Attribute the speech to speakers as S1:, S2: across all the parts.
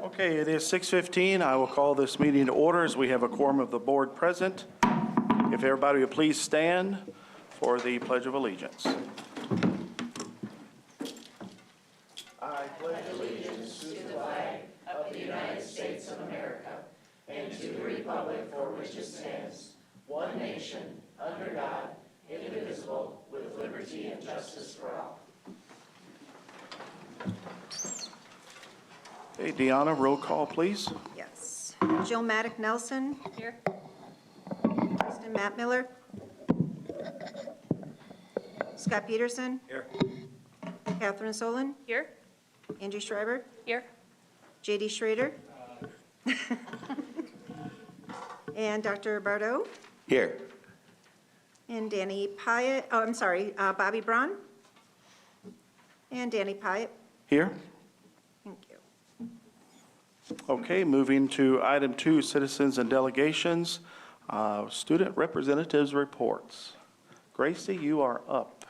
S1: Okay, it is 6:15. I will call this meeting to order as we have a quorum of the board present. If everybody would please stand for the Pledge of Allegiance. I pledge allegiance to the flag of the United States of America and to the republic for which it stands, one nation, under God, indivisible, with liberty and justice for all. Hey, Deanna, roll call, please.
S2: Yes. Jill Maddock Nelson.
S3: Here.
S2: Kristen Matt Miller. Scott Peterson.
S1: Here.
S2: Catherine Solon.
S3: Here.
S2: Angie Schreiber.
S3: Here.
S2: JD Schrader. And Dr. Bardot.
S4: Here.
S2: And Danny Pyatt. Oh, I'm sorry, Bobby Braun. And Danny Pyatt.
S1: Here.
S2: Thank you.
S1: Okay, moving to item 2, citizens and delegations. Student representatives reports. Gracie, you are up.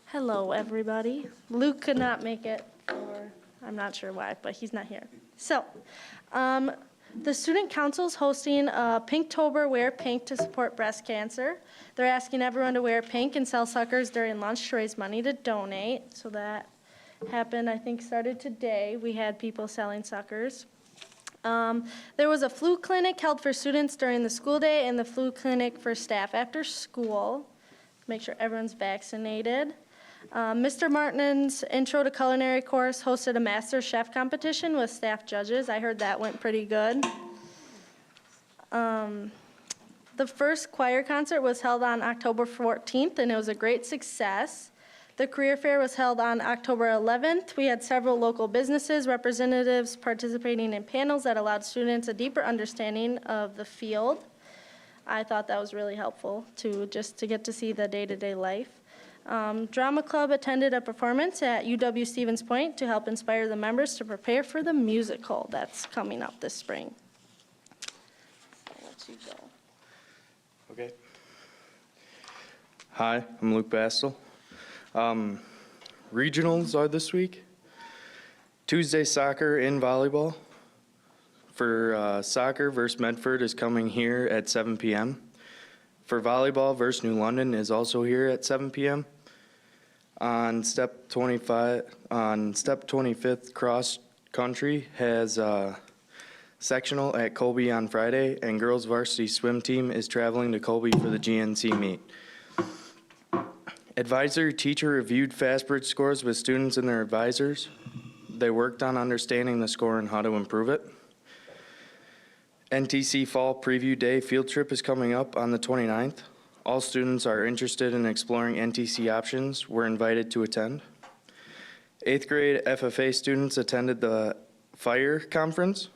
S5: Hello, everybody. Luke could not make it, or I'm not sure why, but he's not here. So, the Student Council is hosting a Pinktober Wear Pink to support breast cancer. They're asking everyone to wear pink and sell suckers during lunch to raise money to donate. So that happened, I think, started today. We had people selling suckers. There was a flu clinic held for students during the school day and the flu clinic for staff after school. Make sure everyone's vaccinated. Mr. Martin's Intro to Culinary course hosted a Master Chef competition with staff judges. I heard that went pretty good. The first choir concert was held on October 14th, and it was a great success. The career fair was held on October 11th. We had several local businesses, representatives participating in panels that allowed students a deeper understanding of the field. I thought that was really helpful to get to see the day-to-day life. Drama Club attended a performance at UW Stevens Point to help inspire the members to prepare for the musical that's coming up this spring. I'll let you go.
S6: Okay. Hi, I'm Luke Bastel. Regionals are this week. Tuesday soccer and volleyball. For soccer, versus Medford is coming here at 7 p.m. For volleyball, versus New London is also here at 7 p.m. On step 25th cross country has sectional at Colby on Friday, and girls varsity swim team is traveling to Colby for the GNC meet. Advisory teacher reviewed FastBridge scores with students and their advisors. They worked on understanding the score and how to improve it. NTC Fall Preview Day field trip is coming up on the 29th. All students are interested in exploring NTC options were invited to attend. 8th grade FFA students attended the FIRE conference.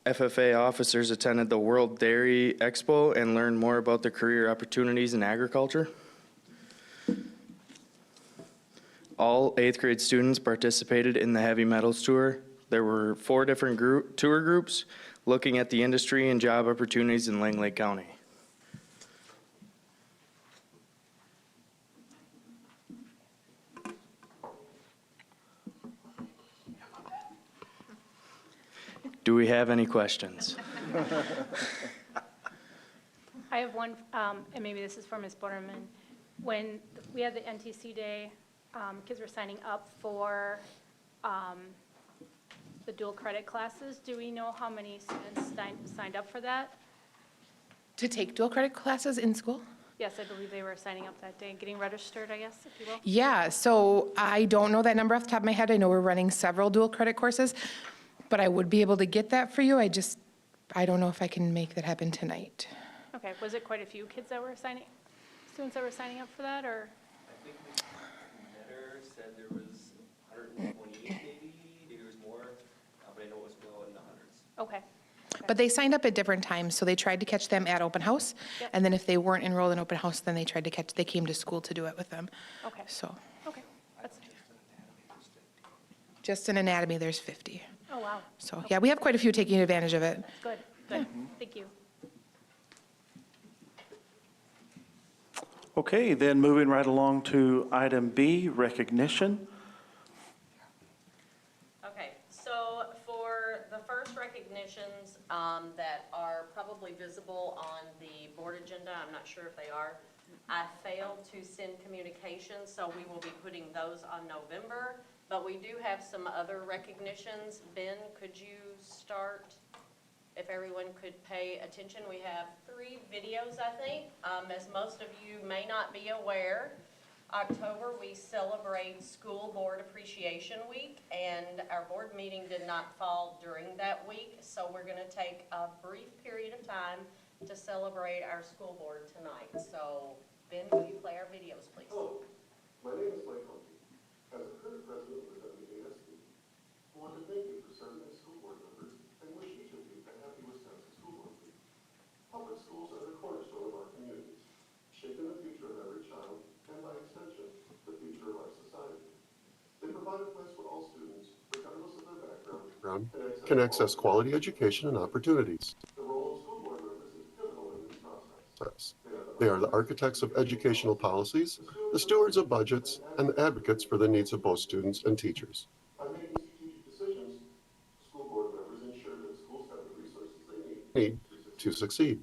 S6: FFA officers attended the World Dairy Expo and learned more about the career opportunities in agriculture. All 8th grade students participated in the Heavy Metals Tour. There were 4 different tour groups looking at the industry and job opportunities in Langley County. Do we have any questions?
S3: I have one, and maybe this is for Ms. Butterman. When we had the NTC Day, kids were signing up for the dual credit classes. Do we know how many students signed up for that?
S7: To take dual credit classes in school?
S3: Yes, I believe they were signing up that day, getting registered, I guess, if you will.
S7: Yeah, so I don't know that number off the top of my head. I know we're running several dual credit courses, but I would be able to get that for you. I don't know if I can make that happen tonight.
S3: Okay, was it quite a few kids that were students that were signing up for that, or?
S8: I think Ms. Netter said there was 128 maybe, maybe it was more, but I know it was well in the hundreds.
S3: Okay.
S7: But they signed up at different times, so they tried to catch them at open house.
S3: Yep.
S7: And then if they weren't enrolled in open house, then they came to school to do it with them.
S3: Okay.
S7: So,
S3: Okay. That's,
S7: just in anatomy, there's 50.
S3: oh, wow.
S7: So, yeah, we have quite a few taking advantage of it.
S3: Good, good. Thank you.
S4: Okay, then moving right along to item B, recognition.
S9: Okay, so for the first recognitions that are probably visible on the board agenda, I'm not sure if they are, I failed to send communications, so we will be putting those on November. But we do have some other recognitions. Ben, could you start? If everyone could pay attention, we have 3 videos, I think. As most of you may not be aware, October we celebrate School Board Appreciation Week, and our board meeting did not fall during that week, so we're going to take a brief period of time to celebrate our school board tonight. So, Ben, will you play our videos, please?
S10: Hello, my name is Mike Humphrey. As the current president of the WASD, I want to thank you for serving as school board members and wish each of you a happy Wisconsin School Board Week. Public schools are the cornerstone of our communities, shaping the future of every child and, by extension, the future of our society. They provide a place where all students, regardless of their background, can access quality education and opportunities. The role of school board members is pivotal in this process. They are the architects of educational policies, the stewards of budgets, and the advocates for the needs of both students and teachers. By making strategic decisions, school board members ensure that schools have the resources they need to succeed.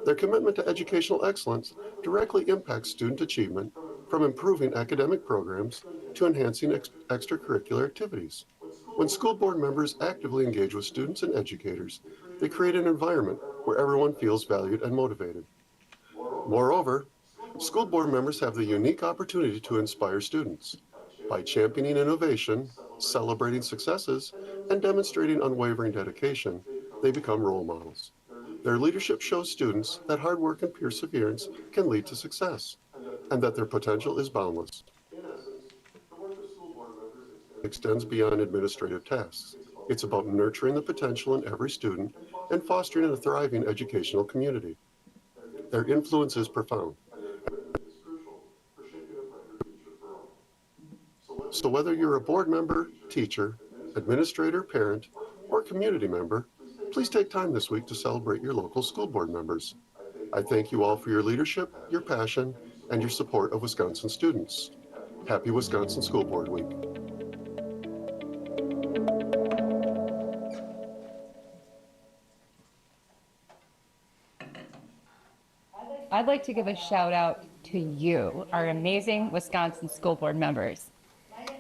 S10: Their commitment to educational excellence directly impacts student achievement, from improving academic programs to enhancing extracurricular activities. When school board members actively engage with students and educators, they create an environment where everyone feels valued and motivated. Moreover, school board members have the unique opportunity to inspire students. By championing innovation, celebrating successes, and demonstrating unwavering dedication, they become role models. Their leadership shows students that hard work and perseverance can lead to success, and that their potential is boundless. In essence, the work of school board members extends beyond administrative tasks. It's about nurturing the potential in every student and fostering a thriving educational community. Their influence is profound. So whether you're a board member, teacher, administrator, parent, or community member, please take time this week to celebrate your local school board members. I thank you all for your leadership, your passion, and your support of Wisconsin students. Happy Wisconsin School Board Week.
S11: I'd like to give a shout out to you, our amazing Wisconsin school board members.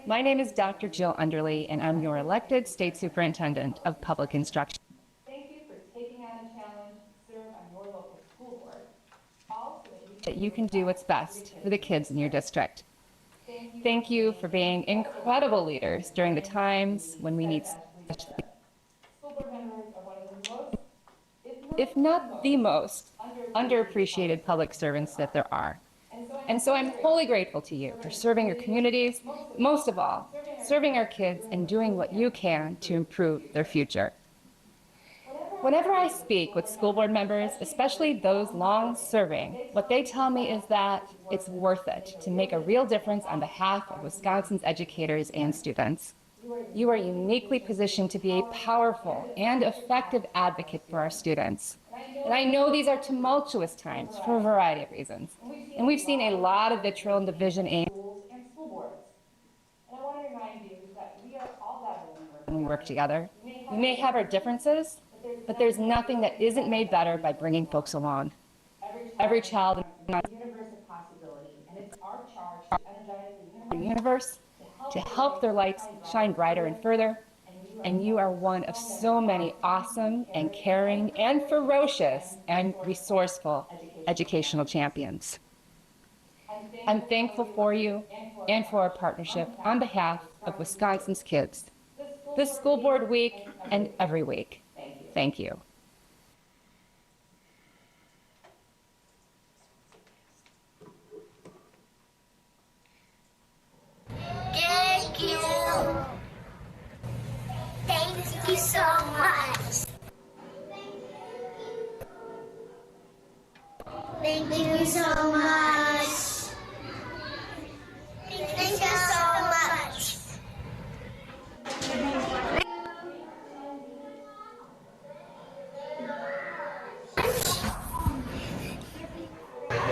S11: My name is Dr. Jill Underly, and I'm your elected state superintendent of public instruction. Thank you for taking on the challenge to serve on your local school board, all so that you can do what's best for the kids in your district. Thank you for being incredible leaders during the times when we need such. School board members are one of the most, if not the most, underappreciated public servants that there are. And so I'm wholly grateful to you for serving your communities, most of all, serving our kids and doing what you can to improve their future. Whenever I speak with school board members, especially those long-serving, what they tell me is that it's worth it to make a real difference on behalf of Wisconsin's educators and students. You are uniquely positioned to be a powerful and effective advocate for our students. And I know these are tumultuous times for a variety of reasons. And we've seen a lot of vitriol and division in schools and school boards. And I want to remind you that we are all better when we work together. We may have our differences, but there's nothing that isn't made better by bringing folks along. Every child is a universe of possibility, and it's our charge to energize the universe to help their lights shine brighter and further. And you are one of so many awesome and caring and ferocious and resourceful educational champions. I'm thankful for you and for our partnership on behalf of Wisconsin's kids, this school board week and every week. Thank you.
S12: Thank you. Thank you so much. Thank you so much. Thank you so much.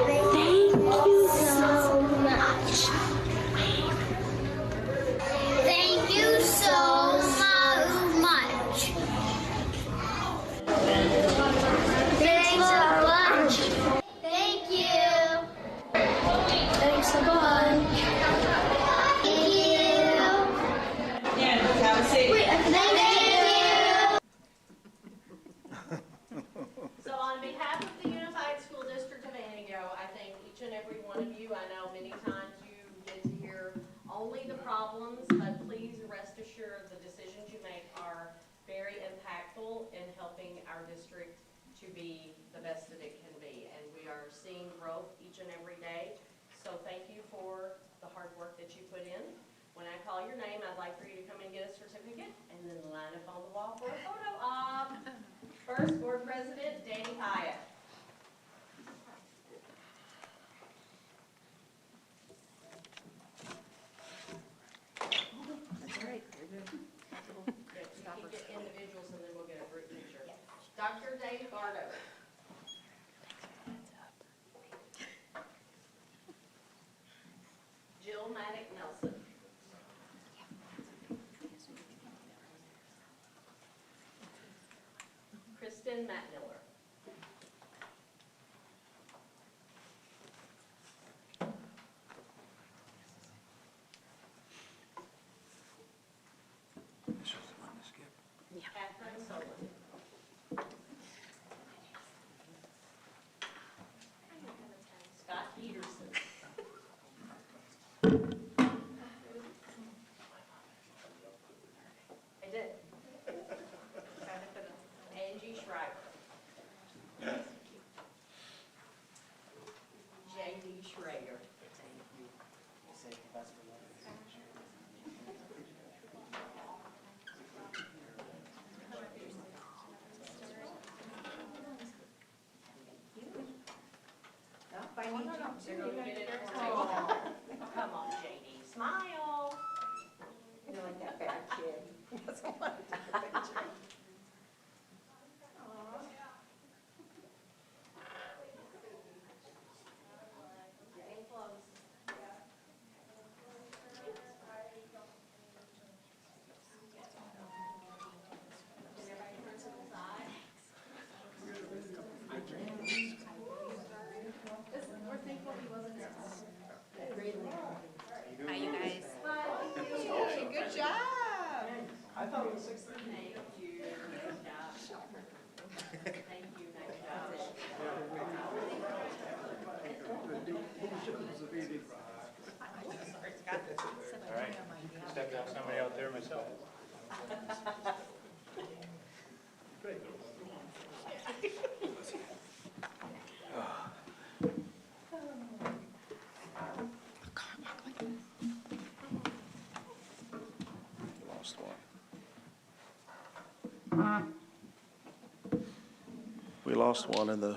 S12: Thank you
S9: only the problems, but please rest assured the decisions you make are very impactful in helping our district to be the best that it can be. And we are seeing growth each and every day. So thank you for the hard work that you put in. When I call your name, I'd like for you to come and get a certificate and then line up on the wall for a photo op. First, Board President Danny Hyatt. You can get individuals and then we'll get a group picture. Dr. Dave Bardo. Jill Maddock Nelson. Kristen Matt Miller. Catherine Solon. Scott Peterson. I did. Angie Schreiber. J.D. Schrager. Come on, J.D. Smile.
S2: You like that bad kid. That's all I want to take a picture.
S9: Getting close. Can everybody turn to the side? We're thankful he wasn't there.
S2: Hi, you guys.
S1: Good job. I thought it was 6:30.
S9: Thank you. Nice job. Thank you. Nice job.
S13: All right, stepped out somebody out there myself.
S4: Lost one. We lost one in the,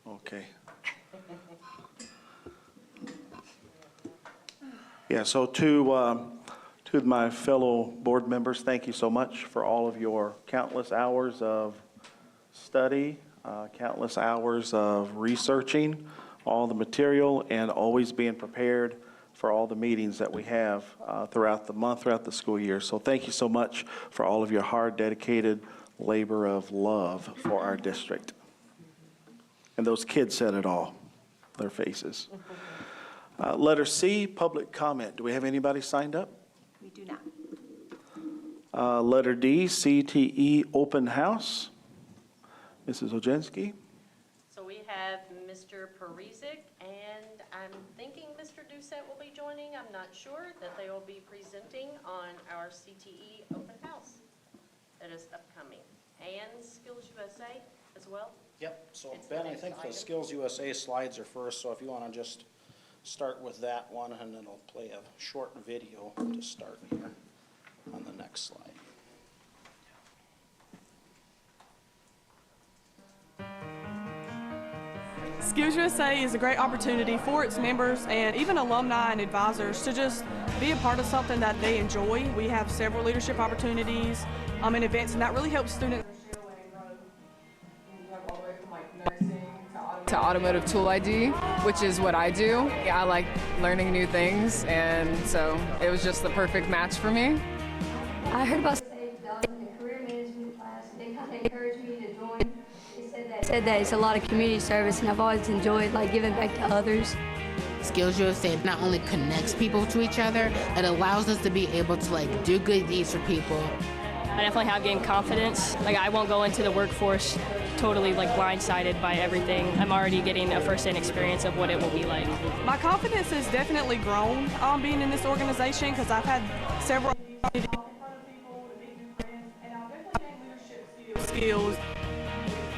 S4: okay. Yeah, so to my fellow board members, thank you so much for all of your countless hours of study, countless hours of researching all the material, and always being prepared for all the meetings that we have throughout the month, throughout the school year. So thank you so much for all of your hard, dedicated labor of love for our district. And those kids said it all, their faces. Letter C, public comment. Do we have anybody signed up?
S2: We do not.
S4: Letter D, CTE open house. Mrs. Ojenski.
S9: So we have Mr. Parisic, and I'm thinking Mr. Doucette will be joining. I'm not sure that they will be presenting on our CTE open house that is upcoming. And Skills USA as well.
S1: Yep, so
S9: It's the
S1: Ben, I
S9: next
S1: think the
S9: item.
S1: Skills USA slides are first, so if you want to just start with that one, and then I'll play a short video to start here on the next slide.
S14: Skills USA is a great opportunity for its members and even alumni and advisors to just be a part of something that they enjoy. We have several leadership opportunities and events, and that really helps students.
S15: To automotive tool ID, which is what I do. I like learning new things, and so it was just the perfect match for me.
S12: I heard about the career management class. They kind of encouraged me to join. They said that it's a lot of community service, and I've always enjoyed like giving back to others.
S16: Skills USA not only connects people to each other, it allows us to be able to like do good deeds for people.
S17: I definitely have gained confidence. Like I won't go into the workforce totally like blindsided by everything. I'm already getting a first-hand experience of what it will be like.
S14: My confidence has definitely grown being in this organization because I've had several skills.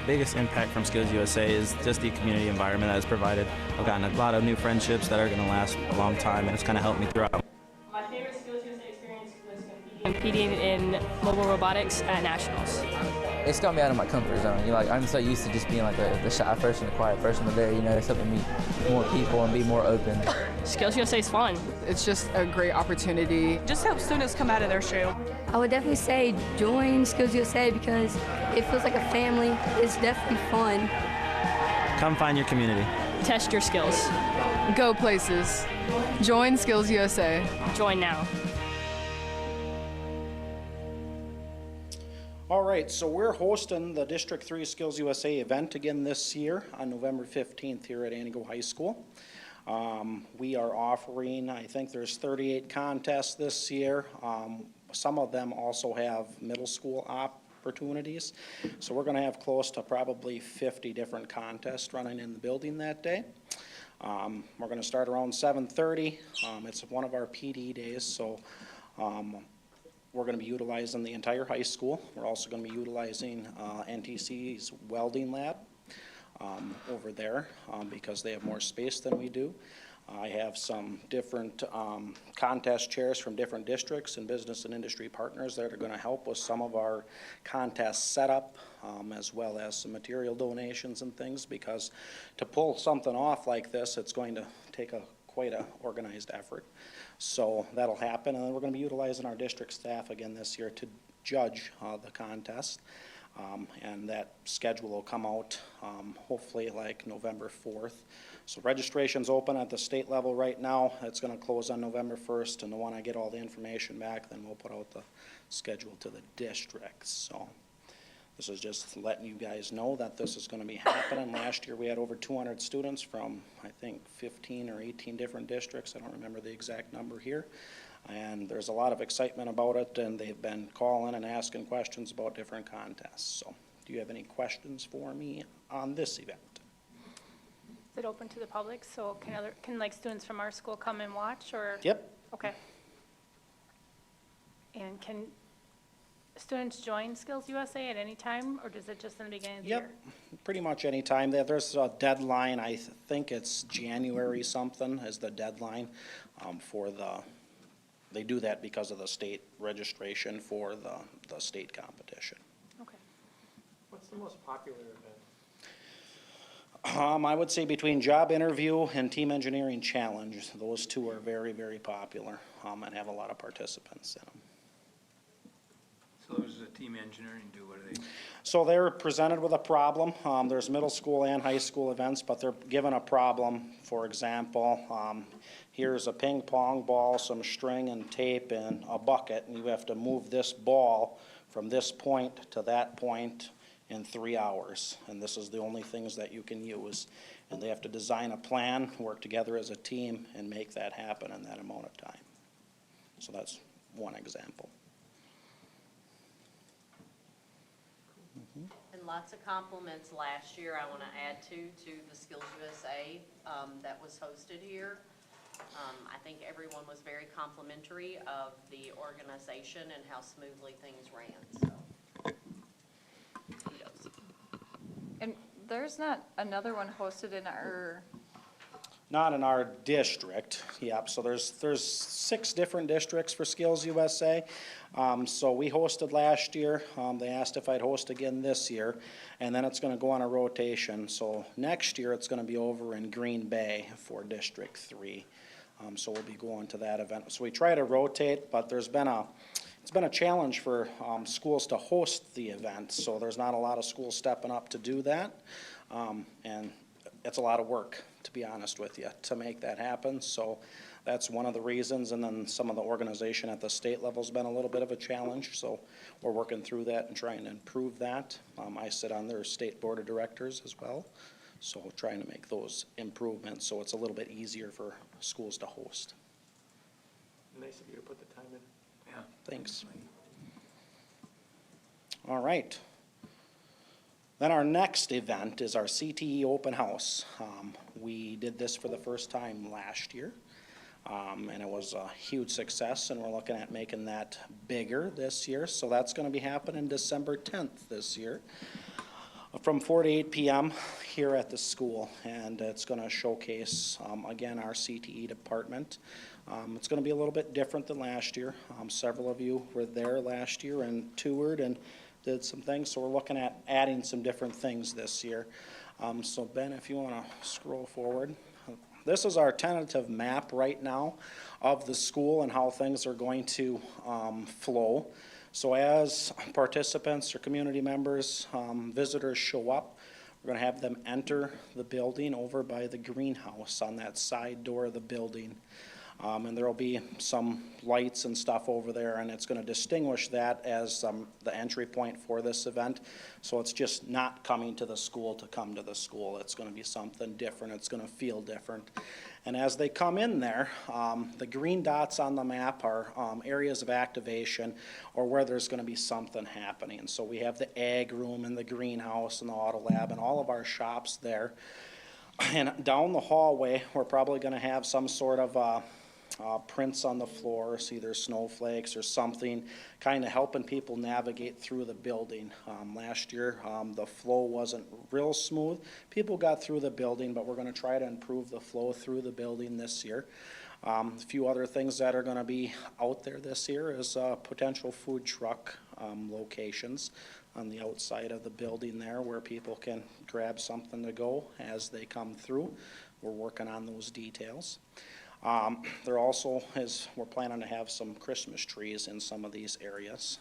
S18: Biggest impact from Skills USA is just the community environment that is provided. I've gotten a lot of new friendships that are going to last a long time, and it's kind of helped me throughout.
S17: My favorite Skills USA experience was competing in mobile robotics at nationals.
S19: It's got me out of my comfort zone. I'm so used to just being like the shy person, the quiet person, but there, it's helping me meet more people and be more open.
S17: Skills USA is fun.
S15: It's just a great opportunity.
S14: Just help students come out of their shell.
S12: I would definitely say join Skills USA because it feels like a family. It's definitely fun.
S18: Come find your community.
S17: Test your skills.
S15: Go places. Join Skills USA.
S17: Join now.
S20: All right, so we're hosting the District 3 Skills USA event again this year on November 15th here at Antigo High School. We are offering, I think there's 38 contests this year. Some of them also have middle school opportunities. So we're going to have close to probably 50 different contests running in the building that day. We're going to start around 7:30. It's one of our PD days, so we're going to be utilizing the entire high school. We're also going to be utilizing NTC's welding lab over there because they have more space than we do. I have some different contest chairs from different districts and business and industry partners that are going to help with some of our contest setup as well as some material donations and things, because to pull something off like this, it's going to take quite a organized effort. So that'll happen, and then we're going to be utilizing our district staff again this year to judge the contest. And that schedule will come out hopefully like November 4th. So registration's open at the state level right now. It's going to close on November 1st, and when I get all the information back, then we'll put out the schedule to the districts. So this is just letting you guys know that this is going to be happening. Last year we had over 200 students from, I think, 15 or 18 different districts. I don't remember the exact number here. And there's a lot of excitement about it, and they've been calling and asking questions about different contests. So do you have any questions for me on this event?
S3: Is it open to the public? So can like students from our school come and watch, or?
S20: Yep.
S3: Okay. And can students join Skills USA at any time, or does it just in the beginning of the year?
S20: Pretty much any time. There's a deadline. I think it's January something is the deadline for the, they do that because of the state registration for the state competition.
S3: Okay.
S13: What's the most popular event?
S20: I would say between Job Interview and Team Engineering Challenge, those two are very, very popular and have a lot of participants in them.
S13: So what does the team engineering do? What do they?
S20: So they're presented with a problem. There's middle school and high school events, but they're given a problem. For example, here's a ping pong ball, some string and tape, and a bucket, and you have to move this ball from this point to that point in 3 hours. And this is the only things that you can use. And they have to design a plan, work together as a team, and make that happen in that amount of time. So that's one example.
S9: And lots of compliments last year I want to add to the Skills USA that was hosted here. I think everyone was very complimentary of the organization and how smoothly things ran, so kudos.
S21: And there's not another one hosted in our...
S20: Not in our district, yep. So there's 6 different districts for Skills USA. So we hosted last year. They asked if I'd host again this year, and then it's going to go on a rotation. So next year it's going to be over in Green Bay for District 3. So we'll be going to that event. So we try to rotate, but it's been a challenge for schools to host the event. So there's not a lot of schools stepping up to do that, and it's a lot of work, to be honest with you, to make that happen. So that's one of the reasons, and then some of the organization at the state level has been a little bit of a challenge, so we're working through that and trying to improve that. I sit on their state board of directors as well, so trying to make those improvements so it's a little bit easier for schools to host.
S13: Nice of you to put the time in.
S20: Yeah. Thanks. All right. Then our next event is our CTE Open House. We did this for the first time last year, and it was a huge success, and we're looking at making that bigger this year. So that's going to be happening December 10th this year from 4 to 8 p.m. here at the school, and it's going to showcase, again, our CTE department. It's going to be a little bit different than last year. Several of you were there last year and toured and did some things, so we're looking at adding some different things this year. So Ben, if you want to scroll forward. This is our tentative map right now of the school and how things are going to flow. So as participants or community members, visitors show up, we're going to have them enter the building over by the greenhouse on that side door of the building. And there will be some lights and stuff over there, and it's going to distinguish that as the entry point for this event. So it's just not coming to the school to come to the school. It's going to be something different. It's going to feel different. And as they come in there, the green dots on the map are areas of activation or where there's going to be something happening. And so we have the ag room and the greenhouse and the auto lab and all of our shops there. And down the hallway, we're probably going to have some sort of prints on the floor, so either snowflakes or something, kind of helping people navigate through the building. Last year, the flow wasn't real smooth. People got through the building, but we're going to try to improve the flow through the building this year. A few other things that are going to be out there this year is potential food truck locations on the outside of the building there where people can grab something to go as they come through. We're working on those details. There also is, we're planning to have some Christmas trees in some of these areas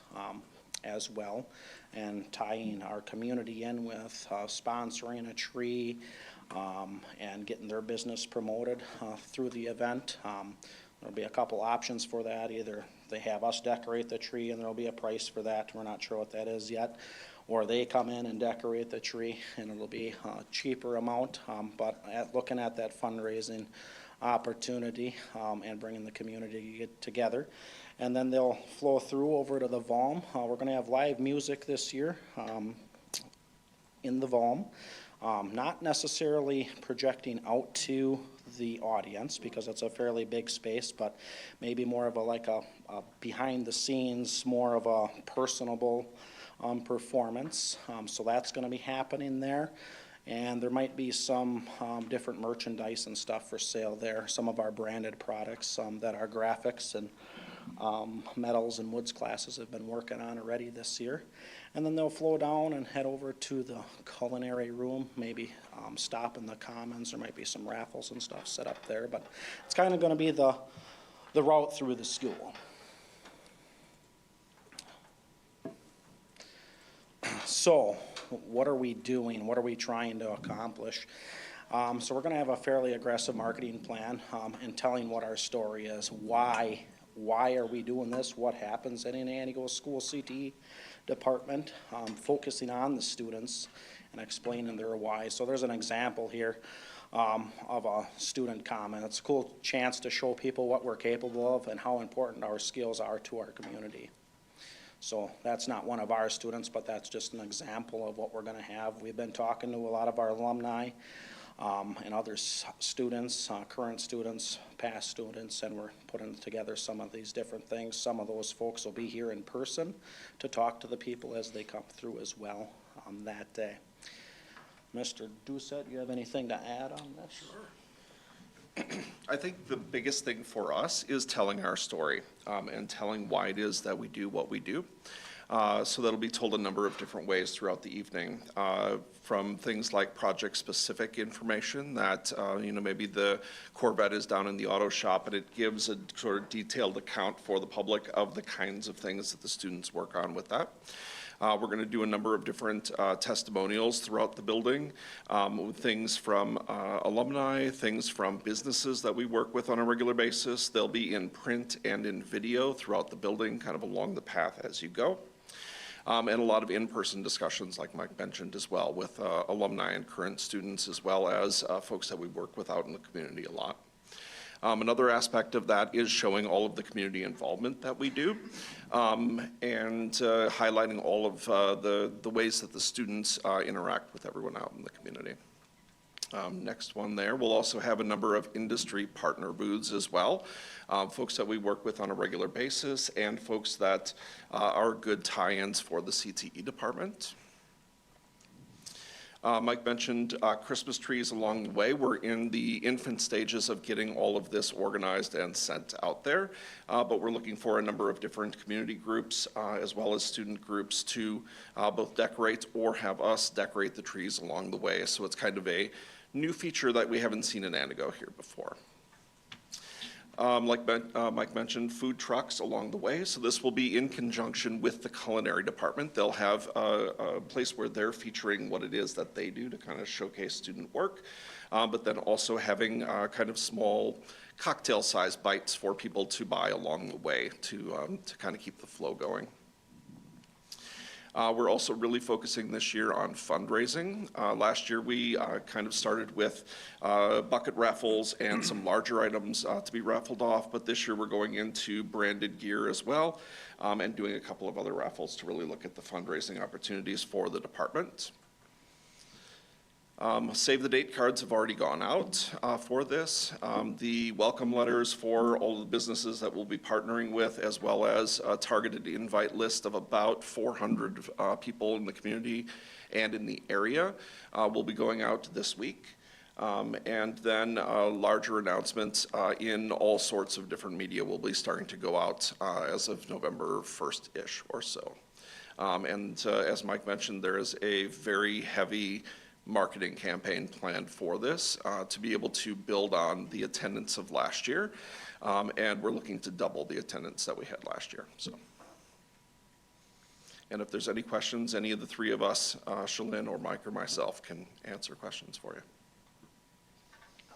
S20: as well, and tying our community in with sponsoring a tree and getting their business promoted through the event. There'll be a couple options for that. Either they have us decorate the tree and there'll be a price for that. We're not sure what that is yet. Or they come in and decorate the tree and it'll be a cheaper amount. But looking at that fundraising opportunity and bringing the community together. And then they'll flow through over to the VALM. We're going to have live music this year in the VALM. Not necessarily projecting out to the audience because it's a fairly big space, but maybe more of a behind the scenes, more of a personable performance. So that's going to be happening there. And there might be some different merchandise and stuff for sale there. Some of our branded products that our graphics and metals and woods classes have been working on already this year. And then they'll flow down and head over to the culinary room, maybe stop in the commons. There might be some raffles and stuff set up there, but it's kind of going to be the route through the school. So what are we doing? What are we trying to accomplish? So we're going to have a fairly aggressive marketing plan in telling what our story is. Why are we doing this? What happens in an Antigo School CTE department? Focusing on the students and explaining their why. So there's an example here of a student comment. It's a cool chance to show people what we're capable of and how important our skills are to our community. So that's not one of our students, but that's just an example of what we're going to have. We've been talking to a lot of our alumni and other students, current students, past students, and we're putting together some of these different things. Some of those folks will be here in person to talk to the people as they come through as well on that day. Mr. Doucette, you have anything to add on this?
S5: Sure. I think the biggest thing for us is telling our story and telling why it is that we do what we do. So that'll be told a number of different ways throughout the evening, from things like project-specific information that, maybe the Corvette is down in the auto shop and it gives a sort of detailed account for the public of the kinds of things that the students work on with that. We're going to do a number of different testimonials throughout the building, things from alumni, things from businesses that we work with on a regular basis. They'll be in print and in video throughout the building, kind of along the path as you go. And a lot of in-person discussions, like Mike mentioned as well, with alumni and current students, as well as folks that we work with out in the community a lot. Another aspect of that is showing all of the community involvement that we do, and highlighting all of the ways that the students interact with everyone out in the community. Next one there, we'll also have a number of industry partner booths as well, folks that we work with on a regular basis and folks that are good tie-ins for the CTE department. Mike mentioned Christmas trees along the way. We're in the infant stages of getting all of this organized and sent out there, but we're looking for a number of different community groups as well as student groups to both decorate or have us decorate the trees along the way. So it's kind of a new feature that we haven't seen in Antigo here before. Like Mike mentioned, food trucks along the way. So this will be in conjunction with the culinary department. They'll have a place where they're featuring what it is that they do to kind of showcase student work, but then also having kind of small cocktail-sized bites for people to buy along the way to kind of keep the flow going. We're also really focusing this year on fundraising. Last year we kind of started with bucket raffles and some larger items to be raffled off, but this year we're going into branded gear as well and doing a couple of other raffles to really look at the fundraising opportunities for the department. Save the date cards have already gone out for this. The welcome letters for all the businesses that we'll be partnering with, as well as a targeted invite list of about 400 people in the community and in the area will be going out this week. And then larger announcements in all sorts of different media will be starting to go out as of November 1st-ish or so. And as Mike mentioned, there is a very heavy marketing campaign planned for this to be able to build on the attendance of last year. And we're looking to double the attendance that we had last year. So, and if there's any questions, any of the three of us, Shalyn or Mike or myself, can answer questions for you.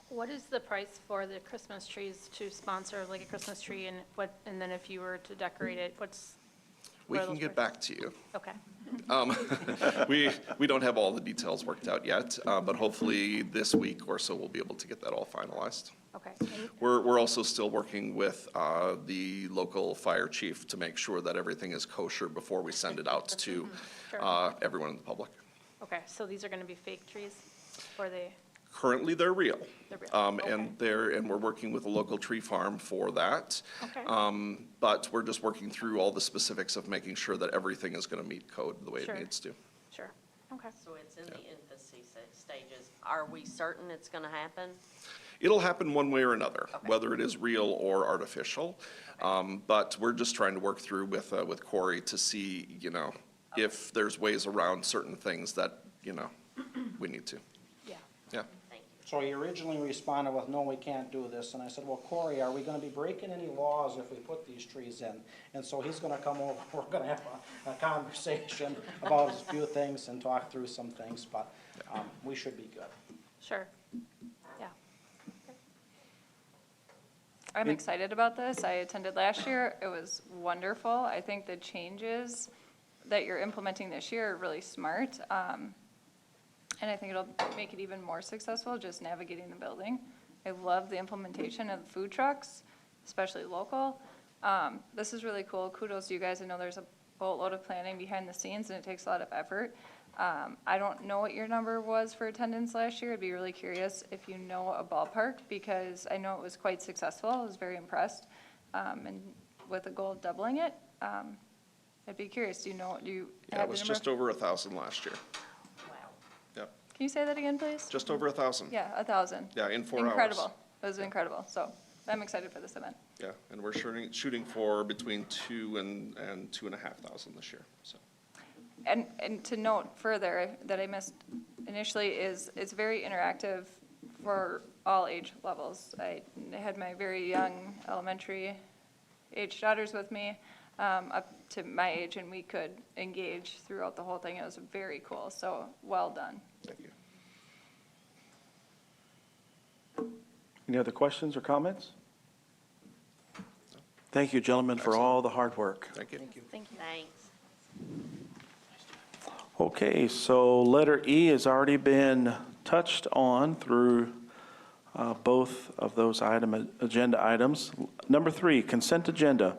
S3: What is the price for the Christmas trees to sponsor, like a Christmas tree, and then if you were to decorate it,
S5: We can get back to you.
S3: Okay.
S5: We don't have all the details worked out yet, but hopefully this week or so we'll be able to get that all finalized.
S3: Okay.
S5: We're also still working with the local fire chief to make sure that everything is kosher before we send it out to everyone in the public.
S3: Okay, so these are going to be fake trees, or they?
S5: Currently, they're real.
S3: They're real.
S5: And we're working with a local tree farm for that.
S3: Okay.
S5: But we're just working through all the specifics of making sure that everything is going to meet code the way
S3: Sure.
S5: it needs to.
S3: Sure. Okay.
S9: So it's in the infancy stages. Are we certain it's going to happen?
S5: It'll happen one way or another, whether it is real or artificial. But we're just trying to work through with Corey to see, if there's ways around certain things that, we need to.
S3: Yeah.
S5: Yeah.
S20: So he originally responded with, no, we can't do this. And I said, well, Corey, are we going to be breaking any laws if we put these trees in? And so he's going to come over, we're going to have a conversation about a few things and talk through some things, but we should be good.
S3: Sure. Yeah.
S21: I'm excited about this. I attended last year. It was wonderful. I think the changes that you're implementing this year are really smart. And I think it'll make it even more successful, just navigating the building. I love the implementation of the food trucks, especially local. This is really cool. Kudos to you guys. I know there's a boatload of planning behind the scenes, and it takes a lot of effort. I don't know what your number was for attendance last year. I'd be really curious if you know a ballpark, because I know it was quite successful. I was very impressed. And with the goal of doubling it, I'd be curious. Do you have the
S5: Yeah, it was
S21: number?
S5: just over 1,000 last year.
S21: Can you say that again, please?
S5: Just over 1,000.
S21: Yeah, 1,000.
S5: Yeah, in 4 hours.
S21: Incredible. It was incredible. So I'm excited for this event.
S5: Yeah, and we're shooting for between 2,000 and 2,500 this year, so.
S21: And to note further that I missed initially is it's very interactive for all age levels. I had my very young elementary age daughters with me up to my age, and we could engage throughout the whole thing. It was very cool. So well done.
S5: Thank you.
S4: Any other questions or comments? Thank you, gentlemen, for all the hard work.
S5: Thank you.
S9: Thank you. Thanks.
S4: Okay, so letter E has already been touched on through both of those agenda items. Number 3, consent agenda.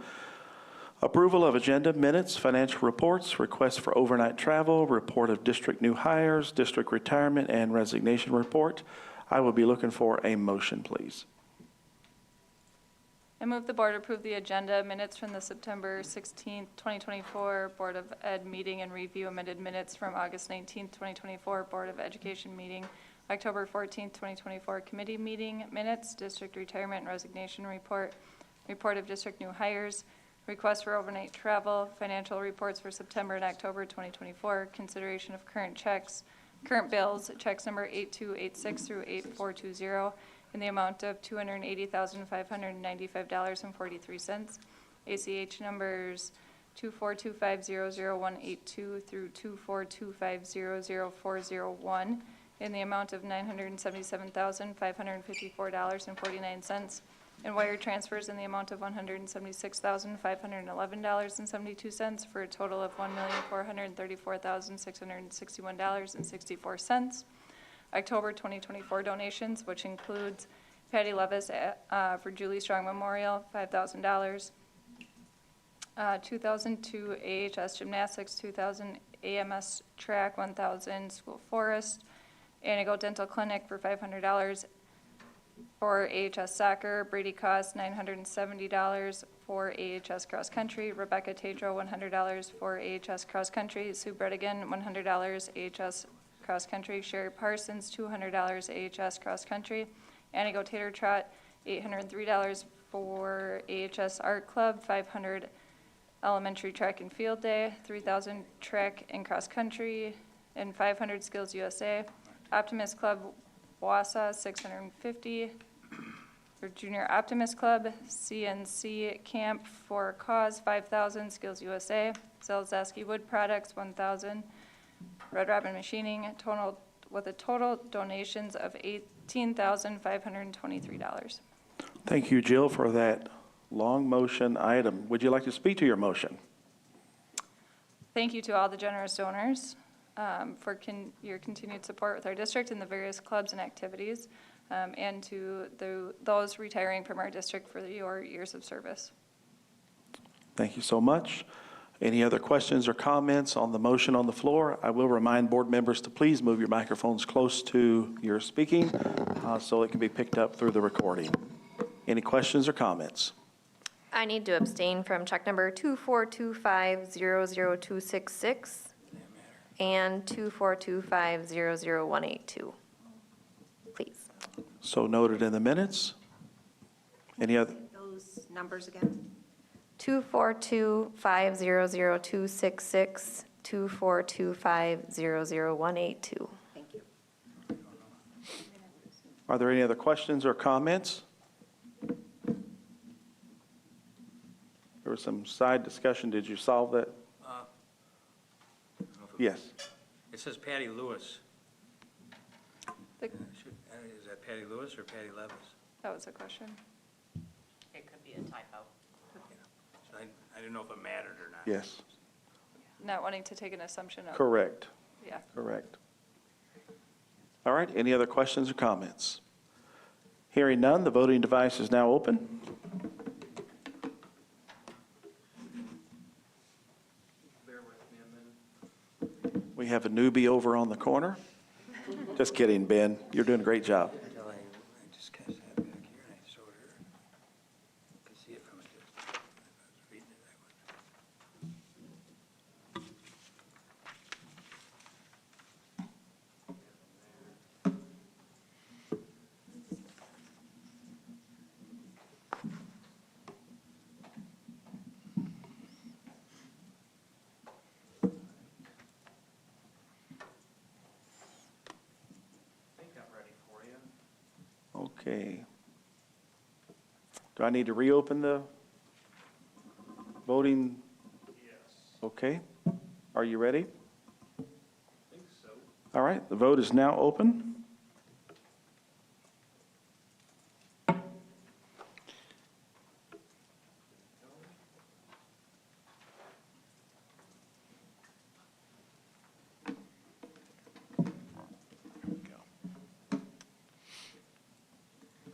S4: Approval of agenda, minutes, financial reports, requests for overnight travel, report of district new hires, district retirement, and resignation report. I will be looking for a motion, please.
S21: I move the board approve the agenda, minutes from the September 16th, 2024 Board of Ed meeting and review amended minutes from August 19th, 2024 Board of Education meeting, October 14th, 2024 committee meeting minutes, district retirement and resignation report, report of district new hires, request for overnight travel, financial reports for September and October 2024, consideration of current checks, current bills, checks number 8286 through 8420, in the amount of $280,595.43. ACH numbers 242500182 through 242500401 in the amount of $977,554.49, and wire transfers in the amount of $176,511.72 for a total of $1,434,661.64. October 2024 donations, which includes Patty Levis for Julie Strong Memorial, $5,000, 2,000 to AHS Gymnastics, 2,000 AMS Track, 1,000 School Forest, Anigo Dental Clinic for $500, for AHS Soccer, Brady Cost, $970 for AHS Cross Country, Rebecca Tadro, $100 for AHS Cross Country, Sue Bredigan, $100 AHS Cross Country, Sherry Parsons, $200 AHS Cross Country, Anigo Tater Trot, $803 for AHS Art Club, $500 Elementary Track and Field Day, $3,000 Track and Cross Country, and $500 Skills USA, Optimist Club Wausau, $650 for Junior Optimist Club, CNC Camp for Cause, $5,000 Skills USA, Zelzowski Wood Products, $1,000 Red Robin Machining, with a total donations of $18,523.
S4: Thank you, Jill, for that long motion item. Would you like to speak to your motion?
S21: Thank you to all the generous donors for your continued support with our district and the various clubs and activities, and to those retiring from our district for your years of service.
S4: Thank you so much. Any other questions or comments on the motion on the floor? I will remind board members to please move your microphones close to your speaking so it can be picked up through the recording. Any questions or comments?
S6: I need to abstain from check number 242500266 and 242500182. Please.
S4: So noted in the minutes. Any other?
S2: Those numbers again.
S6: 242500266, 242500182.
S2: Thank you.
S4: Are there any other questions or comments? There was some side discussion. Did you solve that? Yes.
S13: It says Patty Lewis.
S21: The-
S13: Is that Patty Lewis or Patty Levis?
S21: That was a question.
S9: It could be a typo.
S13: So I didn't know if it mattered or not.
S4: Yes.
S21: Not wanting to take an assumption of.
S4: Correct.
S21: Yeah.
S4: Correct. All right. Any other questions or comments? Hearing none, the voting device is now open.
S8: Bear with me a minute.
S4: We have a newbie over on the corner. Just kidding, Ben. You're doing a great job.
S13: Until I just cast that back here and I showed her. I could see it from a distance. I was reading it. I think I'm ready for you.
S4: Okay. Do I need to reopen the voting?
S13: Yes.
S4: Okay. Are you ready?
S13: I think so.
S4: All right. The vote is now open.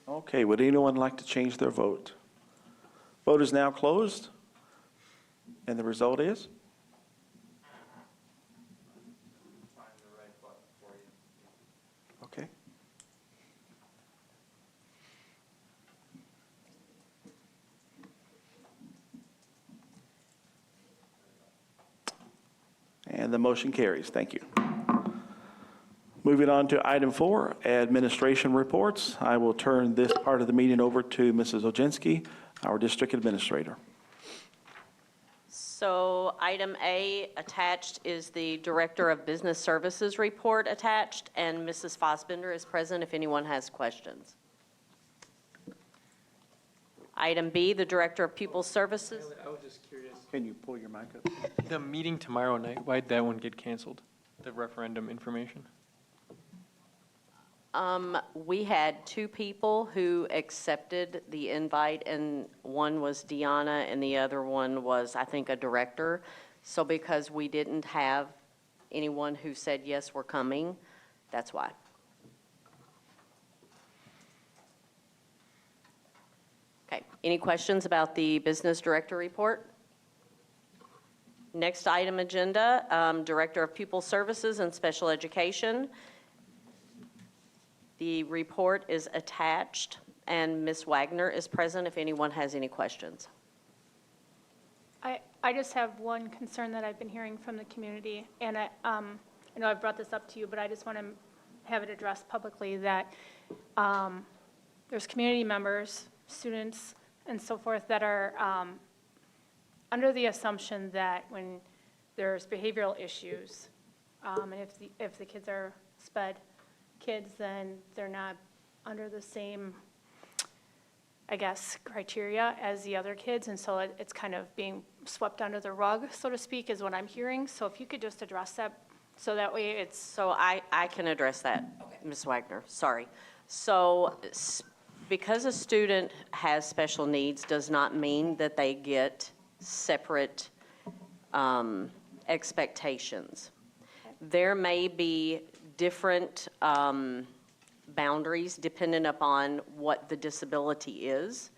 S4: Okay, would anyone like to change their vote? Vote is now closed, and the result is? Okay. And the motion carries. Thank you. Moving on to item 4, administration reports. I will turn this part of the meeting over to Mrs. Oginski, our district administrator.
S9: So item A attached is the Director of Business Services report attached, and Mrs. Fosbender is present if anyone has questions. Item B, the Director of Pupil Services.
S8: I was just curious.
S4: Can you pull your mic up?
S8: The meeting tomorrow night, why'd that one get canceled? The referendum information?
S9: We had 2 people who accepted the invite, and one was Deanna, and the other one was, I think, a director. So because we didn't have anyone who said, yes, we're coming, that's why. Okay, any questions about the business director report? Next item agenda, Director of Pupil Services and Special Education. The report is attached, and Ms. Wagner is present if anyone has any questions.
S3: I just have one concern that I've been hearing from the community, and I know I've brought this up to you, but I just want to have it addressed publicly, that there's community members, students, and so forth that are under the assumption that when there's behavioral issues, and if the kids are SPED kids, then they're not under the same, I guess, criteria as the other kids, and so it's kind of being swept under the rug, so to speak, is what I'm hearing. So if you could just address that, so that way it's...
S9: So I can address that, Ms. Wagner, sorry. So because a student has special needs does not mean that they get separate expectations. There may be different boundaries dependent upon what the disability is.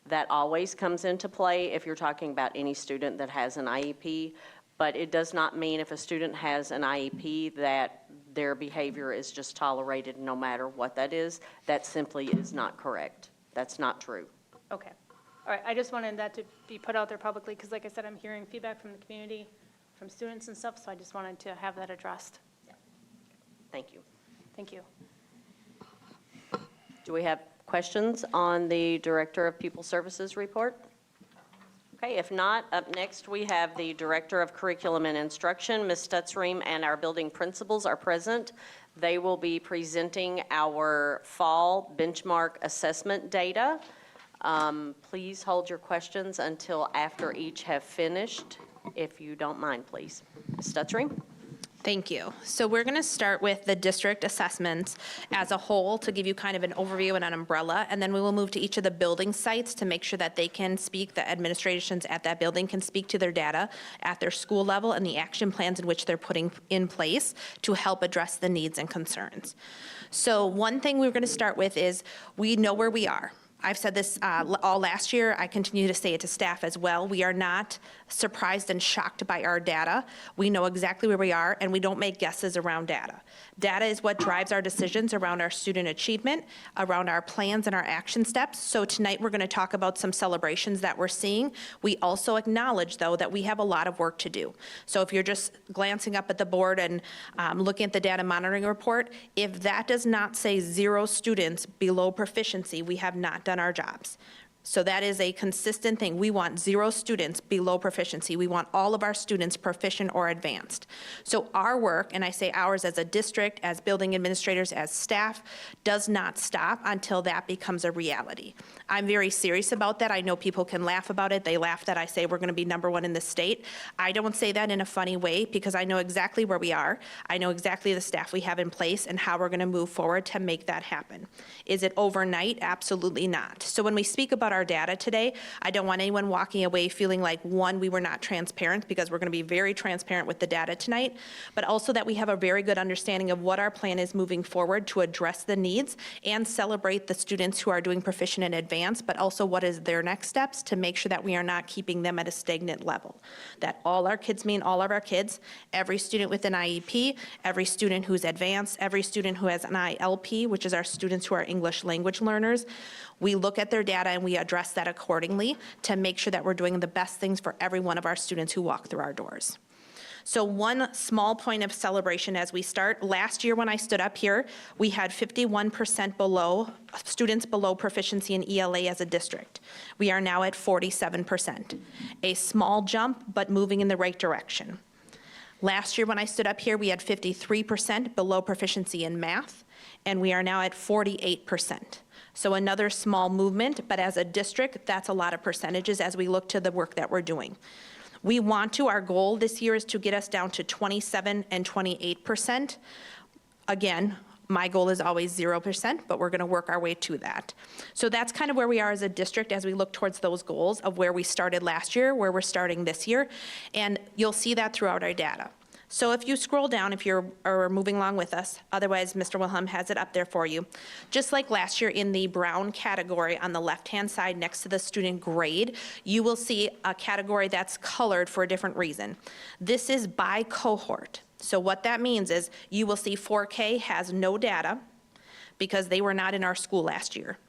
S9: That always comes into play if you're talking about any student that has an IEP, but it does not mean if a student has an IEP that their behavior is just tolerated no matter what that is. That simply is not correct. That's not true.
S3: Okay. All right, I just wanted that to be put out there publicly, because like I said, I'm hearing feedback from the community, from students and stuff, so I just wanted to have that addressed.
S9: Thank you.
S3: Thank you.
S9: Do we have questions on the Director of Pupil Services report? Okay, if not, up next we have the Director of Curriculum and Instruction, Ms. Stutzream, and our building principals are present. They will be presenting our fall benchmark assessment data. Please hold your questions until after each have finished, if you don't mind, please. Ms. Stutzream?
S7: Thank you. So we're going to start with the district assessments as a whole to give you kind of an overview and an umbrella, and then we will move to each of the building sites to make sure that they can speak, the administrations at that building can speak to their data at their school level and the action plans in which they're putting in place to help address the needs and concerns. So one thing we're going to start with is we know where we are. I've said this all last year. I continue to say it to staff as well. We are not surprised and shocked by our data. We know exactly where we are, and we don't make guesses around data. Data is what drives our decisions around our student achievement, around our plans and our action steps. So tonight we're going to talk about some celebrations that we're seeing. We also acknowledge, though, that we have a lot of work to do. So if you're just glancing up at the board and looking at the data monitoring report, if that does not say 0 students below proficiency, we have not done our jobs. So that is a consistent thing. We want 0 students below proficiency. We want all of our students proficient or advanced. So our work, and I say ours as a district, as building administrators, as staff, does not stop until that becomes a reality. I'm very serious about that. I know people can laugh about it. They laugh that I say we're going to be #1 in the state. I don't say that in a funny way because I know exactly where we are. I know exactly the staff we have in place and how we're going to move forward to make that happen. Is it overnight? Absolutely not. So when we speak about our our data today. I don't want anyone walking away feeling like, one, we were not transparent, because we're going to be very transparent with the data tonight, but also that we have a very good understanding of what our plan is moving forward to address the needs and celebrate the students who are doing proficient in advanced, but also what is their next steps to make sure that we are not keeping them at a stagnant level. That all our kids mean all of our kids, every student with an IEP, every student who's advanced, every student who has an ILP, which is our students who are English language learners. We look at their data and we address that accordingly to make sure that we're doing the best things for every one of our students who walk through our doors. So one small point of celebration as we start. Last year when I stood up here, we had 51% below, students below proficiency in ELA as a district. We are now at 47%. A small jump, but moving in the right direction. Last year when I stood up here, we had 53% below proficiency in math, and we are now at 48%. So another small movement, but as a district, that's a lot of percentages as we look to the work that we're doing. We want to, our goal this year is to get us down to 27 and 28%. Again, my goal is always 0%, but we're going to work our way to that. So that's kind of where we are as a district as we look towards those goals of where we started last year, where we're starting this year, and you'll see that throughout our data. So if you scroll down, if you're moving along with us, otherwise Mr. Wilhelm has it up there for you. Just like last year in the brown category on the left-hand side next to the student grade, you will see a category that's colored for a different reason. This is by cohort. So what that means is you will see 4K has no data because they were not in our school last year.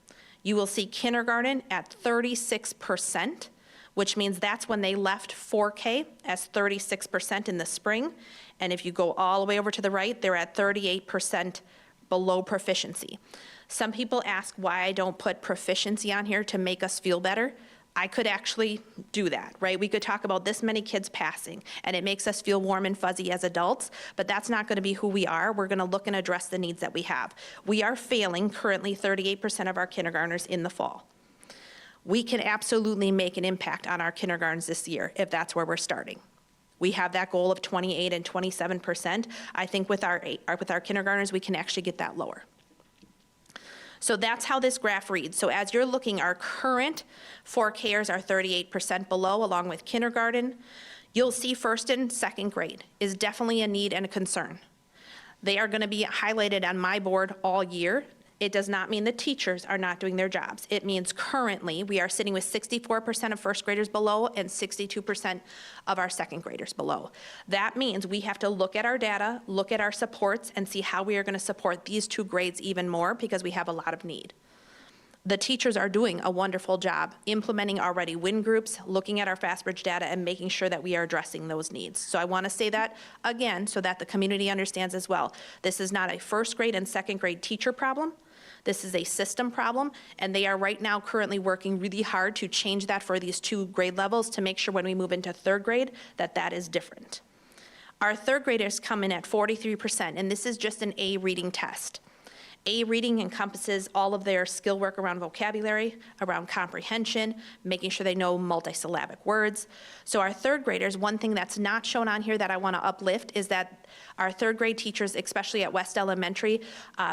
S7: You will see kindergarten at 36%. Which means that's when they left 4K as 36% in the spring. And if you go all the way over to the right, they're at 38% below proficiency. Some people ask why I don't put proficiency on here to make us feel better. I could actually do that, right? We could talk about this many kids passing, and it makes us feel warm and fuzzy as adults, but that's not going to be who we are. We're going to look and address the needs that we have. We are failing currently 38% of our kindergartners in the fall. We can absolutely make an impact on our kindergartens this year if that's where we're starting. We have that goal of 28 and 27%. I think with our kindergartners, we can actually get that lower. So that's how this graph reads. So as you're looking, our current 4Kers are 38% below, along with kindergarten. You'll see first and second grade is definitely a need and a concern. They are going to be highlighted on my board all year. It does not mean the teachers are not doing their jobs. It means currently we are sitting with 64% of first graders below and 62% of our second graders below. That means we have to look at our data, look at our supports, and see how we are going to support these two grades even more because we have a lot of need. The teachers are doing a wonderful job implementing already WIN groups, looking at our FastBridge data, and making sure that we are addressing those needs. So I want to say that again so that the community understands as well. This is not a first grade and second grade teacher problem. This is a system problem, and they are right now currently working really hard to change that for these two grade levels to make sure when we move into third grade that that is different. Our third graders come in at 43%, and this is just an A reading test. A reading encompasses all of their skill work around vocabulary, around comprehension, making sure they know multisyllabic words. So our third graders, one thing that's not shown on here that I want to uplift is that our third grade teachers, especially at West Elementary,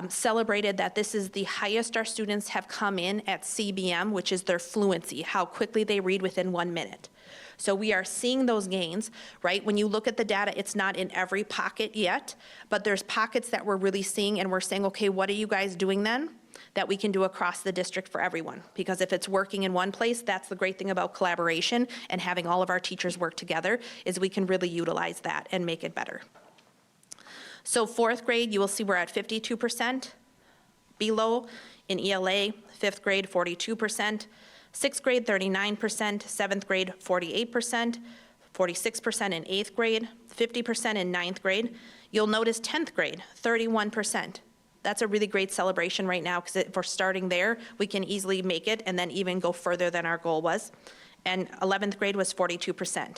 S7: celebrated that this is the highest our students have come in at CBM, which is their fluency, how quickly they read within 1 minute. So we are seeing those gains, right? When you look at the data, it's not in every pocket yet, but there's pockets that we're really seeing, and we're saying, okay, what are you guys doing then that we can do across the district for everyone? Because if it's working in one place, that's the great thing about collaboration and having all of our teachers work together, is we can really utilize that and make it better. So fourth grade, you will see we're at 52% below in ELA, fifth grade, 42%. Sixth grade, 39%, seventh grade, 48%, 46% in eighth grade, 50% in ninth grade. You'll notice 10th grade, 31%. That's a really great celebration right now because if we're starting there, we can easily make it and then even go further than our goal was. And 11th grade was 42%.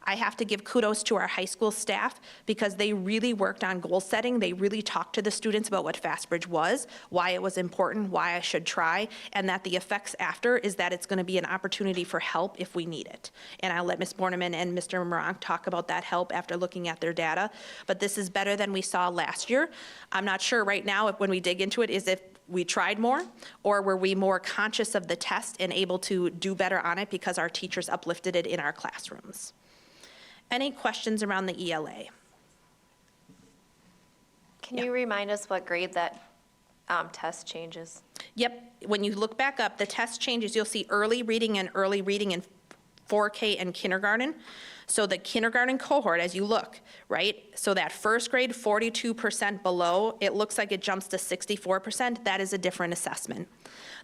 S7: I have to give kudos to our high school staff because they really worked on goal setting. They really talked to the students about what FastBridge was, why it was important, why I should try, and that the effects after is that it's going to be an opportunity for help if we need it. And I'll let Ms. Borneman and Mr. Morank talk about that help after looking at their data. But this is better than we saw last year. I'm not sure right now if when we dig into it is if we tried more, or were we more conscious of the test and able to do better on it because our teachers uplifted it in our classrooms? Any questions around the ELA?
S6: Can you remind us what grade that test changes?
S7: Yep, when you look back up, the test changes, you'll see early reading in 4K and kindergarten. So the kindergarten cohort, as you look, right? So that first grade, 42% below, it looks like it jumps to 64%. That is a different assessment.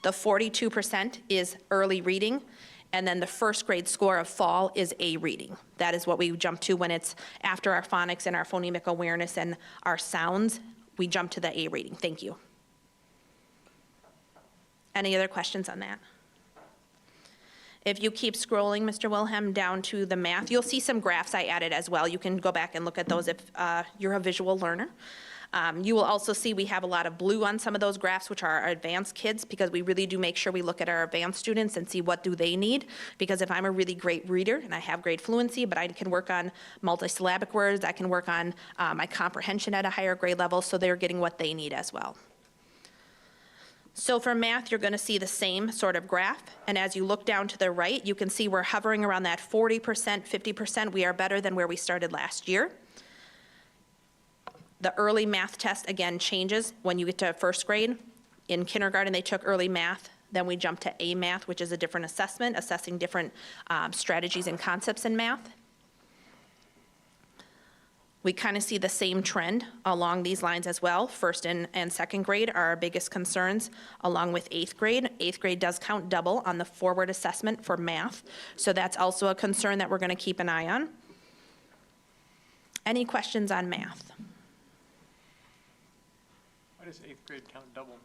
S7: The 42% is early reading, and then the first grade score of fall is A reading. That is what we jump to when it's after our phonics and our phonemic awareness and our sounds, we jump to the A reading. Thank you. Any other questions on that? If you keep scrolling, Mr. Wilhelm, down to the math, you'll see some graphs I added as well. You can go back and look at those if you're a visual learner. You will also see we have a lot of blue on some of those graphs, which are our advanced kids, because we really do make sure we look at our advanced students and see what do they need. Because if I'm a really great reader and I have great fluency, but I can work on multisyllabic words, I can work on my comprehension at a higher grade level, so they're getting what they need as well. So for math, you're going to see the same sort of graph, and as you look down to the right, you can see we're hovering around that 40%, 50%. We are better than where we started last year. The early math test, again, changes when you get to first grade. In kindergarten, they took early math. Then we jump to A math, which is a different assessment, assessing different strategies and concepts in math. We kind of see the same trend along these lines as well. First and second grade are our biggest concerns, along with eighth grade. Eighth grade does count double on the forward assessment for math, so that's also a concern that we're going to keep an eye on. Any questions on math?
S10: Why does eighth grade count double?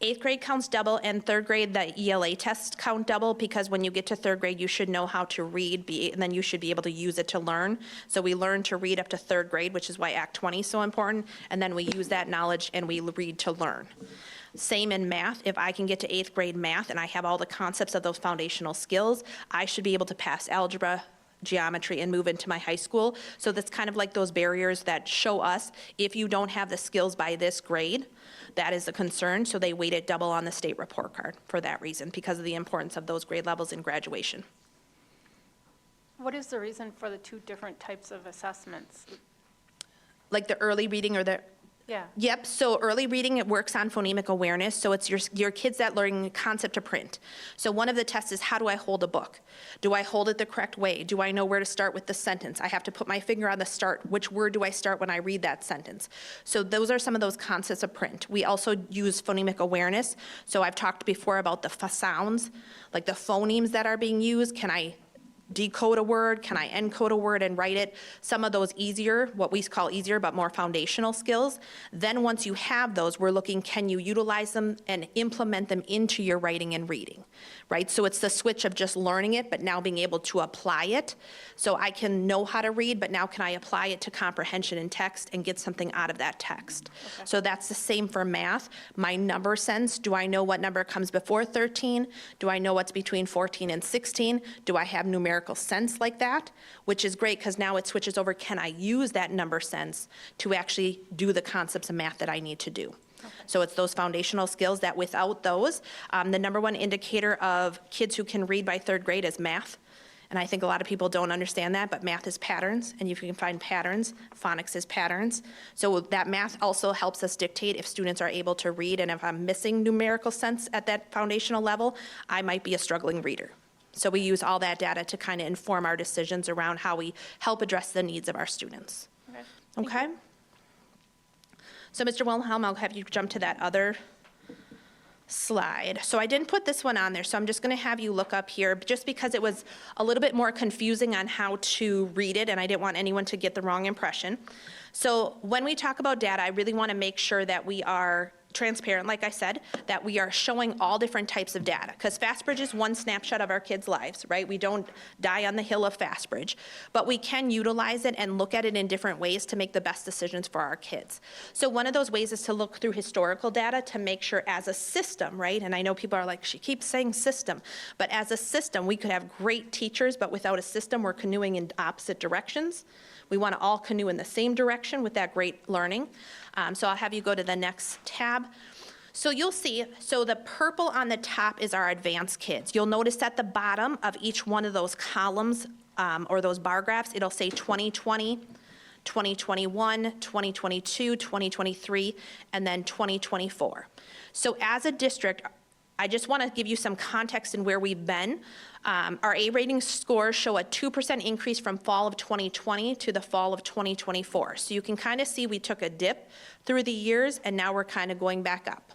S7: Eighth grade counts double, and third grade, the ELA tests count double, because when you get to third grade, you should know how to read, and then you should be able to use it to learn. So we learn to read up to third grade, which is why Act 20 is so important, and then we use that knowledge and we read to learn. Same in math. If I can get to eighth grade math and I have all the concepts of those foundational skills, I should be able to pass algebra, geometry, and move into my high school. So that's kind of like those barriers that show us if you don't have the skills by this grade, that is a concern. So they weighted double on the state report card for that reason, because of the importance of those grade levels in graduation.
S3: What is the reason for the two different types of assessments?
S7: Like the early reading or the...
S3: Yeah.
S7: Yep, so early reading, it works on phonemic awareness, so it's your kids that learn concept to print. So one of the tests is, how do I hold a book? Do I hold it the correct way? Do I know where to start with the sentence? I have to put my finger on the start. Which word do I start when I read that sentence? So those are some of those concepts of print. We also use phonemic awareness. So I've talked before about the sounds, like the phonemes that are being used. Can I decode a word? Can I encode a word and write it? Some of those easier, what we call easier, but more foundational skills. Then once you have those, we're looking, can you utilize them and implement them into your writing and reading, right? So it's the switch of just learning it, but now being able to apply it. So I can know how to read, but now can I apply it to comprehension in text and get something out of that text? Okay. So that's the same for math. My number sense, do I know what number comes before 13? Do I know what's between 14 and 16? Do I have numerical sense like that? Which is great, because now it switches over, can I use that number sense to actually do the concepts of math that I need to do? Okay. So it's those foundational skills that without those, the number one indicator of kids who can read by third grade is math. And I think a lot of people don't understand that, but math is patterns, and if you can find patterns, phonics is patterns. So that math also helps us dictate if students are able to read, and if I'm missing numerical sense at that foundational level, I might be a struggling reader. So we use all that data to kind of inform our decisions around how we help address the needs of our students. Okay? So Mr. Wilhelm, I'll have you jump to that other slide. So I didn't put this one on there, so I'm just going to have you look up here, just because it was a little bit more confusing on how to read it, and I didn't want anyone to get the wrong impression. So when we talk about data, I really want to make sure that we are transparent, like I said, that we are showing all different types of data, because FastBridge is one snapshot of our kids' lives, right? We don't die on the hill of FastBridge, but we can utilize it and look at it in different ways to make the best decisions for our kids. So one of those ways is to look through historical data to make sure as a system, right? And I know people are like, she keeps saying system, but as a system, we could have great teachers, but without a system, we're canoeing in opposite directions. We want to all canoe in the same direction with that great learning. So I'll have you go to the next tab. So you'll see, so the purple on the top is our advanced kids. You'll notice at the bottom of each one of those columns or those bar graphs, it'll say 2020, 2021, 2022, 2023, and then 2024. So as a district, I just want to give you some context in where we've been. Our A rating scores show a 2% increase from fall of 2020 to the fall of 2024. So you can kind of see we took a dip through the years, and now we're kind of going back up.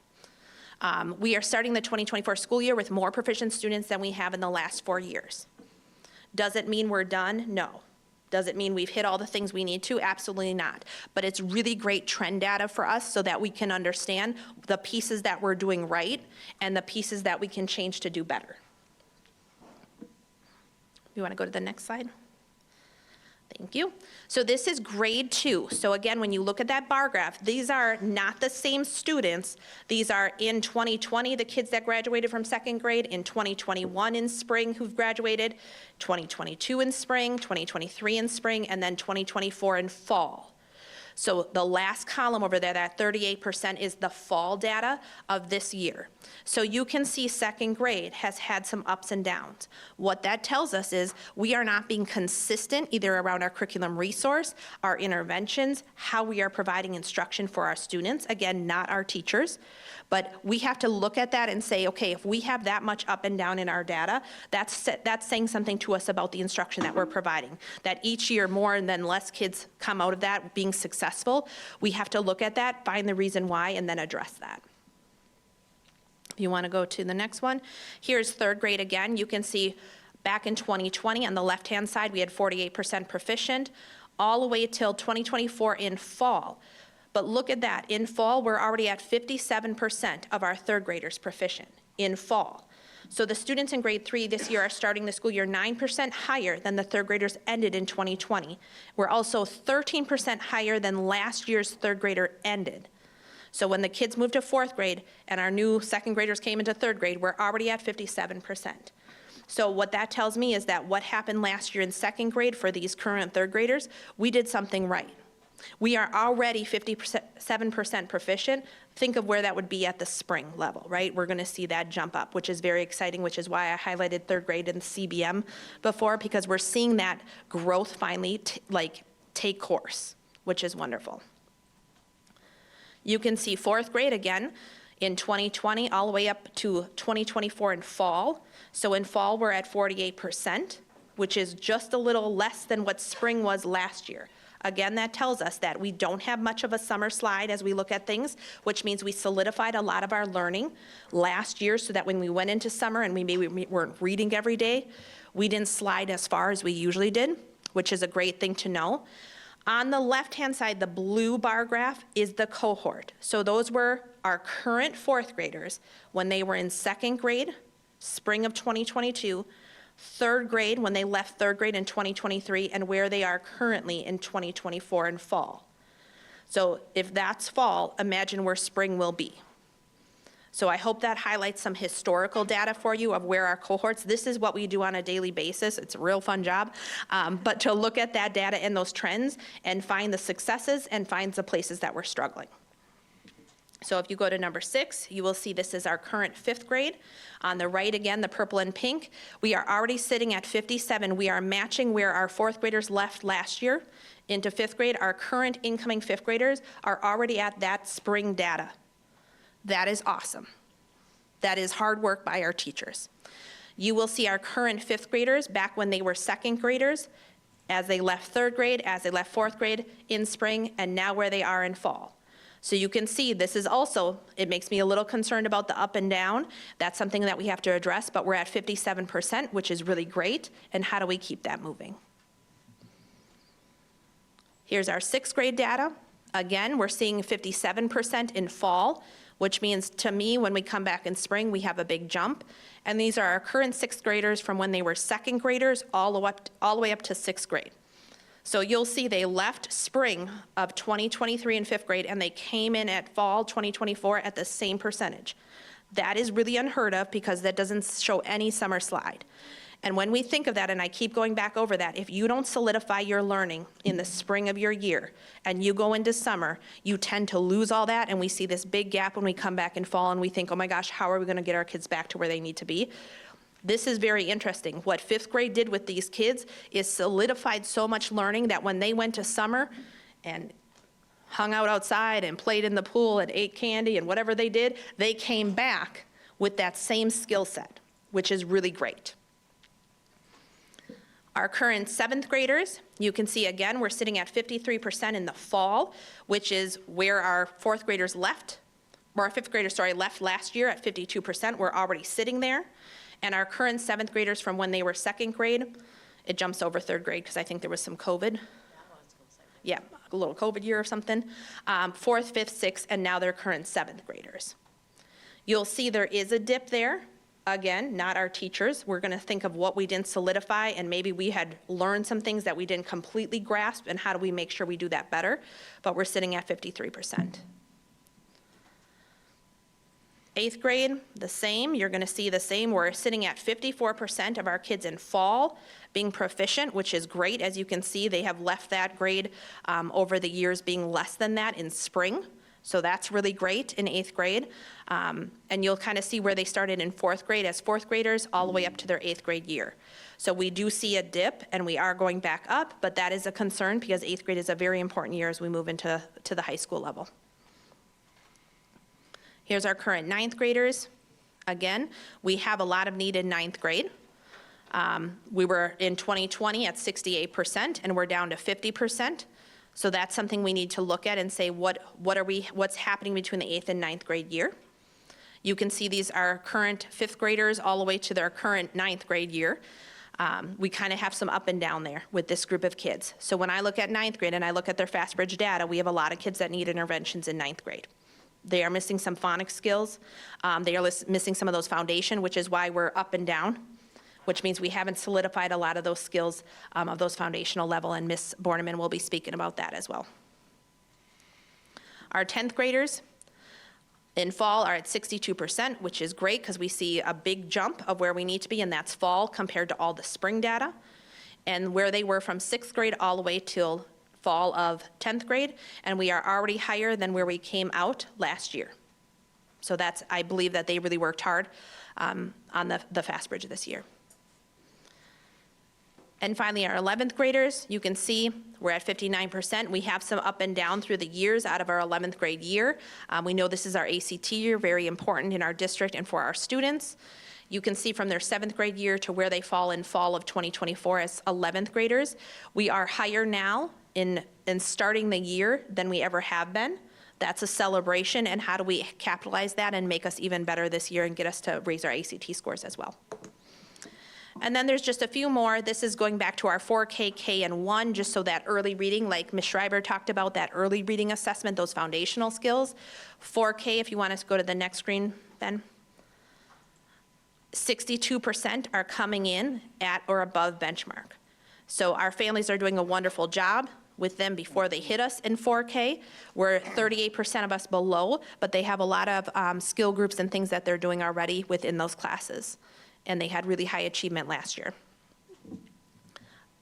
S7: We are starting the 2024 school year with more proficient students than we have in the last 4 years. Does it mean we're done? No. Does it mean we've hit all the things we need to? Absolutely not. But it's really great trend data for us so that we can understand the pieces that we're doing right and the pieces that we can change to do better. You want to go to the next slide? Thank you. So this is grade 2. So again, when you look at that bar graph, these are not the same students. These are in 2020, the kids that graduated from 2nd grade, in 2021 in spring who've graduated, 2022 in spring, 2023 in spring, and then 2024 in fall. So the last column over there, that 38% is the fall data of this year. So you can see 2nd grade has had some ups and downs. What that tells us is we are not being consistent either around our curriculum resource, our interventions, how we are providing instruction for our students, again, not our teachers. But we have to look at that and say, okay, if we have that much up and down in our data, that's saying something to us about the instruction that we're providing. That each year more and then less kids come out of that being successful. We have to look at that, find the reason why, and then address that. If you want to go to the next one, here's 3rd grade again. You can see back in 2020 on the left-hand side, we had 48% proficient, all the way till 2024 in fall. But look at that, in fall, we're already at 57% of our 3rd graders proficient in fall. So the students in grade 3 this year are starting the school year 9% higher than the 3rd graders ended in 2020. We're also 13% higher than last year's 3rd grader ended. So when the kids moved to 4th grade and our new 2nd graders came into 3rd grade, we're already at 57%. So what that tells me is that what happened last year in 2nd grade for these current 3rd graders, we did something right. We are already 57% proficient. Think of where that would be at the spring level, right? We're going to see that jump up, which is very exciting, which is why I highlighted 3rd grade and CBM before, because we're seeing that growth finally take course, which is wonderful. You can see 4th grade again in 2020 all the way up to 2024 in fall. So in fall, we're at 48%, which is just a little less than what spring was last year. Again, that tells us that we don't have much of a summer slide as we look at things, which means we solidified a lot of our learning last year so that when we went into summer and we maybe weren't reading every day, we didn't slide as far as we usually did, which is a great thing to know. On the left-hand side, the blue bar graph is the cohort. So those were our current 4th graders when they were in 2nd grade, spring of 2022, 3rd grade when they left 3rd grade in 2023, and where they are currently in 2024 in fall. So if that's fall, imagine where spring will be. So I hope that highlights some historical data for you of where our cohorts, this is what we do on a daily basis. It's a real fun job. But to look at that data and those trends and find the successes and find the places that we're struggling. So if you go to number 6, you will see this is our current 5th grade. On the right, again, the purple and pink. We are already sitting at 57. We are matching where our 4th graders left last year into 5th grade. Our current incoming 5th graders are already at that spring data. That is awesome. That is hard work by our teachers. You will see our current 5th graders back when they were 2nd graders, as they left 3rd grade, as they left 4th grade in spring, and now where they are in fall. So you can see this is also, it makes me a little concerned about the up and down. That's something that we have to address, but we're at 57%, which is really great. And how do we keep that moving? Here's our 6th grade data. Again, we're seeing 57% in fall, which means to me, when we come back in spring, we have a big jump. And these are our current 6th graders from when they were 2nd graders all the way up to 6th grade. So you'll see they left spring of 2023 in 5th grade and they came in at fall 2024 at the same percentage. That is really unheard of because that doesn't show any summer slide. And when we think of that, and I keep going back over that, if you don't solidify your learning in the spring of your year and you go into summer, you tend to lose all that, and we see this big gap when we come back in fall and we think, oh my gosh, how are we going to get our kids back to where they need to be? This is very interesting. What fifth grade did with these kids is solidified so much learning that when they went to summer and hung out outside and played in the pool and ate candy and whatever they did, they came back with that same skill set, which is really great. Our current seventh graders, you can see again, we're sitting at 53% in the fall, which is where our fourth graders left, or our fifth graders, sorry, left last year at 52%. We're already sitting there. And our current seventh graders from when they were second grade, it jumps over third grade because I think there was some COVID. Yeah, a little COVID year or something. Fourth, fifth, sixth, and now they're current seventh graders. You'll see there is a dip there. Again, not our teachers. We're going to think of what we didn't solidify, and maybe we had learned some things that we didn't completely grasp, and how do we make sure we do that better? But we're sitting at 53%. Eighth grade, the same. You're going to see the same. We're sitting at 54% of our kids in fall being proficient, which is great. As you can see, they have left that grade over the years being less than that in spring. So that's really great in eighth grade. And you'll kind of see where they started in fourth grade as fourth graders all the way up to their eighth grade year. So we do see a dip, and we are going back up, but that is a concern because eighth grade is a very important year as we move into the high school level. Here's our current ninth graders. Again, we have a lot of need in ninth grade. We were in 2020 at 68%, and we're down to 50%. So that's something we need to look at and say, what's happening between the 8th and 9th grade year. You can see these are current 5th graders all the way to their current 9th grade year. We kind of have some up and down there with this group of kids. So when I look at 9th grade and I look at their FastBridge data, we have a lot of kids that need interventions in 9th grade. They are missing some phonics skills. They are missing some of those foundation, which is why we're up and down, which means we haven't solidified a lot of those skills of those foundational level, and Ms. Borneman will be speaking about that as well. Our 10th graders in fall are at 62%, which is great because we see a big jump of where we need to be, and that's fall compared to all the spring data. And where they were from 6th grade all the way till fall of 10th grade, and we are already higher than where we came out last year. So that's, I believe that they really worked hard on the FastBridge this year. And finally, our 11th graders, you can see we're at 59%. We have some up and down through the years out of our 11th grade year. We know this is our ACT year, very important in our district and for our students. You can see from their 7th grade year to where they fall in fall of 2024 as 11th graders. We are higher now in starting the year than we ever have been. That's a celebration, and how do we capitalize that and make us even better this year and get us to raise our ACT scores as well. And then there's just a few more. This is going back to our 4K, K, and 1, just so that early reading, like Ms. Schreiber talked about, that early reading assessment, those foundational skills. 4K, if you want us to go to the next screen, Ben. 62% are coming in at or above benchmark. So our families are doing a wonderful job with them before they hit us in 4K. We're 38% of us below, but they have a lot of skill groups and things that they're doing already within those classes. And they had really high achievement last year.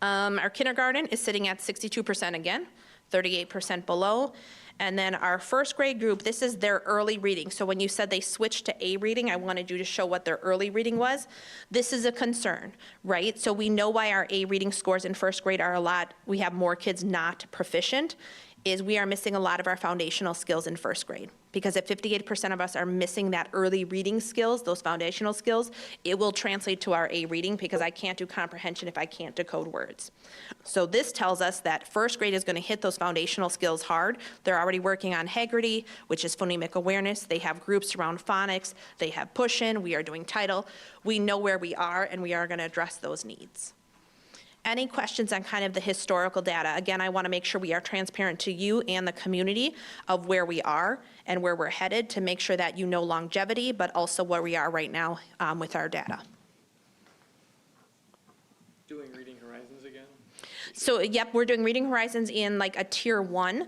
S7: Our kindergarten is sitting at 62% again, 38% below. And then our first grade group, this is their early reading. So when you said they switched to A reading, I wanted you to show what their early reading was. This is a concern, right? So we know why our A reading scores in first grade are we have more kids not proficient, is we are missing a lot of our foundational skills in first grade. Because if 58% of us are missing that early reading skills, those foundational skills, it will translate to our A reading because I can't do comprehension if I can't decode words. So this tells us that first grade is going to hit those foundational skills hard. They're already working on Haggerty, which is phonemic awareness. They have groups around phonics. They have push-in. We are doing title. We know where we are, and we are going to address those needs. Any questions on kind of the historical data? Again, I want to make sure we are transparent to you and the community of where we are and where we're headed to make sure that you know longevity, but also where we are right now with our data.
S10: Doing Reading Horizons again?
S7: So, yep, we're doing Reading Horizons in like a tier 1.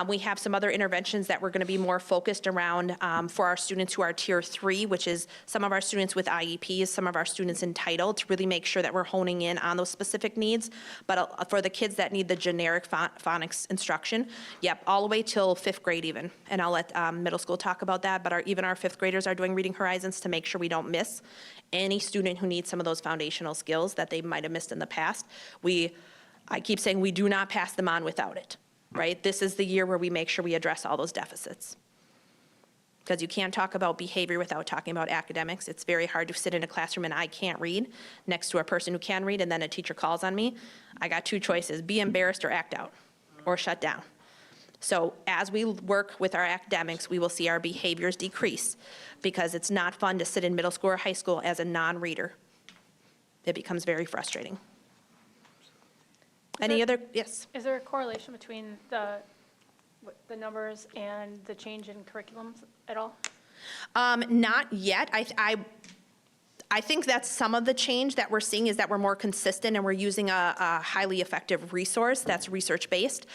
S7: We have some other interventions that we're going to be more focused around for our students who are tier 3, which is some of our students with IEPs, some of our students in Title, to really make sure that we're honing in on those specific needs. But for the kids that need the generic phonics instruction, yep, all the way till 5th grade even. And I'll let middle school talk about that, but even our 5th graders are doing Reading Horizons to make sure we don't miss any student who needs some of those foundational skills that they might have missed in the past. I keep saying we do not pass them on without it, right? This is the year where we make sure we address all those deficits. Because you can't talk about behavior without talking about academics. It's very hard to sit in a classroom and I can't read next to a person who can read, and then a teacher calls on me. I got 2 choices: be embarrassed or act out or shut down. So as we work with our academics, we will see our behaviors decrease, because it's not fun to sit in middle school or high school as a non-reader. It becomes very frustrating. Any other, yes?
S3: Is there a correlation between the numbers and the change in curriculums at all?
S7: Not yet. I think that's some of the change that we're seeing, is that we're more consistent and we're using a highly effective resource that's research-based.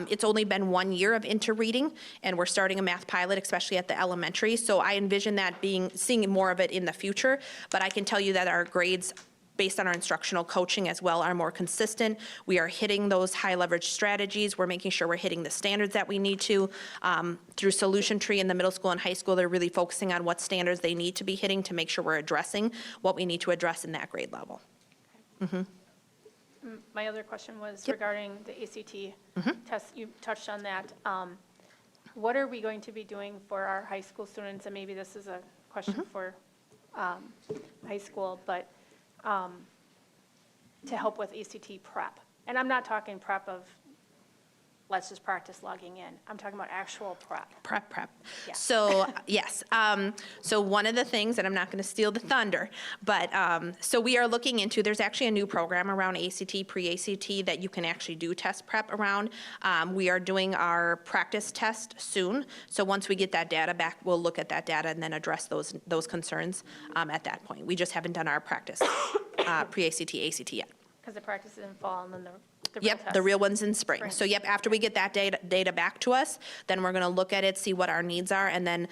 S7: It's only been 1 year of interreading, and we're starting a math pilot, especially at the elementary. So I envision that seeing more of it in the future. But I can tell you that our grades, based on our instructional coaching as well, are more consistent. We are hitting those high leverage strategies. We're making sure we're hitting the standards that we need to. Through Solution Tree in the middle school and high school, they're really focusing on what standards they need to be hitting to make sure we're addressing what we need to address in that grade level. Mm-hmm.
S3: My other question was regarding the ACT test. You touched on that. What are we going to be doing for our high school students? And maybe this is a question for high school, but to help with ACT prep. And I'm not talking prep of, let's just practice logging in. I'm talking about actual prep.
S7: Prep.
S3: Yeah.
S7: So, yes. So one of the things, and I'm not going to steal the thunder, but so we are looking into, there's actually a new program around ACT, pre-ACT, that you can actually do test prep around. We are doing our practice test soon. So once we get that data back, we'll look at that data and then address those concerns at that point. We just haven't done our practice pre-ACT, ACT yet.
S3: Because the practice is in fall and then the real
S7: Yep,
S3: test.
S7: the real one's in spring. So yep, after we get that data back to us, then we're going to look at it, see what our needs are, and then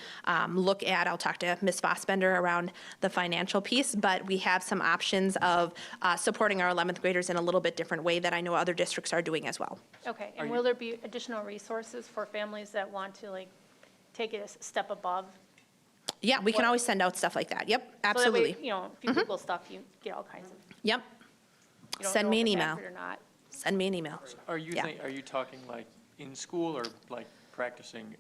S7: look at, I'll talk to Ms. Fossbender around the financial piece, but we have some options of supporting our 11th graders in a little bit different way that I know other districts are doing as well.
S3: Okay, and will there be additional resources for families that want to take it a step above?
S7: Yeah, we can always send out stuff like that. Yep, absolutely.
S3: So that way, if you Google stuff, you get all kinds of.
S7: Yep.
S3: You don't
S7: Send
S3: know
S7: me
S3: if
S7: an
S3: it's
S7: email.
S3: accurate or not.
S7: Send me an email.
S10: Are you talking like in school or like practicing?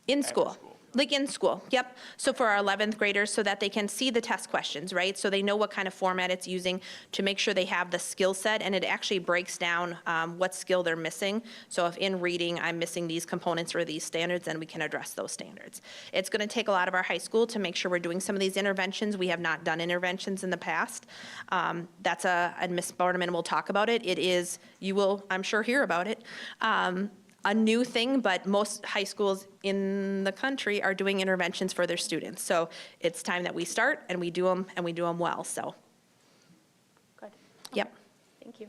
S7: In
S10: after
S7: school. Like in school, yep. So for our 11th graders, so that they can see the test questions, right? So they know what kind of format it's using to make sure they have the skill set, and it actually breaks down what skill they're missing. So if in reading I'm missing these components or these standards, then we can address those standards. It's going to take a lot of our high school to make sure we're doing some of these interventions. We have not done interventions in the past. And Ms. Barneman will talk about it. It is, you will, I'm sure, hear about it. A new thing, but most high schools in the country are doing interventions for their students. So it's time that we start, and we do them, and we do them well, so.
S3: Good.
S7: Yep.
S3: Thank you.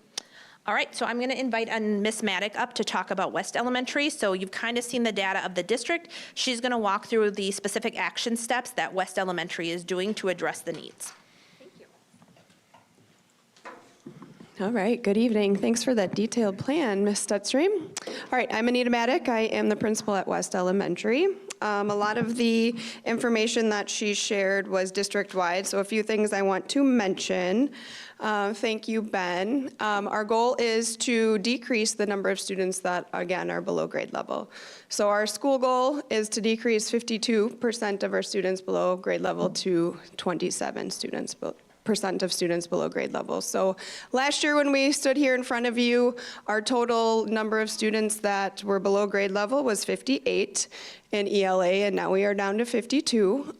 S7: All right, so I'm going to invite Ms. Maddock up to talk about West Elementary. So you've kind of seen the data of the district. She's going to walk through the specific action steps that West Elementary is doing to address the needs.
S11: All right, good evening. Thanks for that detailed plan, Ms. Stutstream. All right, I'm Anita Maddock. I am the principal at West Elementary. A lot of the information that she shared was district-wide, so a few things I want to mention. Thank you, Ben. Our goal is to decrease the number of students that, again, are below grade level. So our school goal is to decrease 52% of our students below grade level to 27% of students below grade level. So last year when we stood here in front of you, our total number of students that were below grade level was 58 in ELA, and now we are down to 52.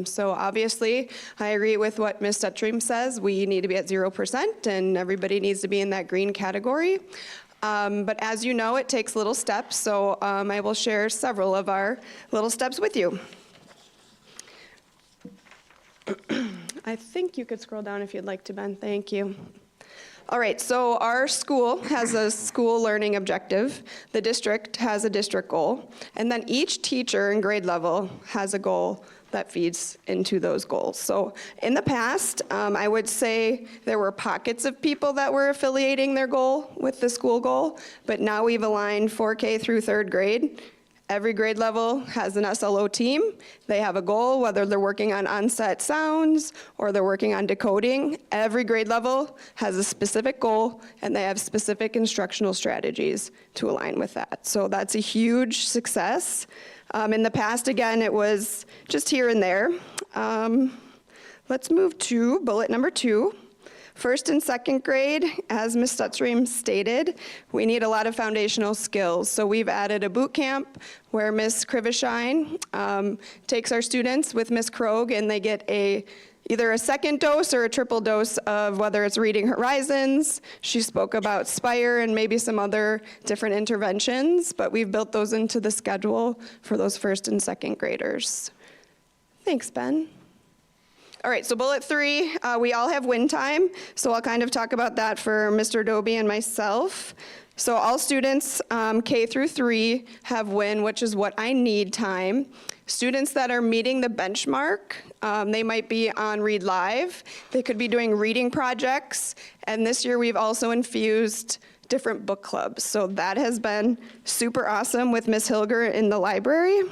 S11: So obviously, I agree with what Ms. Stutstream says. We need to be at 0%, and everybody needs to be in that green category. But as you know, it takes little steps, so I will share several of our little steps with you. I think you could scroll down if you'd like to, Ben. Thank you. All right, so our school has a school learning objective. The district has a district goal. And then each teacher in grade level has a goal that feeds into those goals. So in the past, I would say there were pockets of people that were affiliating their goal with the school goal, but now we've aligned 4K through third grade. Every grade level has an SLO team. They have a goal, whether they're working on onset sounds or they're working on decoding. Every grade level has a specific goal, and they have specific instructional strategies to align with that. So that's a huge success. In the past, again, it was just here and there. Let's move to bullet number 2. First and second grade, as Ms. Stutstream stated, we need a lot of foundational skills. So we've added a boot camp where Ms. Krivishine takes our students with Ms. Krogh, and they get either a second dose or a triple dose of whether it's Reading Horizons. She spoke about SPIRE and maybe some other different interventions, but we've built those into the schedule for those first and second graders. Thanks, Ben. All right, so bullet 3, we all have win time, so I'll kind of talk about that for Mr. Dobie and myself. So all students, K through 3, have win, which is what I need time. Students that are meeting the benchmark, they might be on Read Live. They could be doing reading projects, and this year we've also infused different book clubs. So that has been super awesome with Ms. Hilger in the library.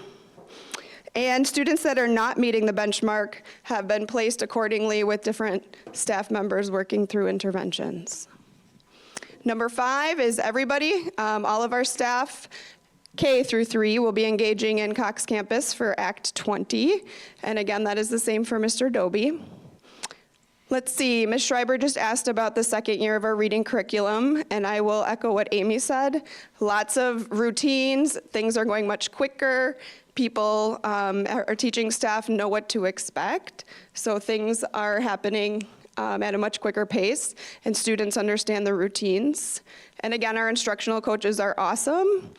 S11: And students that are not meeting the benchmark have been placed accordingly with different staff members working through interventions. Number 5 is everybody, all of our staff, K through 3, will be engaging in Cox Campus for Act 20. And again, that is the same for Mr. Dobie. Let's see, Ms. Schreiber just asked about the second year of our reading curriculum, and I will echo what Amy said. Lots of routines, things are going much quicker. People, our teaching staff know what to expect, so things are happening at a much quicker pace, and students understand the routines. And again, our instructional coaches are awesome,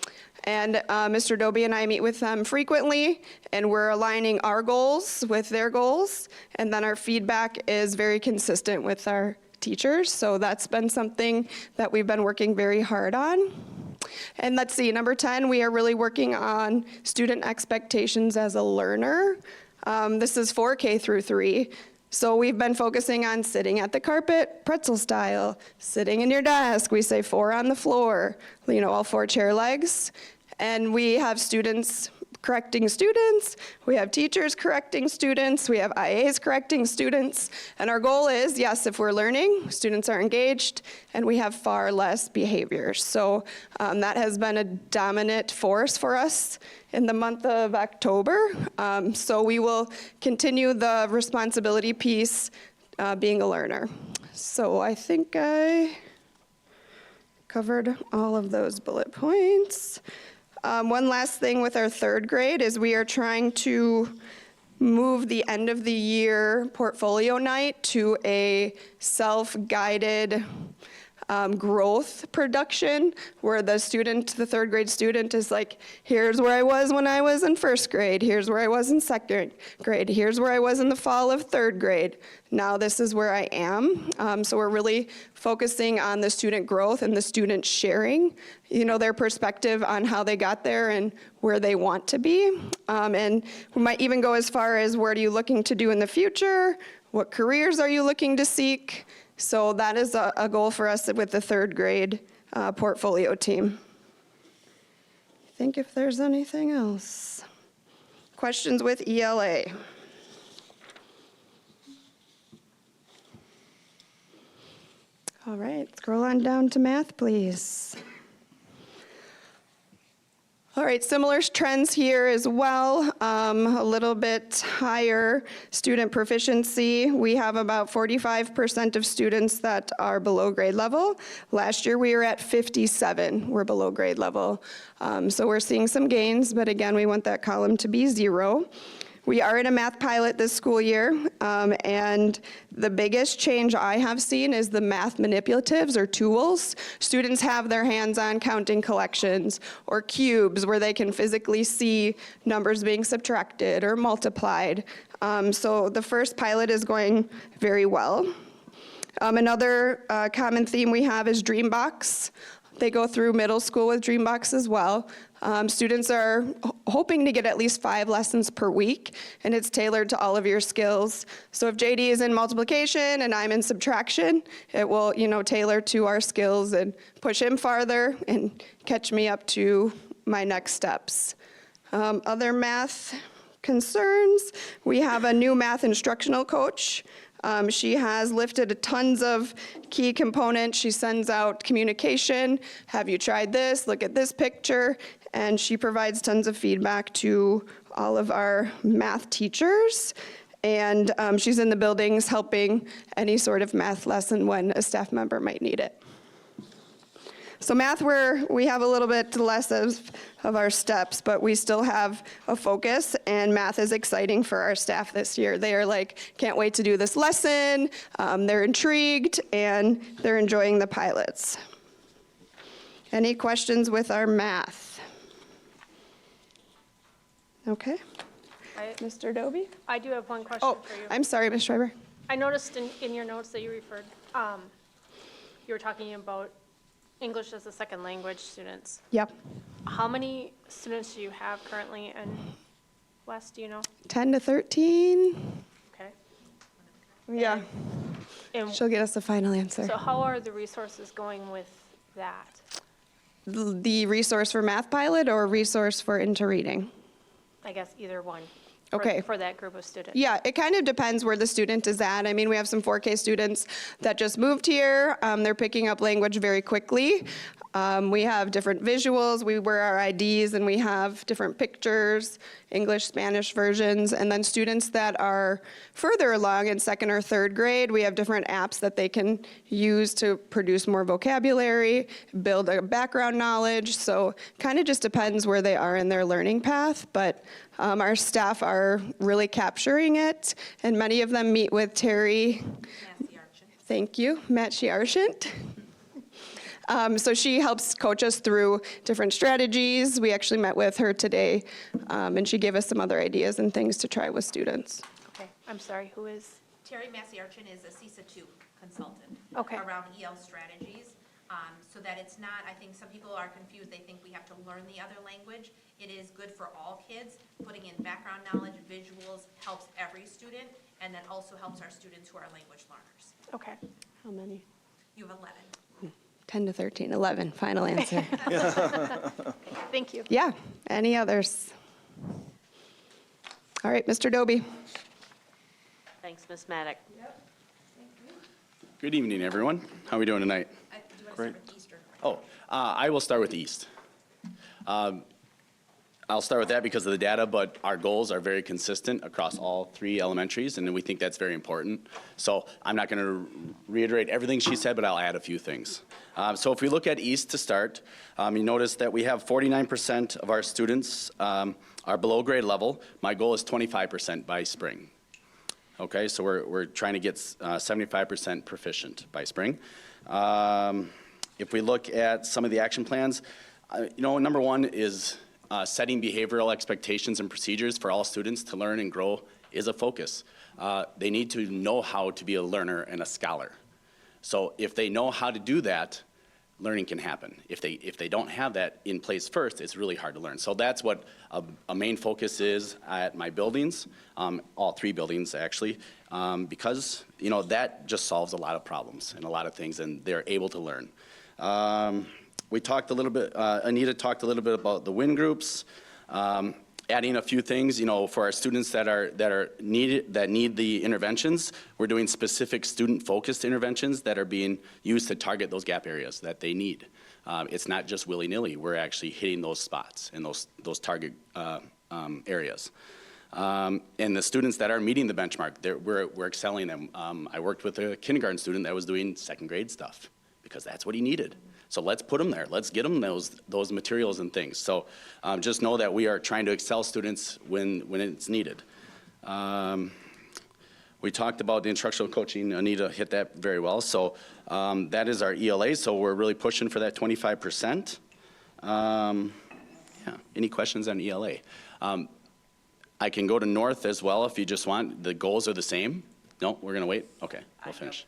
S11: and Mr. Dobie and I meet with them frequently, and we're aligning our goals with their goals, and then our feedback is very consistent with our teachers, so that's been something that we've been working very hard on. And let's see, number 10, we are really working on student expectations as a learner. This is for K through 3. So we've been focusing on sitting at the carpet, pretzel style, sitting in your desk. We say 4 on the floor, all 4 chair legs. And we have students correcting students, we have teachers correcting students, we have IAs correcting students, and our goal is, yes, if we're learning, students are engaged, and we have far less behaviors. So that has been a dominant force for us in the month of October. So we will continue the responsibility piece, being a learner. So I think I covered all of those bullet points. One last thing with our third grade is we are trying to move the end of the year portfolio night to a self-guided growth production where the third grade student is like, here's where I was when I was in first grade, here's where I was in second grade, here's where I was in the fall of third grade, now this is where I am. So we're really focusing on the student growth and the student sharing, their perspective on how they got there and where they want to be. And we might even go as far as, what are you looking to do in the future? What careers are you looking to seek? So that is a goal for us with the third grade portfolio team. I think if there's anything else. Questions with ELA? All right, scroll on down to math, please. All right, similar trends here as well, a little bit higher student proficiency. We have about 45% of students that are below grade level. Last year we were at 57, we're below grade level. So we're seeing some gains, but again, we want that column to be 0. We are in a math pilot this school year, and the biggest change I have seen is the math manipulatives or tools. Students have their hands on counting collections or cubes where they can physically see numbers being subtracted or multiplied. So the first pilot is going very well. Another common theme we have is Dreambox. They go through middle school with Dreambox as well. Students are hoping to get at least 5 lessons per week, and it's tailored to all of your skills. So if JD is in multiplication and I'm in subtraction, it will, tailor to our skills and push him farther and catch me up to my next steps. Other math concerns, we have a new math instructional coach. She has lifted tons of key components. She sends out communication. Have you tried this? Look at this picture. And she provides tons of feedback to all of our math teachers. And she's in the buildings helping any sort of math lesson when a staff member might need it. So math, we have a little bit less of our steps, but we still have a focus, and math is exciting for our staff this year. They are like, can't wait to do this lesson. They're intrigued, and they're enjoying the pilots. Any questions with our math? Okay. Mr. Dobie?
S3: I do have one question for you.
S11: I'm sorry, Ms. Schreiber.
S3: I noticed in your notes that you referred, you were talking about English as a second language students.
S11: Yep.
S3: How many students do you have currently in West, do you know?
S11: 10 to 13.
S3: Okay.
S11: Yeah.
S3: And
S11: She'll get us the final answer.
S3: so how are the resources going with that?
S11: The resource for Math Pilot or resource for interreading?
S3: I guess either one.
S11: Okay.
S3: For that group of students.
S11: Yeah, it kind of depends where the student is at. I mean, we have some 4K students that just moved here. They're picking up language very quickly. We have different visuals. We wear our IDs, and we have different pictures, English, Spanish versions. And then students that are further along in 2nd or 3rd grade, we have different apps that they can use to produce more vocabulary, build a background knowledge. So kind of just depends where they are in their learning path. But our staff are really capturing it, and many of them meet with Terry. Thank you, Matchie Arshent. So she helps coach us through different strategies. We actually met with her today, and she gave us some other ideas and things to try with students.
S3: Okay, I'm sorry, who is?
S7: Terry Massey-Archin is a CISA 2 consultant around EL strategies, so that it's not, I think some people are confused. They think we have to learn the other language. It is good for all kids. Putting in background knowledge, visuals, helps every student, and then also helps our students who are language learners.
S3: Okay.
S11: How many?
S7: You have 11.
S11: 10 to 13, 11, final answer.
S3: Thank you.
S11: Yeah, any others? All right, Mr. Dobie.
S9: Thanks, Ms. Maddock.
S1: Good evening, everyone. How are we doing tonight?
S4: Great.
S1: I will start with East. I'll start with that because of the data, but our goals are very consistent across all 3 elementaries, and we think that's very important. So I'm not going to reiterate everything she said, but I'll add a few things. So if we look at East to start, you notice that we have 49% of our students are below grade level. My goal is 25% by spring. Okay, so we're trying to get 75% proficient by spring. If we look at some of the action plans, number 1 is setting behavioral expectations and procedures for all students to learn and grow is a focus. They need to know how to be a learner and a scholar. So if they know how to do that, learning can happen. If they don't have that in place first, it's really hard to learn. So that's what a main focus is at my buildings, all 3 buildings actually, because that just solves a lot of problems and a lot of things, and they're able to learn. We talked a little bit, Anita talked a little bit about the WIN groups, adding a few things, for our students that need the interventions. We're doing specific student-focused interventions that are being used to target those gap areas that they need. It's not just willy-nilly. We're actually hitting those spots and those target areas. And the students that are meeting the benchmark, we're excelling them. I worked with a kindergarten student that was doing 2nd grade stuff because that's what he needed. So let's put them there. Let's get them those materials and things. So just know that we are trying to excel students when it's needed. We talked about the instructional coaching. Anita hit that very well. So that is our ELA. So we're really pushing for that 25%. Any questions on ELA? I can go to North as well if you just want. The goals are the same. No, we're going to wait? Okay, we'll finish.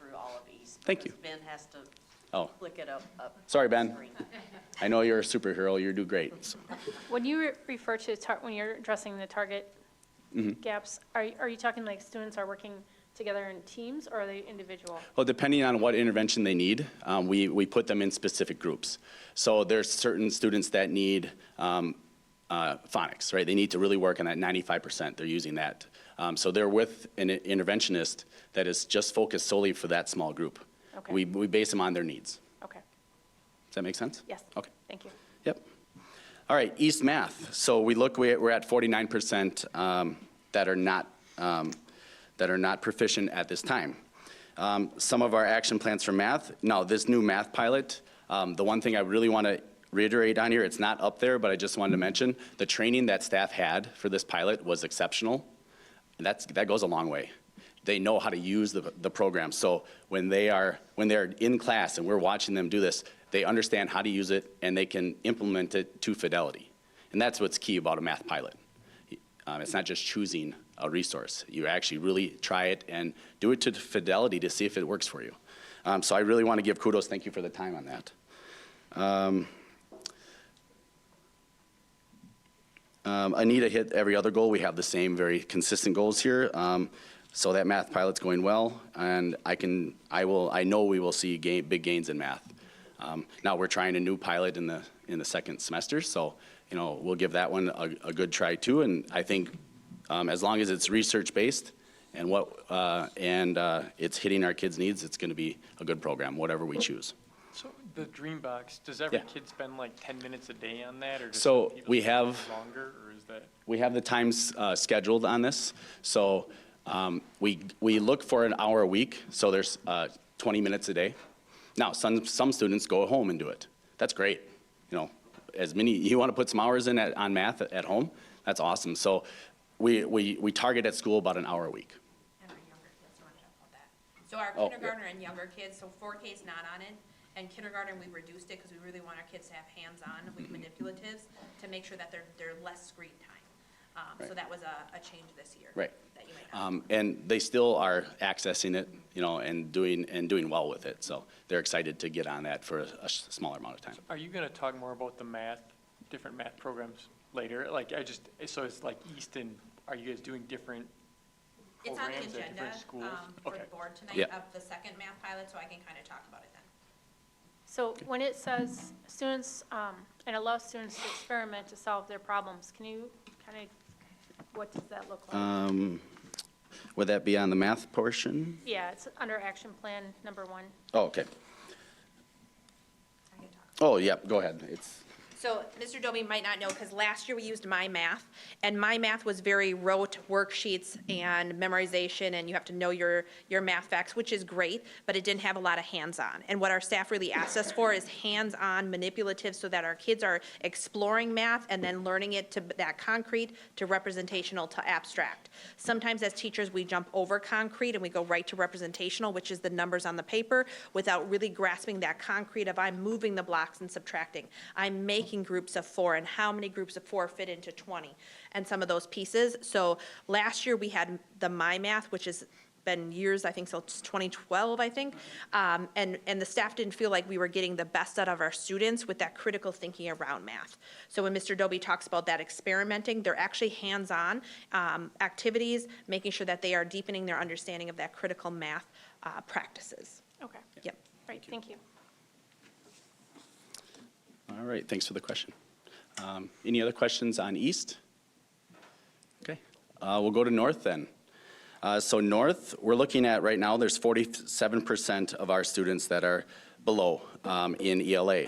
S9: piece.
S1: Thank you.
S9: because Ben has to
S1: Oh,
S9: flick it up.
S1: sorry, Ben. I know you're a superhero. You do great. So.
S3: When you refer to, when you're addressing the target
S1: Mhm.
S3: gaps, are you talking like students are working together in teams, or are they individual?
S1: Well, depending on what intervention they need, we put them in specific groups. So there's certain students that need phonics, right? They need to really work on that 95%. They're using that. So they're with an interventionist that is just focused solely for that small group.
S3: Okay.
S1: We base them on their needs.
S3: Okay,
S1: Does that make sense?
S3: yes.
S1: Okay.
S3: Thank you.
S1: Yep. All right, East Math. So we're at 49% that are not proficient at this time. Some of our action plans for math. Now, this new math pilot, the one thing I really want to reiterate on here, it's not up there, but I just wanted to mention, the training that staff had for this pilot was exceptional. And that goes a long way. They know how to use the program. So when they're in class and we're watching them do this, they understand how to use it and they can implement it to fidelity. And that's what's key about a math pilot. It's not just choosing a resource. You actually really try it and do it to fidelity to see if it works for you. So I really want to give kudos. Thank you for the time on that. Anita hit every other goal. We have the same very consistent goals here. So that math pilot's going well, and I know we will see big gains in math. Now we're trying a new pilot in the second semester, so we'll give that one a good try too. And I think as long as it's research based and it's hitting our kids' needs, it's going to be a good program, whatever we choose.
S10: So the Dreambox, does every
S1: Yeah.
S10: kid spend like 10 minutes a day on that, or does
S1: So
S10: some people
S1: we
S10: spend
S1: have-
S10: longer, or is that?
S1: We have the times scheduled on this. So we look for an hour a week, so there's 20 minutes a day. Now, some students go home and do it. That's great. You want to put some hours in on math at home, that's awesome. So we target at school about an hour a week.
S7: And our younger kids, I want to talk about that. So our
S1: Oh, yeah.
S7: kindergartner and younger kids, so 4K is not on it, and kindergarten, we reduced it because we really want our kids to have hands-on with manipulatives to make sure that they're less screen time. So
S1: Right.
S7: that was a change this year.
S1: Right.
S7: That you might not.
S1: And they still are accessing it, and doing well with it. So they're excited to get on that for a smaller amount of time.
S10: Are you gonna talk more about the different math programs later? So it's like Easton, are you guys doing different
S7: It's on the
S10: programs at
S7: agenda
S10: different schools?
S7: for the
S10: Okay.
S7: board tonight
S1: Yeah.
S7: of the second math pilot, so I can kind of talk about it then.
S3: So when it says students, and allow students to experiment to solve their problems, can you kind of, what does that look like?
S1: Would that be on the math portion?
S3: Yeah, it's under action plan number 1.
S1: Oh, okay. Oh, yeah, go ahead.
S7: So Mr. Doby might not know, because last year we used My Math, and My Math was very rote worksheets and memorization, and you have to know your math facts, which is great, but it didn't have a lot of hands-on. And what our staff really asked us for is hands-on manipulative, so that our kids are exploring math and then learning it to that concrete, to representational, to abstract. Sometimes as teachers, we jump over concrete and we go right to representational, which is the numbers on the paper, without really grasping that concrete of I'm moving the blocks and subtracting. I'm making groups of 4, and how many groups of 4 fit into 20, and some of those pieces. So last year we had the My Math, which has been years, I think, so it's 2012, I think. And the staff didn't feel like we were getting the best out of our students with that critical thinking around math. So when Mr. Doby talks about that experimenting, they're actually hands-on activities, making sure that they are deepening their understanding of that critical math practices.
S3: Okay.
S7: Yep.
S3: Right, thank you.
S1: All right, thanks for the question. Any other questions on East? Okay, we'll go to North then. So North, we're looking at right now, there's 47% of our students that are below in ELA.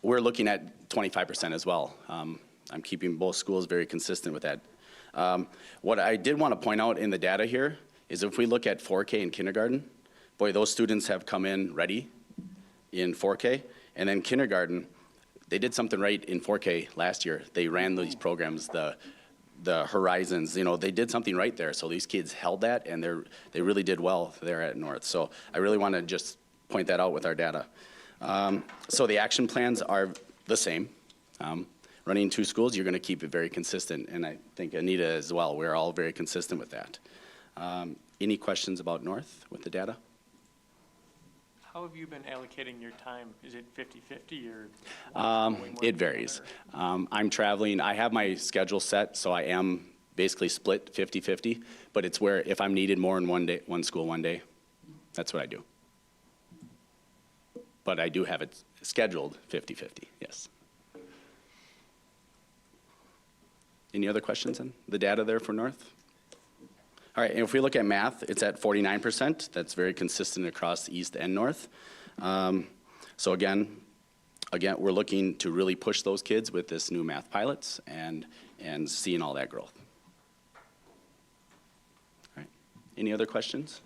S1: We're looking at 25% as well. I'm keeping both schools very consistent with that. What I did want to point out in the data here is if we look at 4K in kindergarten, boy, those students have come in ready in 4K. And then kindergarten, they did something right in 4K last year. They ran these programs, the Horizons, they did something right there. So these kids held that, and they really did well there at North. So I really want to just point that out with our data. So the action plans are the same. Running 2 schools, you're going to keep it very consistent, and I think Anita as well. We're all very consistent with that. Any questions about North with the data?
S10: How have you been allocating your time? Is it 50/50 or?
S1: It varies. I'm traveling, I have my schedule set, so I am basically split 50/50, but it's where if I'm needed more in one school one day, that's what I do. But I do have it scheduled 50/50, yes. Any other questions on the data there for North? All right, and if we look at math, it's at 49%. That's very consistent across East and North. So again, we're looking to really push those kids with this new math pilots and seeing all that growth. All right, any other questions?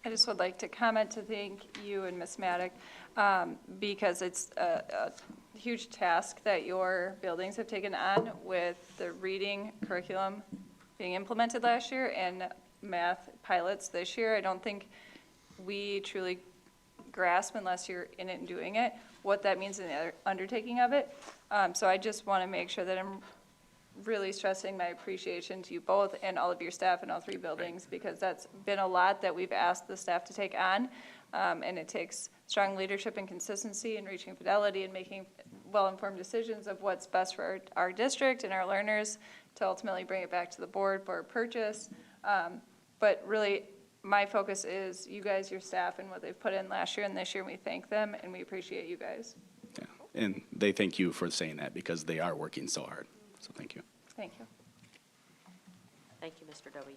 S21: I just would like to comment to thank you and Ms. Maddock, because it's a huge task that your buildings have taken on with the reading curriculum being implemented last year and math pilots this year. I don't think we truly grasp, unless you're in it and doing it, what that means in the undertaking of it. So I just want to make sure that I'm really stressing my appreciation to you both and all of your staff in all three buildings, because that's been a lot that we've asked the staff to take on. And it takes strong leadership and consistency and reaching fidelity and making well-informed decisions of what's best for our district and our learners to ultimately bring it back to the board for purchase. But really, my focus is you guys, your staff, and what they've put in last year and this year, and we thank them, and we appreciate you guys.
S1: Yeah. And they thank you for saying that, because they are working so hard. So thank you.
S21: Thank you.
S9: Thank you, Mr. W.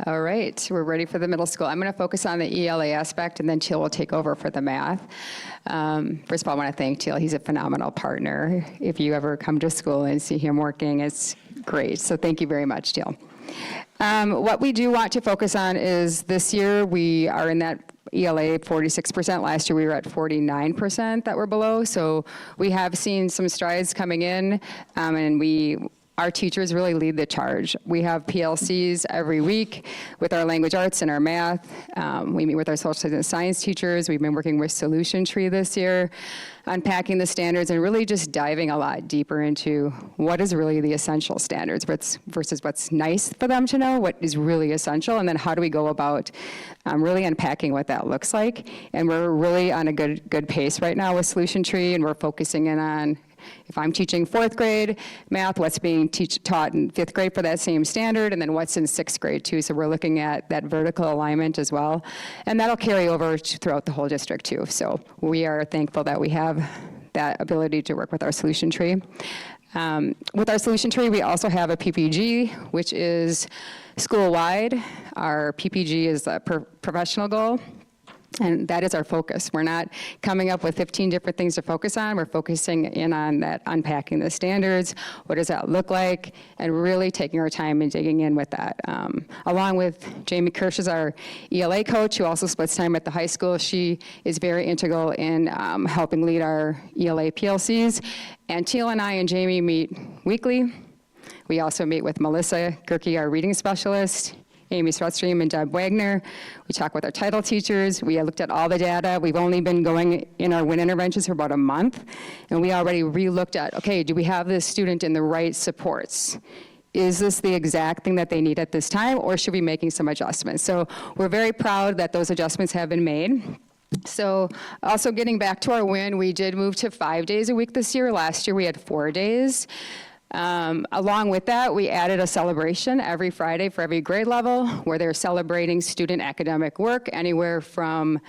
S16: All right, we're ready for the middle school. I'm going to focus on the ELA aspect, and then Teal will take over for the math. First of all, I want to thank Teal. He's a phenomenal partner. If you ever come to school and see him working, it's great. So thank you very much, Teal. What we do want to focus on is this year we are in that ELA 46%. Last year we were at 49% that were below. So we have seen some strides coming in, and our teachers really lead the charge. We have PLCs every week with our language arts and our math. We meet with our social and science teachers. We've been working with Solution Tree this year, unpacking the standards and really just diving a lot deeper into what is really the essential standards versus what's nice for them to know, what is really essential, and then how do we go about really unpacking what that looks like. And we're really on a good pace right now with Solution Tree, and we're focusing in on, if I'm teaching fourth grade math, what's being taught in fifth grade for that same standard, and then what's in sixth grade too. So we're looking at that vertical alignment as well. And that'll carry over throughout the whole district too. So we are thankful that we have that ability to work with our Solution Tree. With our Solution Tree, we also have a PPG, which is school-wide. Our PPG is a professional goal. And that is our focus. We're not coming up with 15 different things to focus on. We're focusing in on that, unpacking the standards. What does that look like? And really taking our time and digging in with that. Along with Jamie Kirsch is our ELA coach, who also splits time at the high school. She is very integral in helping lead our ELA PLCs. And Teal and I and Jamie meet weekly. We also meet with Melissa Gerke, our reading specialist, Amy Sweatstream and Deb Wagner. We talk with our title teachers. We looked at all the data. We've only been going in our WIN interventions for about a month, and we already re-looked at, okay, do we have this student in the right supports? Is this the exact thing that they need at this time, or should we be making some adjustments? So we're very proud that those adjustments have been made. So also getting back to our WIN, we did move to 5 days a week this year. Last year we had 4 days. Along with that, we added a celebration every Friday for every grade level where they're celebrating student academic work, anywhere from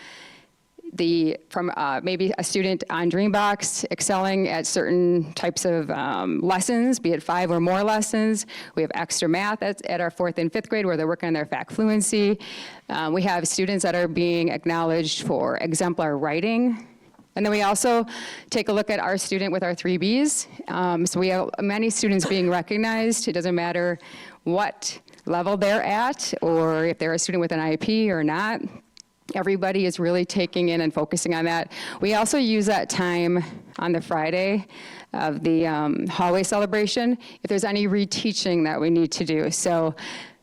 S16: maybe a student on Dreambox excelling at certain types of lessons, be it 5 or more lessons. We have extra math at our 4th and 5th grade where they're working on their fact fluency. We have students that are being acknowledged for exemplar writing. And then we also take a look at our student with our 3Bs. So we have many students being recognized. It doesn't matter what level they're at or if they're a student with an IEP or not. Everybody is really taking in and focusing on that. We also use that time on the Friday of the hallway celebration if there's any reteaching that we need to do. So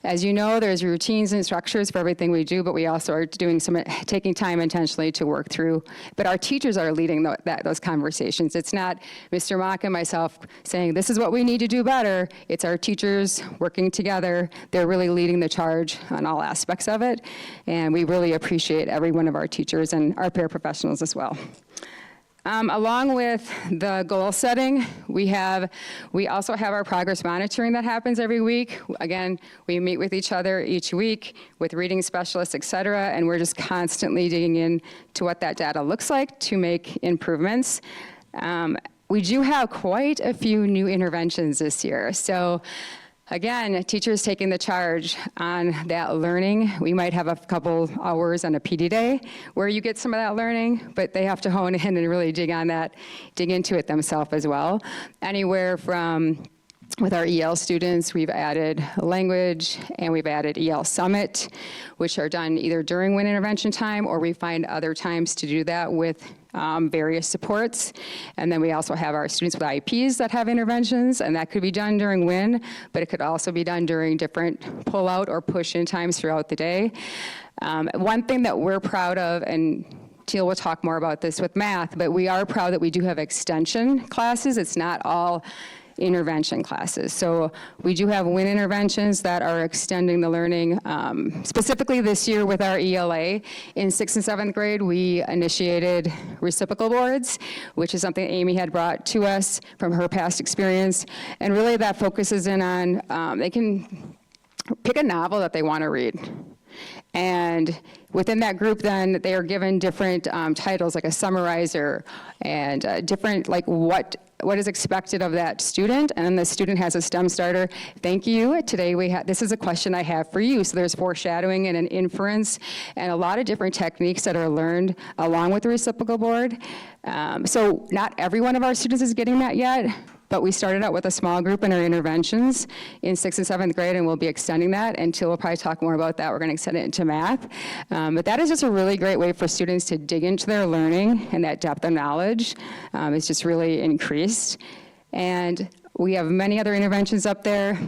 S16: As you know, there's routines and structures for everything we do, but we also are taking time intentionally to work through. But our teachers are leading those conversations. It's not Mr. Mock and myself saying, this is what we need to do better. It's our teachers working together. They're really leading the charge on all aspects of it. And we really appreciate every one of our teachers and our paraprofessionals as well. Along with the goal setting, we also have our progress monitoring that happens every week. Again, we meet with each other each week with reading specialists, et cetera, and we're just constantly digging in to what that data looks like to make improvements. We do have quite a few new interventions this year. So again, teachers taking the charge on that learning. We might have a couple hours on a PD day where you get some of that learning, but they have to hone in and really dig into it themselves as well. Anywhere from, with our EL students, we've added language and we've added EL Summit, which are done either during WIN intervention time or we find other times to do that with various supports. And then we also have our students with IEPs that have interventions, and that could be done during WIN, but it could also be done during different pull-out or push-in times throughout the day. One thing that we're proud of, and Teal will talk more about this with math, but we are proud that we do have extension classes. It's not all intervention classes. So we do have WIN interventions that are extending the learning. Specifically this year with our ELA, in 6th and 7th grade, we initiated reciprocal boards, which is something Amy had brought to us from her past experience. And really that focuses in on, they can pick a novel that they want to read. And within that group, then, they are given different titles, like a summarizer, and different, like, what is expected of that student, and then the student has a STEM starter. Thank you. Today, this is a question I have for you. So there's foreshadowing and an inference, and a lot of different techniques that are learned along with the reciprocal board. So not every one of our students is getting that yet, but we started out with a small group in our interventions in 6th and 7th grade, and we'll be extending that, and Teal will probably talk more about that. We're gonna extend it into math. But that is just a really great way for students to dig into their learning, and that depth of knowledge is just really increased. And we have many other interventions up there.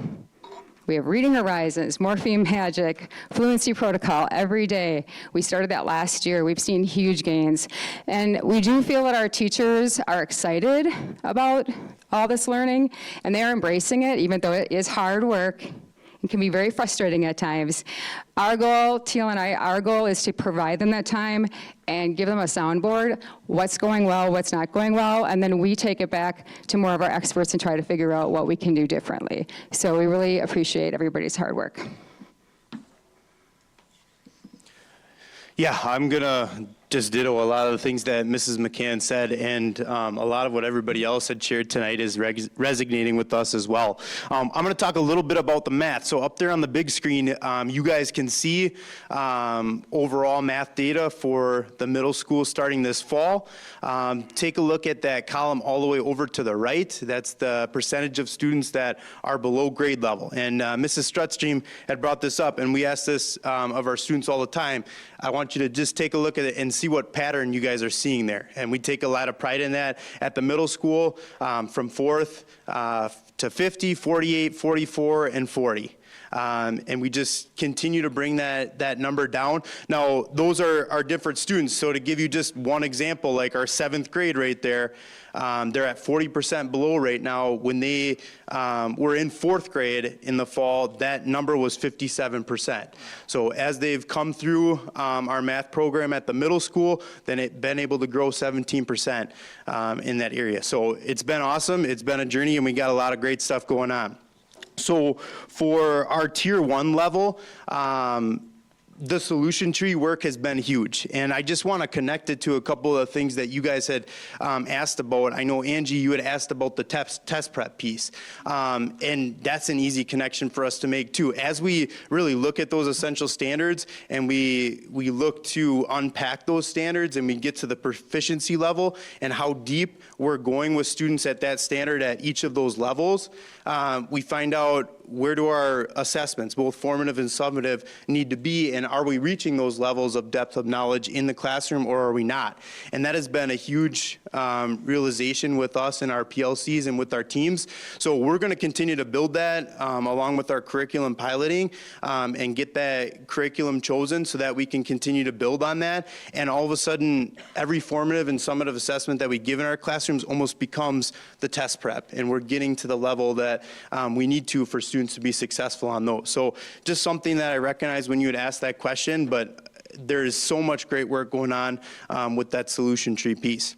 S16: We have Reading Horizons, Morpheme Magic, Fluency Protocol every day. We started that last year. We've seen huge gains. And we do feel that our teachers are excited about all this learning, and they're embracing it, even though it is hard work. It can be very frustrating at times. Our goal, Teal and our goal is to provide them that time and give them a soundboard, what's going well, what's not going well, and then we take it back to more of our experts and try to figure out what we can do differently. So we really appreciate everybody's hard work.
S19: Yeah, I'm gonna just ditto a lot of the things that Mrs. McCann said, and a lot of what everybody else had shared tonight is resonating with us as well. I'm gonna talk a little bit about the math. So up there on the big screen, you guys can see overall math data for the middle school starting this fall. Take a look at that column all the way over to the right. That's the percentage of students that are below grade level. And Mrs. Strutstream had brought this up, and we ask this of our students all the time. I want you to just take a look at it and see what pattern you guys are seeing there. And we take a lot of pride in that at the middle school, from 4th to 50, 48, 44, and 40. And we just continue to bring that number down. Now, those are different students. So to give you just one example, like our 7th grade right there, they're at 40% below right now. When they were in 4th grade in the fall, that number was 57%. So as they've come through our math program at the middle school, then it's been able to grow 17% in that area. So it's been awesome. It's been a journey, and we got a lot of great stuff going on. So for our tier 1 level, the solution tree work has been huge, and I just want to connect it to a couple of things that you guys had asked about. I know, Angie, you had asked about the test prep piece, and that's an easy connection for us to make too. As we really look at those essential standards and we look to unpack those standards and we get to the proficiency level and how deep we're going with students at that standard at each of those levels, we find out where do our assessments, both formative and summative, need to be, and are we reaching those levels of depth of knowledge in the classroom, or are we not? And that has been a huge realization with us and our PLCs and with our teams. So we're going to continue to build that along with our curriculum piloting and get that curriculum chosen so that we can continue to build on that. And all of a sudden, every formative and summative assessment that we give in our classrooms almost becomes the test prep, and we're getting to the level that we need to for students to be successful on those. So just something that I recognize when you had asked that question, but there is so much great work going on with that solution tree piece.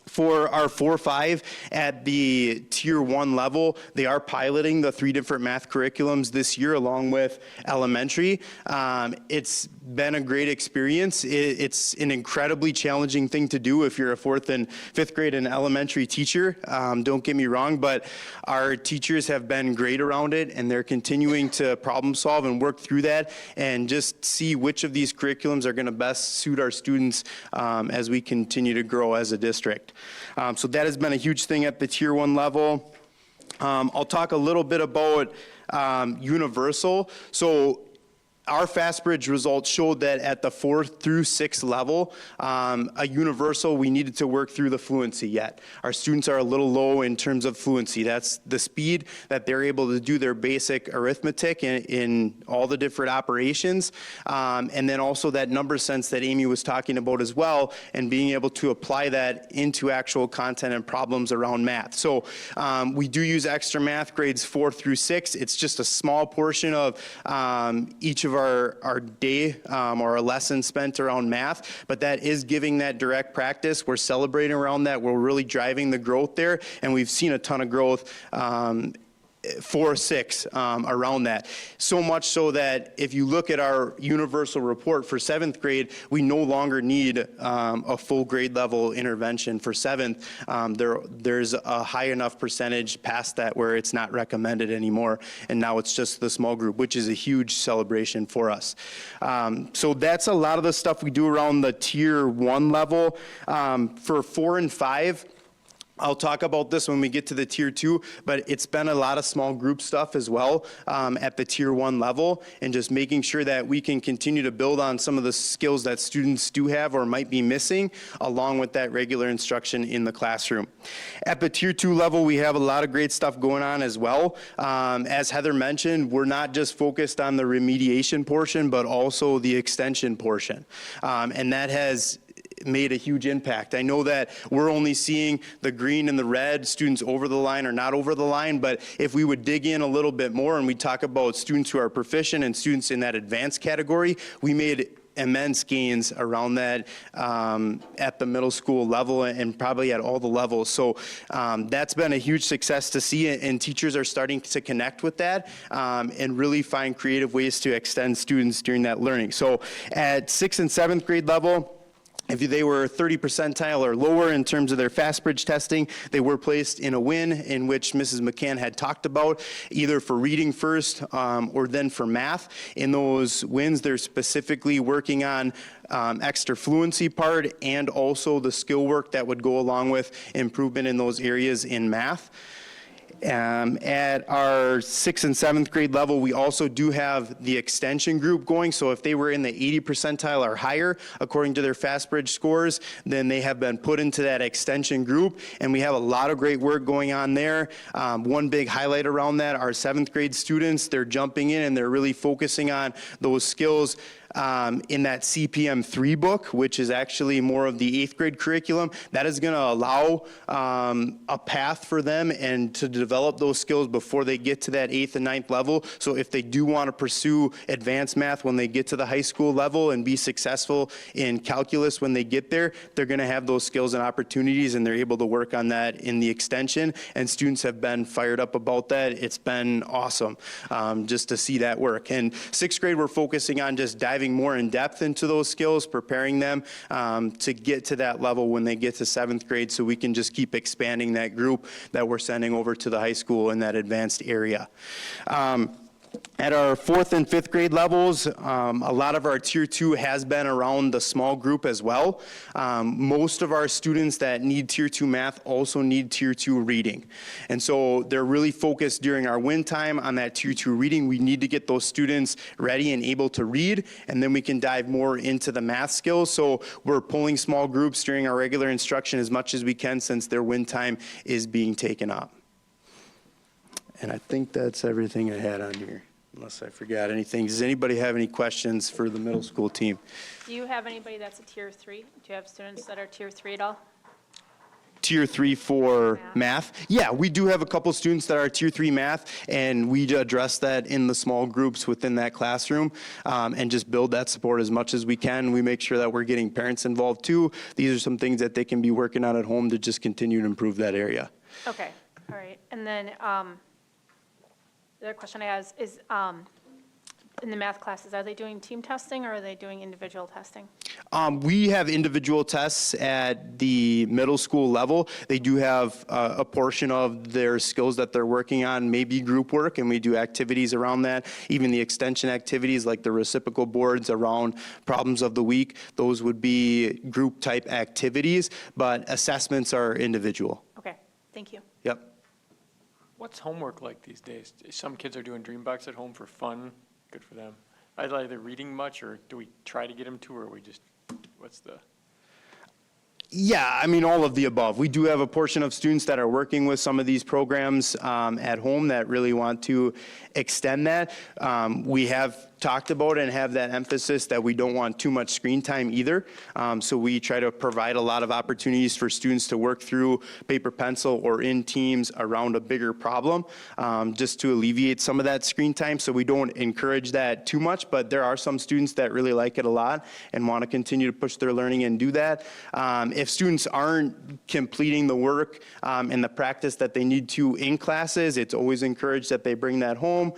S19: For our 4-5 at the Tier 1 level, they are piloting the 3 different math curriculums this year along with elementary. It's been a great experience. It's an incredibly challenging thing to do if you're a 4th and 5th grade and elementary teacher. Don't get me wrong, but our teachers have been great around it, and they're continuing to problem solve and work through that and just see which of these curriculums are going to best suit our students as we continue to grow as a district. So that has been a huge thing at the Tier 1 level. I'll talk a little bit about universal. So our FastBridge results showed that at the 4th through 6th level, a universal, we needed to work through the fluency yet. Our students are a little low in terms of fluency. That's the speed that they're able to do their basic arithmetic in all the different operations. And then also that number sense that Amy was talking about as well, and being able to apply that into actual content and problems around math. So we do use extra math grades 4 through 6. It's just a small portion of each of our day or our lesson spent around math, but that is giving that direct practice. We're celebrating around that. We're really driving the growth there, and we've seen a ton of growth 4-6 around that. So much so that if you look at our universal report for 7th grade, we no longer need a full grade level intervention for 7th. There's a high enough percentage past that where it's not recommended anymore, and now it's just the small group, which is a huge celebration for us. So that's a lot of the stuff we do around the Tier 1 level. For 4 and 5, I'll talk about this when we get to the Tier 2, but it's been a lot of small group stuff as well at the Tier 1 level, and just making sure that we can continue to build on some of the skills that students do have or might be missing, along with that regular instruction in the classroom. At the Tier 2 level, we have a lot of great stuff going on as well. As Heather mentioned, we're not just focused on the remediation portion, but also the extension portion. And that has made a huge impact. I know that we're only seeing the green and the red, students over the line or not over the line, but if we would dig in a little bit more and we talk about students who are proficient and students in that advanced category, we made immense gains around that at the middle school level and probably at all the levels. So that's been a huge success to see, and teachers are starting to connect with that and really find creative ways to extend students during that learning. So at 6th and 7th grade level, if they were 30 percentile or lower in terms of their FastBridge testing, they were placed in a win, in which Mrs. McCann had talked about, either for reading first or then for math. In those wins, they're specifically working on extra fluency part and also the skill work that would go along with improvement in those areas in math. At our 6th and 7th grade level, we also do have the extension group going. So if they were in the 80 percentile or higher, according to their FastBridge scores, then they have been put into that extension group. And we have a lot of great work going on there. One big highlight around that, our 7th grade students, they're jumping in and they're really focusing on those skills in that CPM 3 book, which is actually more of the 8th grade curriculum. That is going to allow a path for them and to develop those skills before they get to that 8th and 9th level. So if they do want to pursue advanced math when they get to the high school level and be successful in calculus when they get there, they're going to have those skills and opportunities, and they're able to work on that in the extension. And students have been fired up about that. It's been awesome just to see that work. And 6th grade, we're focusing on just diving more in depth into those skills, preparing them to get to that level when they get to 7th grade, so we can just keep expanding that group that we're sending over to the high school in that advanced area. At our 4th and 5th grade levels, a lot of our Tier 2 has been around the small group as well. Most of our students that need Tier 2 math also need Tier 2 reading. And so they're really focused during our win time on that Tier 2 reading. We need to get those students ready and able to read, and then we can dive more into the math skills. So we're pulling small groups during our regular instruction as much as we can since their win time is being taken up. And I think that's everything I had on here, unless I forgot anything. Does anybody have any questions for the middle school team?
S3: Do you have anybody that's a tier 3? Do you have students that are tier 3 at all?
S19: Tier 3 for math? Yeah, we do have a couple students that are Tier 3 math, and we address that in the small groups within that classroom and just build that support as much as we can. We make sure that we're getting parents involved too. These are some things that they can be working on at home to just continue to improve that area.
S3: Okay, all right. And then the other question I have is in the math classes, are they doing team testing or are they doing individual testing?
S19: We have individual tests at the middle school level. They do have a portion of their skills that they're working on, maybe group work, and we do activities around that. Even the extension activities like the reciprocal boards around problems of the week, those would be group type activities, but assessments are individual.
S3: Okay, thank you.
S19: Yep.
S10: What's homework like these days? Some kids are doing Dreambox at home for fun. Good for them. Are they reading much, or do we try to get them to, or we just, what's the?
S19: Yeah, I mean, all of the above. We do have a portion of students that are working with some of these programs at home that really want to extend that. We have talked about and have that emphasis that we don't want too much screen time either. So we try to provide a lot of opportunities for students to work through paper pencil or in teams around a bigger problem, just to alleviate some of that screen time. So we don't encourage that too much, but there are some students that really like it a lot and want to continue to push their learning and do that. If students aren't completing the work and the practice that they need to in classes, it's always encouraged that they bring that home,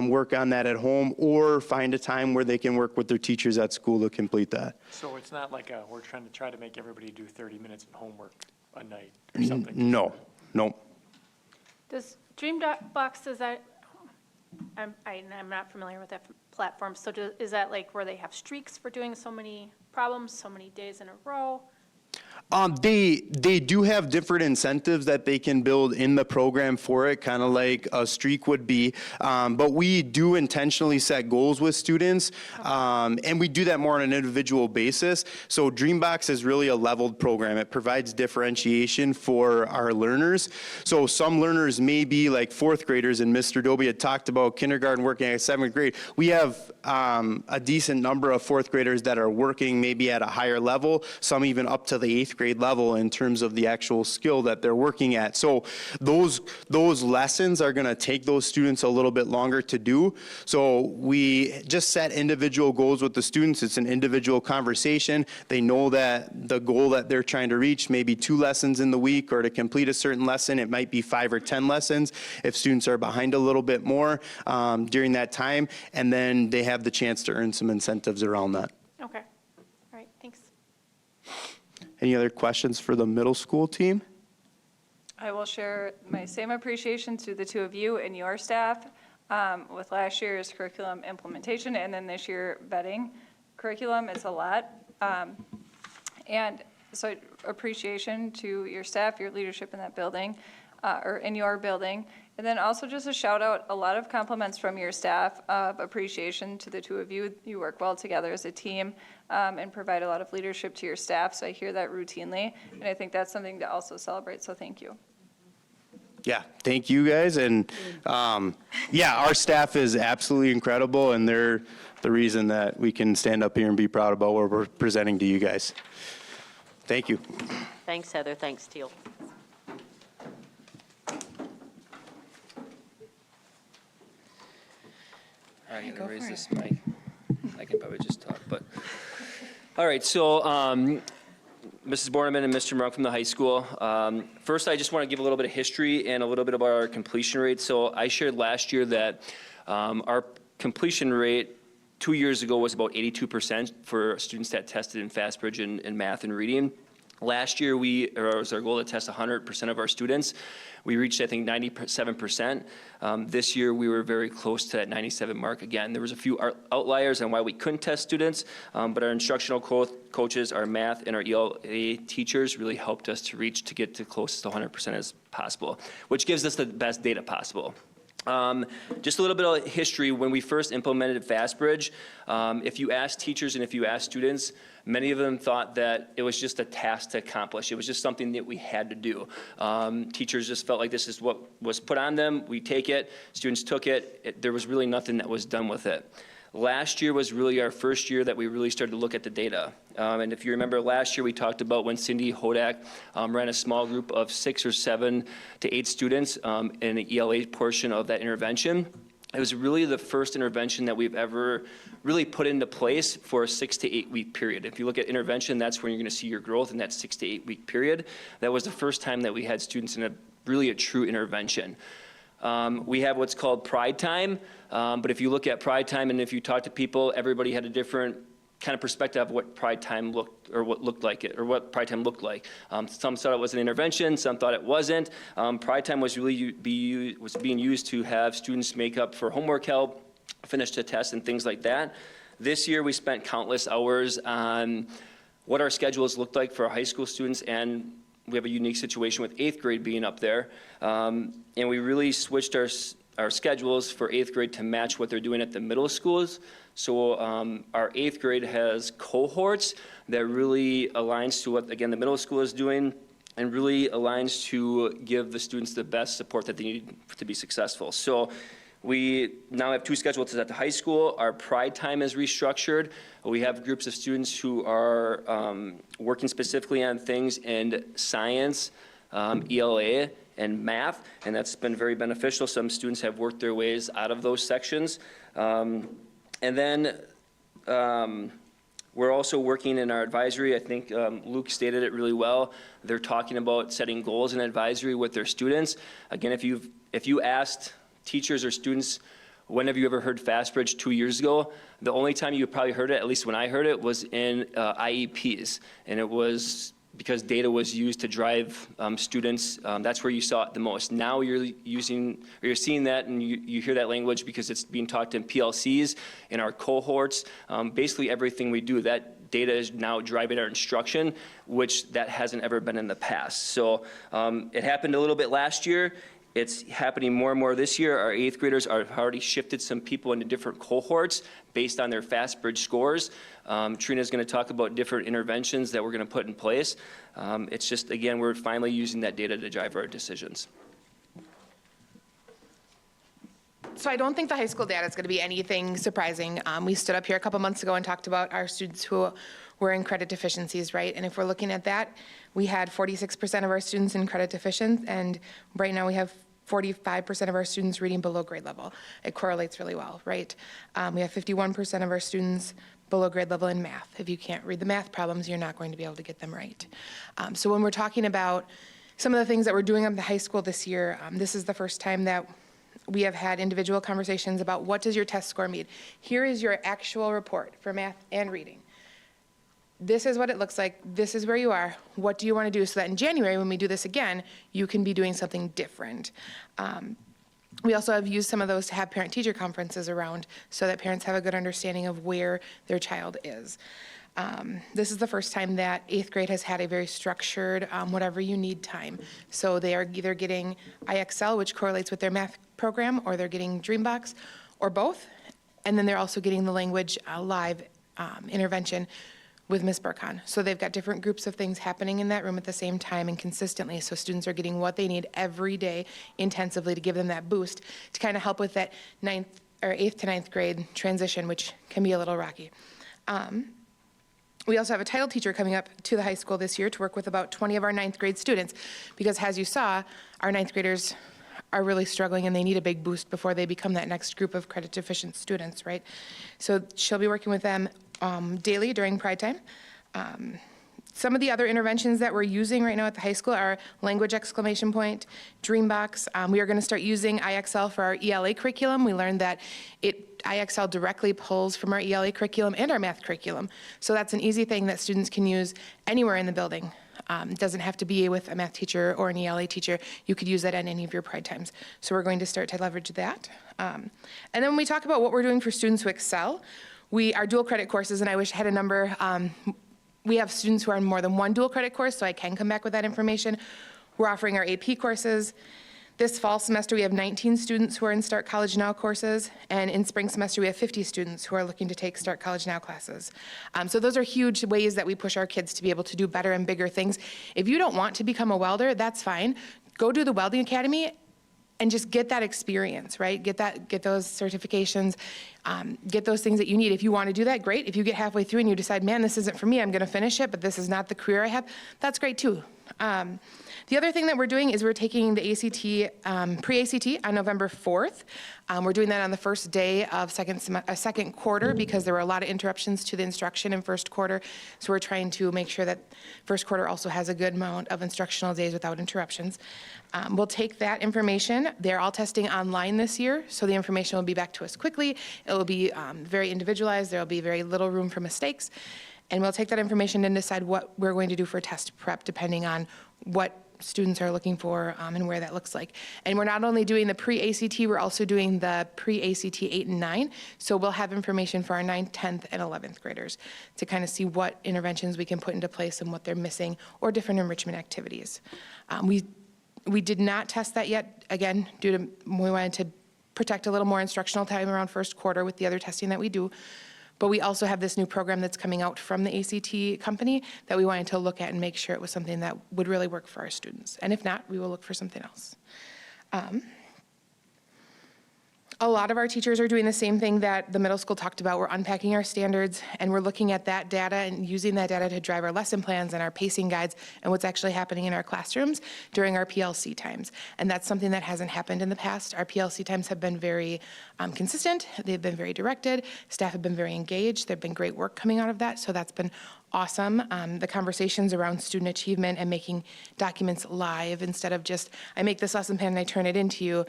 S19: work on that at home, or find a time where they can work with their teachers at school to complete that.
S10: So it's not like we're trying to make everybody do 30 minutes of homework a night or something?
S19: No, no.
S3: Does Dreambox, does that, I'm not familiar with that platform, so is that like where they have streaks for doing so many problems, so many days in a row?
S19: They do have different incentives that they can build in the program for it, kind of like a streak would be. But we do intentionally set goals with students, and we do that more on an individual basis. So Dreambox is really a leveled program. It provides differentiation for our learners. So some learners may be like 4th graders, and Mr. Dobie had talked about kindergarten working at 7th grade. We have a decent number of 4th graders that are working maybe at a higher level, some even up to the 8th grade level in terms of the actual skill that they're working at. So those lessons are going to take those students a little bit longer to do. So we just set individual goals with the students. It's an individual conversation. They know that the goal that they're trying to reach may be 2 lessons in the week, or to complete a certain lesson, it might be 5 or 10 lessons if students are behind a little bit more during that time. And then they have the chance to earn some incentives around that.
S3: Okay, all right, thanks.
S19: Any other questions for the middle school team?
S21: I will share my same appreciation to the two of you and your staff with last year's curriculum implementation and then this year vetting curriculum. It's a lot. And so appreciation to your staff, your leadership in that building, or in your building. And then also just a shout out, a lot of compliments from your staff of appreciation to the two of you. You work well together as a team and provide a lot of leadership to your staff. So I hear that routinely. And I think that's something to also celebrate. So thank you.
S19: Yeah, thank you guys. And yeah, our staff is absolutely incredible, and they're the reason that we can stand up here and be proud about what we're presenting to you guys. Thank you.
S9: Thanks, Heather. Thanks, Teal.
S8: I'm going to raise this mic. I can probably just talk, but. All right, so Mrs. Borneman and Mr. Mark from the high school. First, I just want to give a little bit of history and a little bit about our completion rate. So I shared last year that our completion rate 2 years ago was about 82% for students that tested in FastBridge in math and reading. Last year, it was our goal to test 100% of our students. We reached, I think, 97%. This year, we were very close to that 97 mark again. There was a few outliers on why we couldn't test students, but our instructional coaches, our math, and our ELA teachers really helped us to get to close to 100% as possible, which gives us the best data possible. Just a little bit of history. When we first implemented FastBridge, if you ask teachers and if you ask students, many of them thought that it was just a task to accomplish. It was just something that we had to do. Teachers just felt like this is what was put on them. We take it. Students took it. There was really nothing that was done with it. Last year was really our first year that we really started to look at the data. And if you remember last year, we talked about when Cindy Hodak ran a small group of 6 or 7 to 8 students in the ELA portion of that intervention. It was really the first intervention that we've ever really put into place for a 6 to 8 week period. If you look at intervention, that's when you're going to see your growth in that 6 to 8 week period. That was the first time that we had students in a true intervention. We have what's called Pride Time, but if you look at Pride Time and if you talk to people, everybody had a different kind of perspective of what Pride Time looked like. Some thought it was an intervention, some thought it wasn't. Pride Time was really being used to have students make up for homework help, finish the test, and things like that. This year, we spent countless hours on what our schedules looked like for our high school students, and we have a unique situation with 8th grade being up there. And we really switched our schedules for 8th grade to match what they're doing at the middle schools. So our 8th grade has cohorts that really aligns to what, again, the middle school is doing, and really aligns to give the students the best support that they need to be successful. So we now have 2 schedules at the high school. Our Pride Time is restructured. We have groups of students who are working specifically on things in science, ELA, and math, and that's been very beneficial. Some students have worked their ways out of those sections. And then we're also working in our advisory. I think Luke stated it really well. They're talking about setting goals in advisory with their students. Again, if you asked teachers or students, when have you ever heard FastBridge 2 years ago? The only time you probably heard it, at least when I heard it, was in IEPs. And it was because data was used to drive students. That's where you saw it the most. Now you're seeing that, and you hear that language because it's being taught in PLCs, in our cohorts. Basically everything we do, that data is now driving our instruction, which that hasn't ever been in the past. So it happened a little bit last year. It's happening more and more this year. Our 8th graders have already shifted some people into different cohorts based on their FastBridge scores. Trina's going to talk about different interventions that we're going to put in place. It's just, again, we're finally using that data to drive our decisions.
S14: So I don't think the high school data is going to be anything surprising. We stood up here a couple months ago and talked about our students who were in credit deficiencies, right? And if we're looking at that, we had 46% of our students in credit deficient, and right now we have 45% of our students reading below grade level. It correlates really well, right? We have 51% of our students below grade level in math. If you can't read the math problems, you're not going to be able to get them right. So when we're talking about some of the things that we're doing at the high school this year, this is the first time that we have had individual conversations about what does your test score mean. Here is your actual report for math and reading. This is what it looks like. This is where you are. What do you want to do? So that in January, when we do this again, you can be doing something different. We also have used some of those to have parent-teacher conferences around so that parents have a good understanding of where their child is. This is the first time that 8th grade has had a very structured whatever you need time. So they are either getting IXL, which correlates with their math program, or they're getting Dreambox, or both. And then they're also getting the language live intervention with Ms. Burkhan. So they've got different groups of things happening in that room at the same time and consistently. So students are getting what they need every day intensively to give them that boost to kind of help with that 8th to 9th grade transition, which can be a little rocky. We also have a title teacher coming up to the high school this year to work with about 20 of our 9th grade students, because as you saw, our 9th graders are really struggling and they need a big boost before they become that next group of credit deficient students, right? So she'll be working with them daily during Pride Time. Some of the other interventions that we're using right now at the high school are language exclamation point, Dreambox. We are going to start using IXL for our ELA curriculum. We learned that IXL directly pulls from our ELA curriculum and our math curriculum. So that's an easy thing that students can use anywhere in the building. It doesn't have to be with a math teacher or an ELA teacher. You could use that at any of your pride times. So we're going to start to leverage that. And then when we talk about what we're doing for students who excel, our dual credit courses, and I wish I had a number. We have students who are in more than one dual credit course, so I can come back with that information. We're offering our AP courses. This fall semester, we have 19 students who are in Start College Now courses, and in spring semester, we have 50 students who are looking to take Start College Now classes. So those are huge ways that we push our kids to be able to do better and bigger things. If you don't want to become a welder, that's fine. Go do the Welding Academy and just get that experience, right? Get those certifications, get those things that you need. If you want to do that, great. If you get halfway through and you decide, man, this isn't for me, I'm going to finish it, but this is not the career I have, that's great too. The other thing that we're doing is we're taking the ACT, pre-ACT on November 4th. We're doing that on the first day of second quarter because there were a lot of interruptions to the instruction in first quarter. So we're trying to make sure that first quarter also has a good amount of instructional days without interruptions. We'll take that information. They're all testing online this year, so the information will be back to us quickly. It will be very individualized. There will be very little room for mistakes. And we'll take that information and decide what we're going to do for test prep depending on what students are looking for and where that looks like. And we're not only doing the pre-ACT, we're also doing the pre-ACT 8 and 9. So we'll have information for our 9th, 10th, and 11th graders to kind of see what interventions we can put into place and what they're missing or different enrichment activities. We did not test that yet, again, due to we wanted to protect a little more instructional time around first quarter with the other testing that we do. But we also have this new program that's coming out from the ACT company that we wanted to look at and make sure it was something that would really work for our students. And if not, we will look for something else. A lot of our teachers are doing the same thing that the middle school talked about. We're unpacking our standards and we're looking at that data and using that data to drive our lesson plans and our pacing guides and what's actually happening in our classrooms during our PLC times. And that's something that hasn't happened in the past. Our PLC times have been very consistent. They've been very directed. Staff have been very engaged. There've been great work coming out of that. So that's been awesome. The conversations around student achievement and making documents live instead of just, I make this lesson plan and I turn it into you.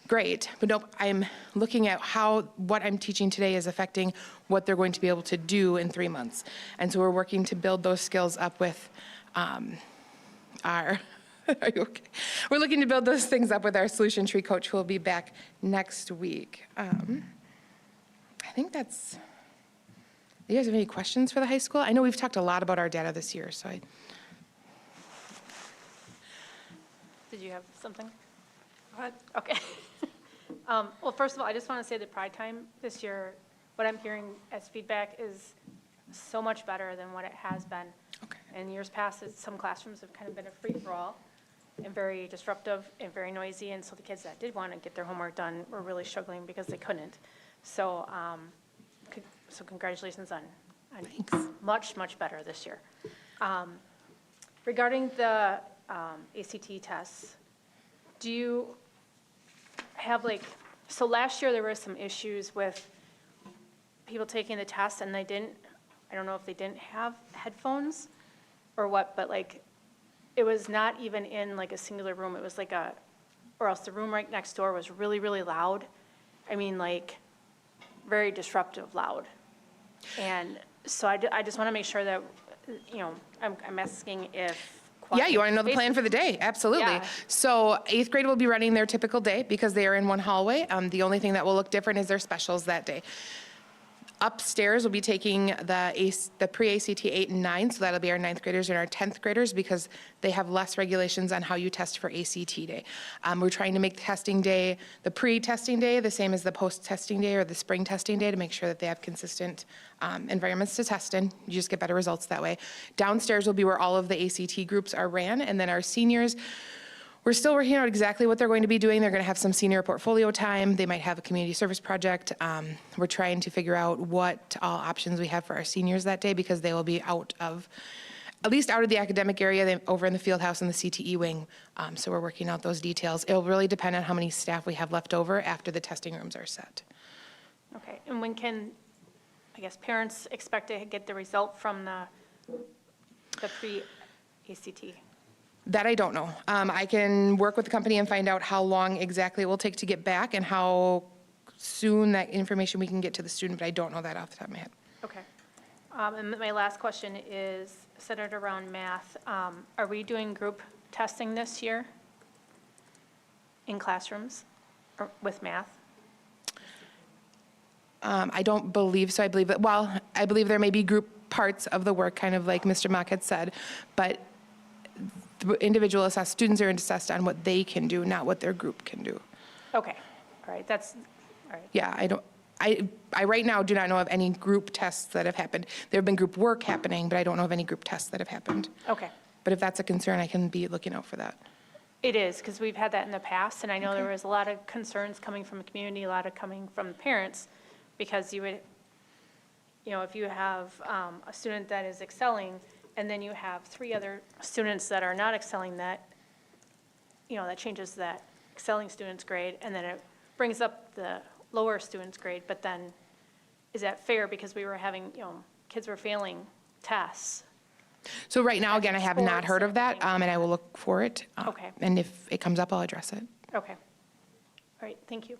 S14: Great, but nope, I'm looking at how what I'm teaching today is affecting what they're going to be able to do in 3 months. And so we're working to build those skills up with are you okay? We're looking to build those things up with our solution tree coach who will be back next week. I think that's, you guys have any questions for the high school? I know we've talked a lot about our data this year, so
S3: Did you have something? Go ahead. Okay. Well, first of all, I just want to say that Pride Time this year, what I'm hearing as feedback is so much better than what it has been.
S14: Okay.
S3: In years past, some classrooms have kind of been a free-for-all and very disruptive and very noisy, and so the kids that did want to get their homework done were really struggling because they couldn't. So, so congratulations on much, much better this year. Regarding the ACT tests, do you have so last year there were some issues with people taking the test and they didn't, I don't know if they didn't have headphones or what, but it was not even in a singular room. It was or else the room right next door was really, really loud. I mean, very disruptive loud. And so I just want to make sure that, I'm asking if.
S14: Yeah, you want to know the plan for the day? Absolutely.
S3: Yeah.
S14: So 8th grade will be running their typical day because they are in one hallway. The only thing that will look different is their specials that day. Upstairs, we'll be taking the pre-ACT 8 and 9, so that'll be our 9th graders and our 10th graders because they have less regulations on how you test for ACT day. We're trying to make testing day, the pre-testing day, the same as the post-testing day or the spring testing day to make sure that they have consistent environments to test in. You just get better results that way. Downstairs will be where all of the ACT groups are ran, and then our seniors, we're still working out exactly what they're going to be doing. They're going to have some senior portfolio time. They might have a community service project. We're trying to figure out what all options we have for our seniors that day because they will be at least out of the academic area, over in the field house and the CTE wing. So we're working out those details. It'll really depend on how many staff we have left over after the testing rooms are set.
S3: Okay, and when can, parents expect to get the result from the pre-ACT?
S14: That I don't know. I can work with the company and find out how long exactly it will take to get back and how soon that information we can get to the student, but I don't know that off the top of my head.
S3: Okay. And my last question is, centered around math. Are we doing group testing this year in classrooms or with math?
S14: I don't believe so. I believe that, well, I believe there may be group parts of the work, kind of like Mr. Mock had said, but the individual assessed, students are assessed on what they can do, not what their group can do.
S3: Okay, all right, that's, all right.
S14: Yeah, I right now do not know of any group tests that have happened. There have been group work happening, but I don't know of any group tests that have happened.
S3: Okay.
S14: But if that's a concern, I can be looking out for that.
S3: It is, because we've had that in the past, and I know there was a lot of concerns coming from the community, a lot of coming from the parents, because you would, you know, if you have a student that is excelling, and then you have 3 other students that are not excelling, that, you know, that changes that excelling student's grade, and then it brings up the lower student's grade, but then, is that fair, because we were having, you know, kids were failing tests?
S14: So right now, again, I have not heard of that, and I will look for it.
S3: Okay.
S14: And if it comes up, I'll address it.
S3: Okay. All right, thank you.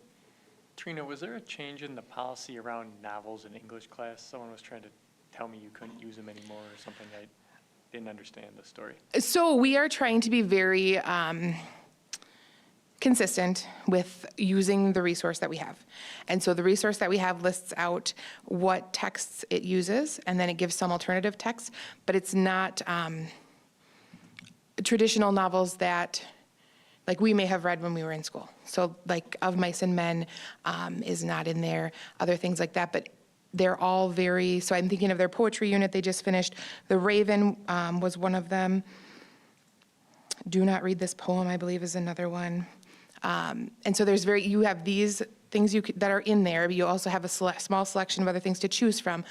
S10: Trina, was there a change in the policy around novels in English class? Someone was trying to tell me you couldn't use them anymore or something. I didn't understand the story.
S14: So we are trying to be very consistent with using the resource that we have. And so the resource that we have lists out what texts it uses, and then it gives some alternative texts, but it's not traditional novels that, like, we may have read when we were in school. So like Of Mice and Men is not in there, other things like that, but they're all very, so I'm thinking of their poetry unit they just finished. The Raven was one of them. Do Not Read This Poem, I believe, is another one. And so there's you have these things that are in there, but you also have a small selection of other things to choose from.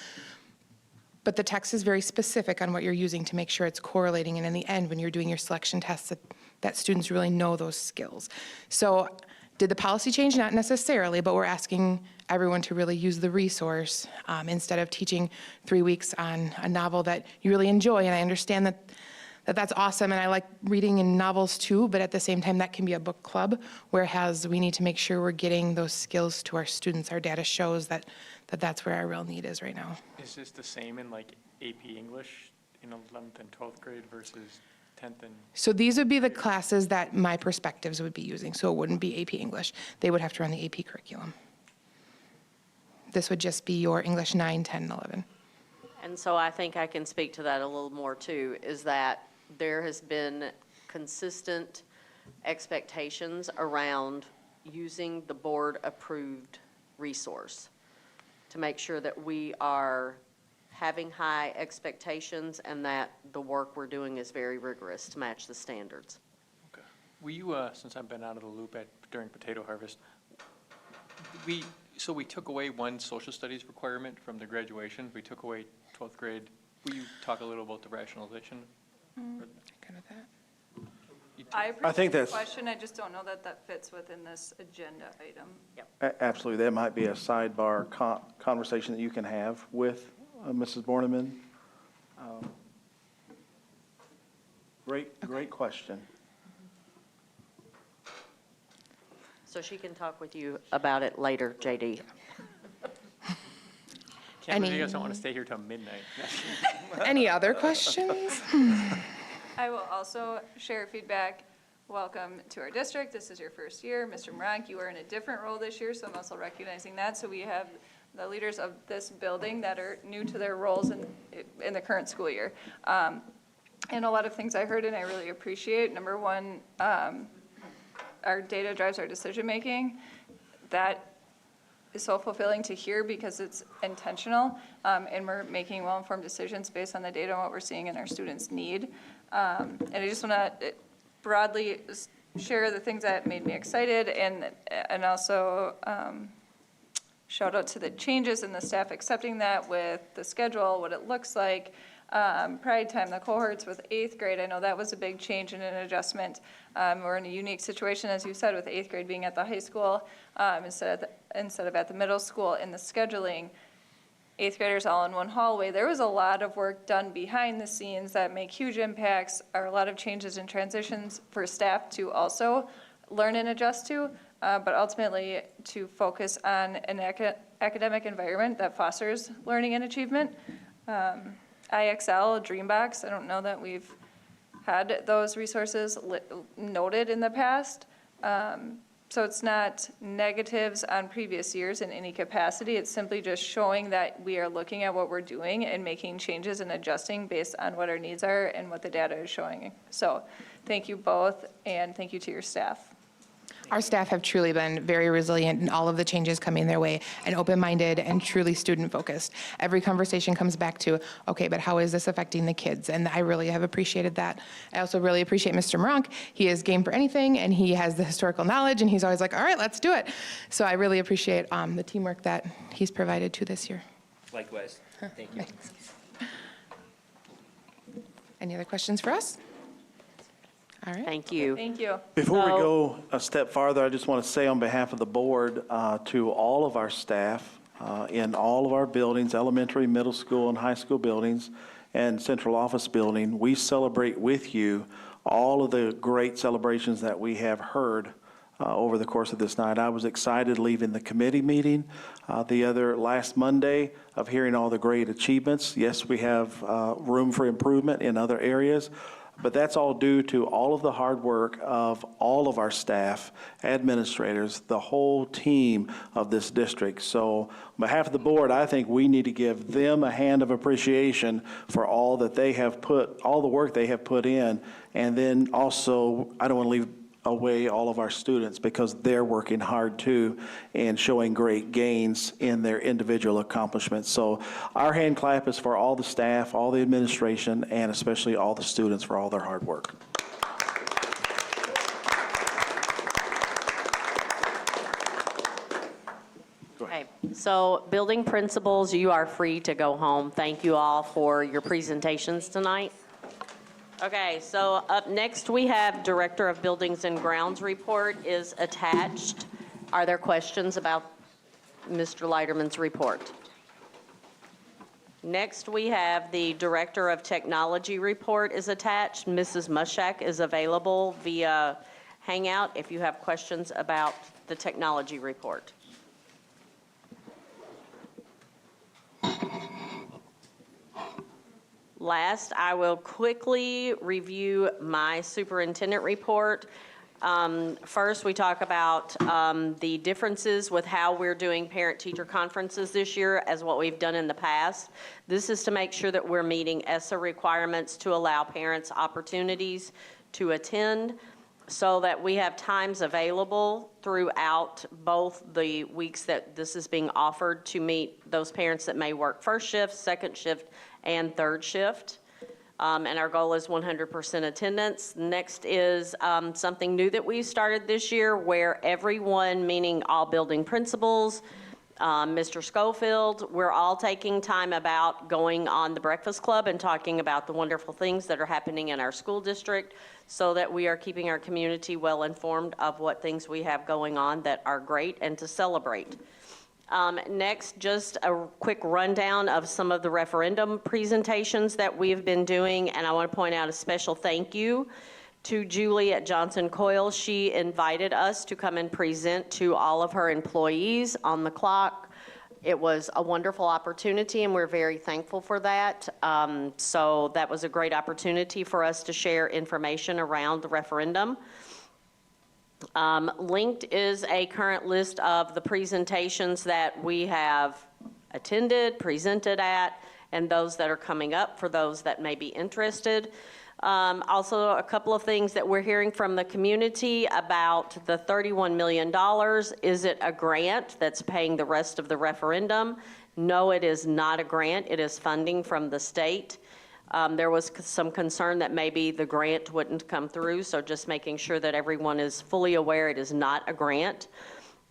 S14: But the text is very specific on what you're using to make sure it's correlating, and in the end, when you're doing your selection tests, that students really know those skills. So did the policy change? Not necessarily, but we're asking everyone to really use the resource instead of teaching 3 weeks on a novel that you really enjoy. And I understand that's awesome, and I like reading in novels too, but at the same time, that can be a book club, whereas we need to make sure we're getting those skills to our students. Our data shows that that's where our real need is right now.
S10: Is this the same in like AP English in 11th and 12th grade versus 10th and?
S14: So these would be the classes that my perspectives would be using, so it wouldn't be AP English. They would have to run the AP curriculum. This would just be your English 9, 10, and 11.
S9: And so I think I can speak to that a little more too, is that there has been consistent expectations around using the board-approved resource to make sure that we are having high expectations and that the work we're doing is very rigorous to match the standards.
S10: Okay. Will you, since I've been out of the loop during potato harvest, we took away one social studies requirement from the graduation. We took away 12th grade. Will you talk a little about the rationalization?
S14: Kind of that.
S21: I
S4: think
S21: appreciate the
S4: that's-
S21: question, I just don't know that that fits within this agenda item.
S4: Absolutely, that might be a sidebar conversation that you can have with Mrs. Borneman. Great question.
S9: So she can talk with you about it later, JD.
S10: Can't believe you guys don't want to stay here till midnight.
S14: Any other questions?
S21: I will also share feedback. Welcome to our district. This is your first year. Mr. Morank, you are in a different role this year, so I'm also recognizing that. So we have the leaders of this building that are new to their roles in the current school year. And a lot of things I heard and I really appreciate. Number one, our data drives our decision-making. That is so fulfilling to hear because it's intentional, and we're making well-informed decisions based on the data and what we're seeing in our students' need. And I just want to broadly share the things that made me excited, and also shout out to the changes and the staff accepting that with the schedule, what it looks like. Pride Time, the cohorts with 8th grade, I know that was a big change and an adjustment. We're in a unique situation, as you said, with 8th grade being at the high school instead of at the middle school. In the scheduling, 8th graders all in one hallway. There was a lot of work done behind the scenes that make huge impacts, or a lot of changes and transitions for staff to also learn and adjust to, but ultimately to focus on an academic environment that fosters learning and achievement. IXL, Dreambox. I don't know that we've had those resources noted in the past. So it's not negatives on previous years in any capacity. It's simply just showing that we are looking at what we're doing and making changes and adjusting based on what our needs are and what the data is showing. So thank you both, and thank you to your staff.
S14: Our staff have truly been very resilient in all of the changes coming their way, and open-minded and truly student-focused. Every conversation comes back to, okay, but how is this affecting the kids? And I really have appreciated that. I also really appreciate Mr. Moronk. He is game for anything, and he has the historical knowledge, and he's always like, all right, let's do it. So I really appreciate the teamwork that he's provided to this year.
S8: Likewise. Thank you.
S14: Any other questions for us? All right.
S9: Thank you.
S21: Thank you.
S4: Before we go a step farther, I just want to say on behalf of the board to all of our staff in all of our buildings, elementary, middle school, and high school buildings, and central office building, we celebrate with you all of the great celebrations that we have heard over the course of this night. I was excited leaving the committee meeting the other last Monday of hearing all the great achievements. Yes, we have room for improvement in other areas, but that's all due to all of the hard work of all of our staff, administrators, the whole team of this district. So on behalf of the board, I think we need to give them a hand of appreciation for all that they have put, all the work they have put in. And then also, I don't want to leave away all of our students because they're working hard too and showing great gains in their individual accomplishments. So our hand clap is for all the staff, all the administration, and especially all the students for all their hard work.
S9: Okay, so building principals, you are free to go home. Thank you all for your presentations tonight. Okay, so up next we have Director of Buildings and Grounds report is attached. Are there questions about Mr. Leiterman's report? Next we have the Director of Technology report is attached. Mrs. Mushak is available via Hangout if you have questions about the technology report. Last, I will quickly review my superintendent report. First, we talk about the differences with how we're doing parent-teacher conferences this year as what we've done in the past. This is to make sure that we're meeting ESSA requirements to allow parents opportunities to attend so that we have times available throughout both the weeks that this is being offered to meet those parents that may work first shift, second shift, and third shift. And our goal is 100% attendance. Next is something new that we started this year where everyone, meaning all building principals, Mr. Schofield, we're all taking time about going on the Breakfast Club and talking about the wonderful things that are happening in our school district so that we are keeping our community well informed of what things we have going on that are great and to celebrate. Next, just a quick rundown of some of the referendum presentations that we've been doing, and I want to point out a special thank you to Julie at Johnson Coyle. She invited us to come and present to all of her employees on the clock. It was a wonderful opportunity, and we're very thankful for that. So that was a great opportunity for us to share information around the referendum. Linked is a current list of the presentations that we have attended, presented at, and those that are coming up for those that may be interested. Also, a couple of things that we're hearing from the community about the $31 million. Is it a grant that's paying the rest of the referendum? No, it is not a grant. It is funding from the state. There was some concern that maybe the grant wouldn't come through, so just making sure that everyone is fully aware it is not a grant.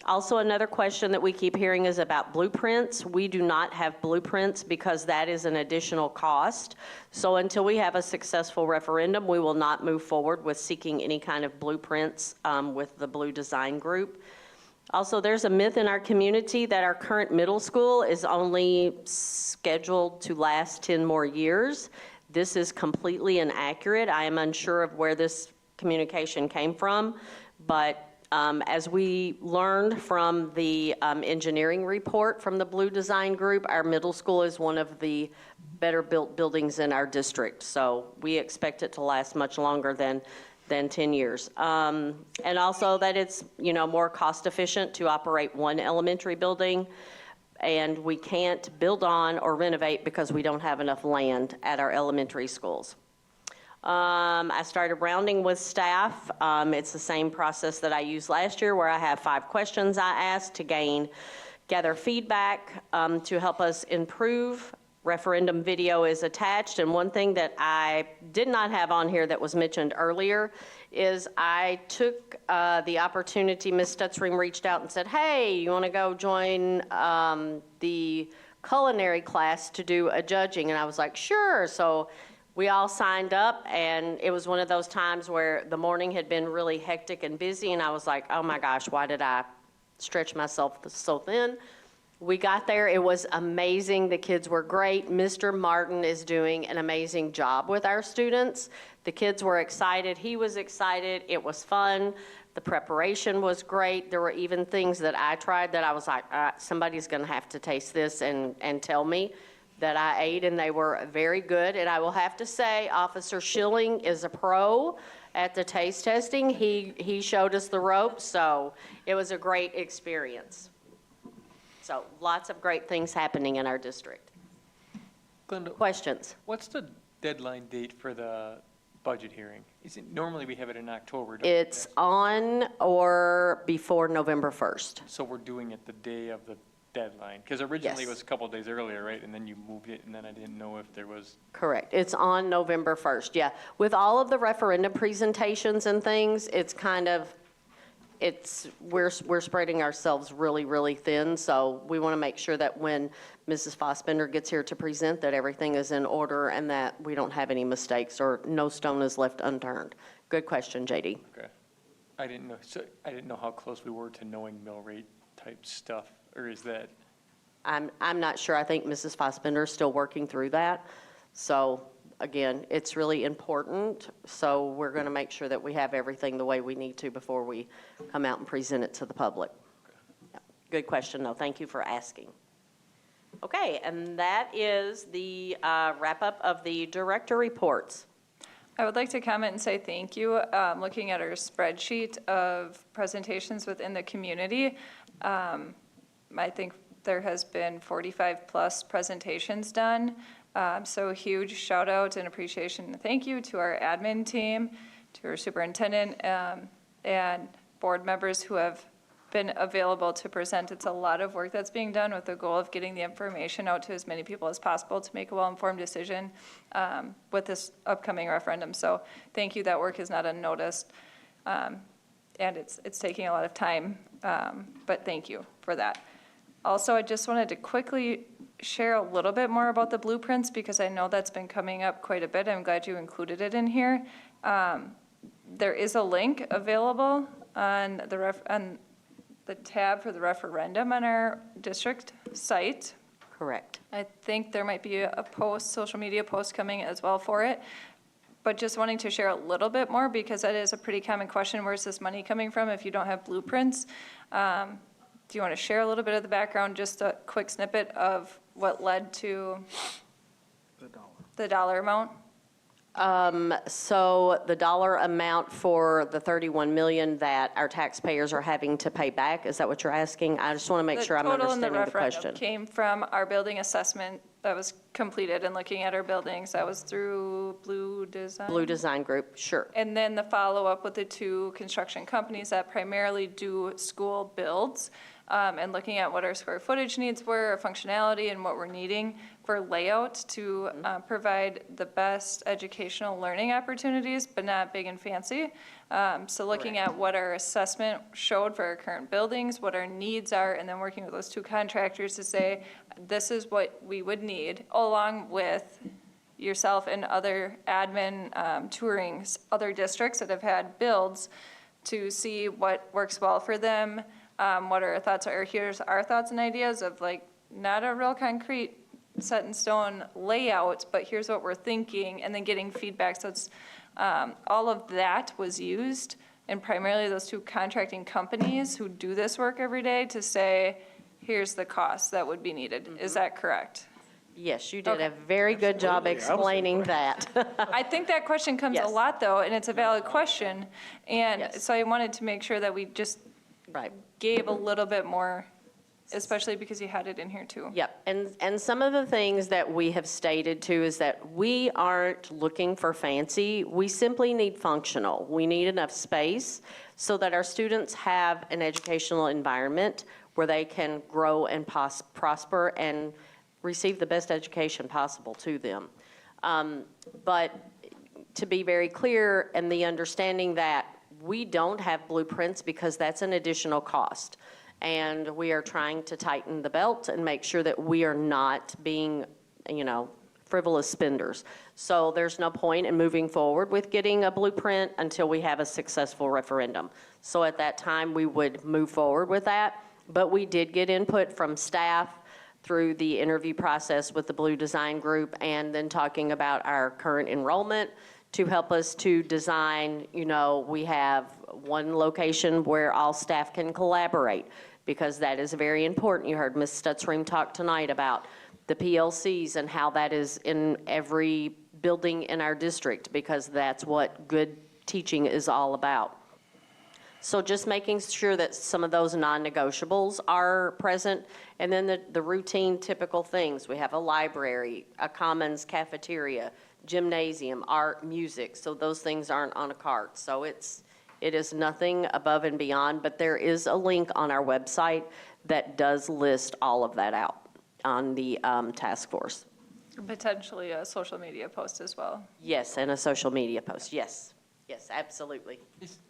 S9: Also, another question that we keep hearing is about blueprints. We do not have blueprints because that is an additional cost. So until we have a successful referendum, we will not move forward with seeking any kind of blueprints with the Blue Design Group. Also, there's a myth in our community that our current middle school is only scheduled to last 10 more years. This is completely inaccurate. I am unsure of where this communication came from, but As we learned from the engineering report from the Blue Design Group, our middle school is one of the better built buildings in our district. So we expect it to last much longer than 10 years. And also that it's, more cost efficient to operate one elementary building. And we can't build on or renovate because we don't have enough land at our elementary schools. I started rounding with staff. It's the same process that I used last year, where I have 5 questions I ask to gather feedback to help us improve. Referendum video is attached, and one thing that I did not have on here that was mentioned earlier is I took the opportunity, Ms. Stutzring reached out and said, hey, you want to go join the culinary class to do a judging? And I was like, sure. So we all signed up, and it was one of those times where the morning had been really hectic and busy, and I was like, oh my gosh, why did I stretch myself so thin? We got there, it was amazing, the kids were great. Mr. Martin is doing an amazing job with our students. The kids were excited, he was excited, it was fun, the preparation was great. There were even things that I tried that I was like, somebody's gonna have to taste this and tell me that I ate, and they were very good. And I will have to say, Officer Schilling is a pro at the taste testing. He showed us the ropes, so it was a great experience. So lots of great things happening in our district.
S10: Glenda,
S9: questions?
S10: What's the deadline date for the budget hearing? Is it, normally we have it in October. don't we?
S9: It's on or before November 1st.
S10: So we're doing it the day of the deadline? Because originally it
S9: Yes.
S10: was a couple days earlier, right? And then you moved it, and then I didn't know if there was.
S9: Correct. It's on November 1st, yeah. With all of the referendum presentations and things, it's kind of, we're spreading ourselves really, really thin. So we want to make sure that when Mrs. Fossbender gets here to present, that everything is in order and that we don't have any mistakes or no stone is left unturned. Good question, JD.
S10: Okay. I didn't know how close we were to knowing mill rate type stuff, or is that?
S9: I'm not sure. I think Mrs. Fossbender is still working through that. So again, it's really important. So we're going to make sure that we have everything the way we need to before we come out and present it to the public. Yeah. Good question, though. Thank you for asking. Okay, and that is the wrap-up of the director reports.
S21: I would like to comment and say thank you. Looking at our spreadsheet of presentations within the community, I think there has been 45-plus presentations done. So a huge shout out and appreciation and thank you to our admin team, to our superintendent, and board members who have been available to present. It's a lot of work that's being done with the goal of getting the information out to as many people as possible to make a well-informed decision with this upcoming referendum. So thank you. That work is not unnoticed. And it's taking a lot of time, but thank you for that. Also, I just wanted to quickly share a little bit more about the blueprints because I know that's been coming up quite a bit. I'm glad you included it in here. There is a link available on the tab for the referendum on our district site.
S9: Correct.
S21: I think there might be a social media post coming as well for it. But just wanting to share a little bit more because that is a pretty common question. Where's this money coming from if you don't have blueprints? Do you want to share a little bit of the background, just a quick snippet of what led to the dollar amount?
S9: So the dollar amount for the 31 million that our taxpayers are having to pay back, is that what you're asking? I just want to make sure I'm understanding the question.
S21: The total in the referendum came from our building assessment that was completed and looking at our buildings. That was through Blue Design.
S9: Blue Design Group, sure.
S21: And then the follow-up with the 2 construction companies that primarily do school builds, and looking at what our square footage needs were, our functionality, and what we're needing for layout to provide the best educational learning opportunities, but not big and fancy. So looking at what our assessment showed for our current buildings, what our needs are, and then working with those 2 contractors to say, this is what we would need, along with yourself and other admin touring other districts that have had builds to see what works well for them, what our thoughts are. Here's our thoughts and ideas of like, not a real concrete set in stone layout, but here's what we're thinking, and then getting feedback. So it's, all of that was used and primarily those two contracting companies who do this work every day to say, here's the cost that would be needed. Is that correct?
S9: Yes, you did a very good job explaining that.
S21: I think that question comes a
S9: Yes.
S21: lot, though, and it's a valid question. And
S9: Yes.
S21: so I wanted to make sure that we just
S9: Right.
S21: gave a little bit more, especially because you had it in here, too.
S9: Yep, and some of the things that we have stated too is that we aren't looking for fancy. We simply need functional. We need enough space so that our students have an educational environment where they can grow and prosper and receive the best education possible to them. But to be very clear, and the understanding that we don't have blueprints because that's an additional cost. And we are trying to tighten the belt and make sure that we are not being, frivolous spenders. So there's no point in moving forward with getting a blueprint until we have a successful referendum. So at that time, we would move forward with that. But we did get input from staff through the interview process with the Blue Design Group, and then talking about our current enrollment to help us to design, we have one location where all staff can collaborate, because that is very important. You heard Ms. Stutzream talk tonight about the PLCs and how that is in every building in our district, because that's what good teaching is all about. So just making sure that some of those non-negotiables are present, and then the routine typical things. We have a library, a commons cafeteria, gymnasium, art, music, so those things aren't on a cart. So it is nothing above and beyond, but there is a link on our website that does list all of that out on the task force.
S21: Potentially a social media post as well.
S9: Yes, and a social media post, yes. Yes, absolutely.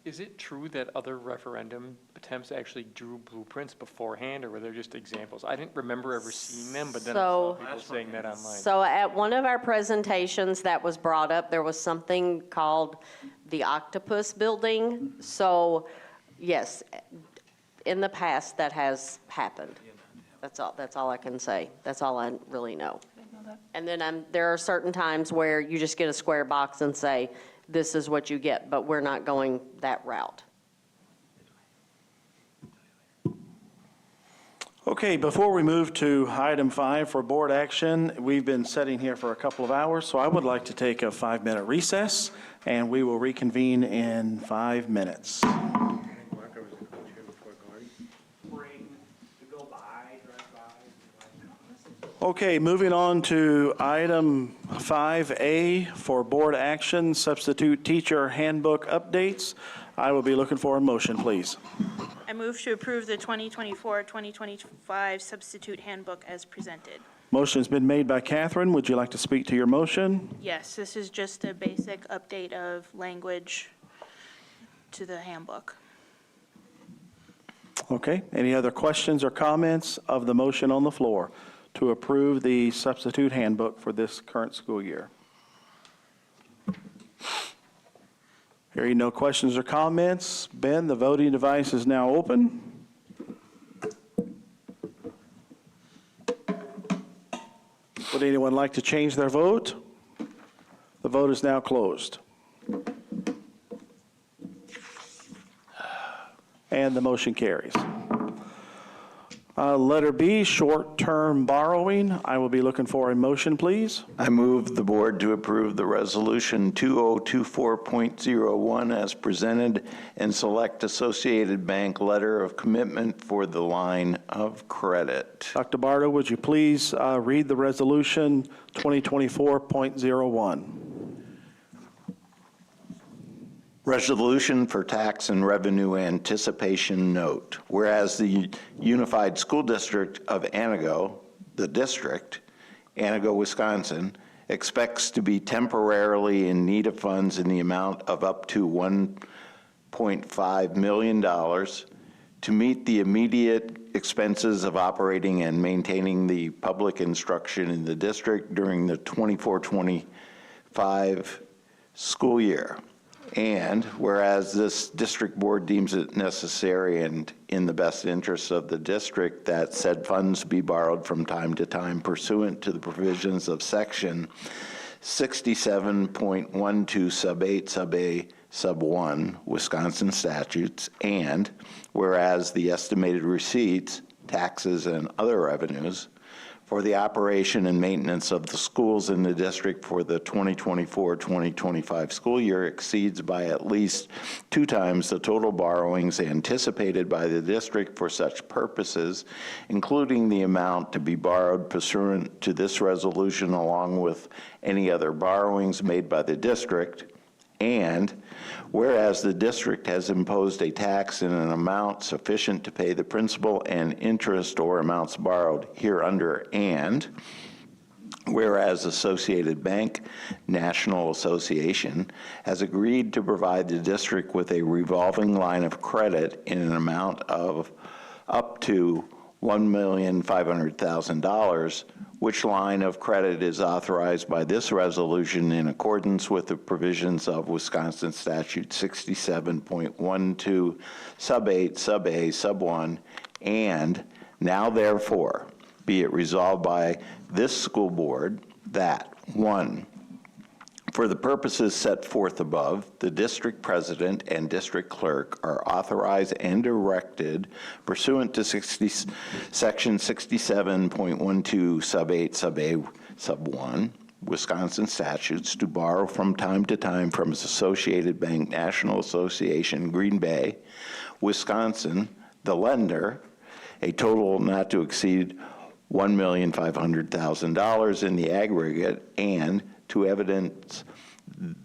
S10: Is it true that other referendum attempts actually drew blueprints beforehand, or were they just examples? I didn't remember ever seeing them, but then I saw people saying that online.
S9: So at one of our presentations that was brought up, there was something called the Octopus Building. So yes, in the past, that has happened. That's all I can say. That's all I really know. And then there are certain times where you just get a square box and say, this is what you get, but we're not going that route.
S4: Okay, before we move to item 5 for board action, we've been sitting here for a couple of hours, so I would like to take a 5-minute recess, and we will reconvene in 5 minutes. Okay, moving on to item 5A for board action, substitute teacher handbook updates. I will be looking for a motion, please.
S12: I move to approve the 2024-2025 substitute handbook as presented.
S4: Motion's been made by Catherine. Would you like to speak to your motion?
S12: Yes, this is just a basic update of language to the handbook.
S4: Okay, any other questions or comments of the motion on the floor to approve the substitute handbook for this current school year? Hearing no questions or comments, Ben, the voting device is now open. Would anyone like to change their vote? The vote is now closed. And the motion carries. Letter B, short-term borrowing. I will be looking for a motion, please.
S22: I move the board to approve the resolution 2024.01 as presented and select Associated Bank letter of commitment for the line of credit.
S4: Dr. Bardo, would you please read the resolution 2024.01?
S22: Resolution for tax and revenue anticipation note. Whereas the Unified School District of Anago, the district, Anago, Wisconsin, expects to be temporarily in need of funds in the amount of up to $1.5 million to meet the immediate expenses of operating and maintaining the public instruction in the district during the 24-25 school year. And whereas this district board deems it necessary and in the best interests of the district that said funds be borrowed from time to time pursuant to the provisions of section 67.12 sub 8 sub a Sub 1, Wisconsin statutes, and whereas the estimated receipts, taxes, and other revenues for the operation and maintenance of the schools in the district for the 2024-2025 school year exceeds by at least 2 times the total borrowings anticipated by the district for such purposes, including the amount to be borrowed pursuant to this resolution along with any other borrowings made by the district. And whereas the district has imposed a tax in an amount sufficient to pay the principal and interest or amounts borrowed hereunder, and whereas Associated Bank National Association has agreed to provide the district with a revolving line of credit in an amount of up to $1,500,000, which line of credit is authorized by this resolution in accordance with the provisions of Wisconsin Statute 67.12, Sub 8, Sub A, Sub 1, and now therefore be it resolved by this school board that, 1, for the purposes set forth above, the district president and district clerk are authorized and directed pursuant to section 67.12, sub 8, sub A, sub 1, Wisconsin statutes to borrow from time to time from Associated Bank National Association, Green Bay, Wisconsin, the lender, a total not to exceed $1,500,000 in the aggregate, and to evidence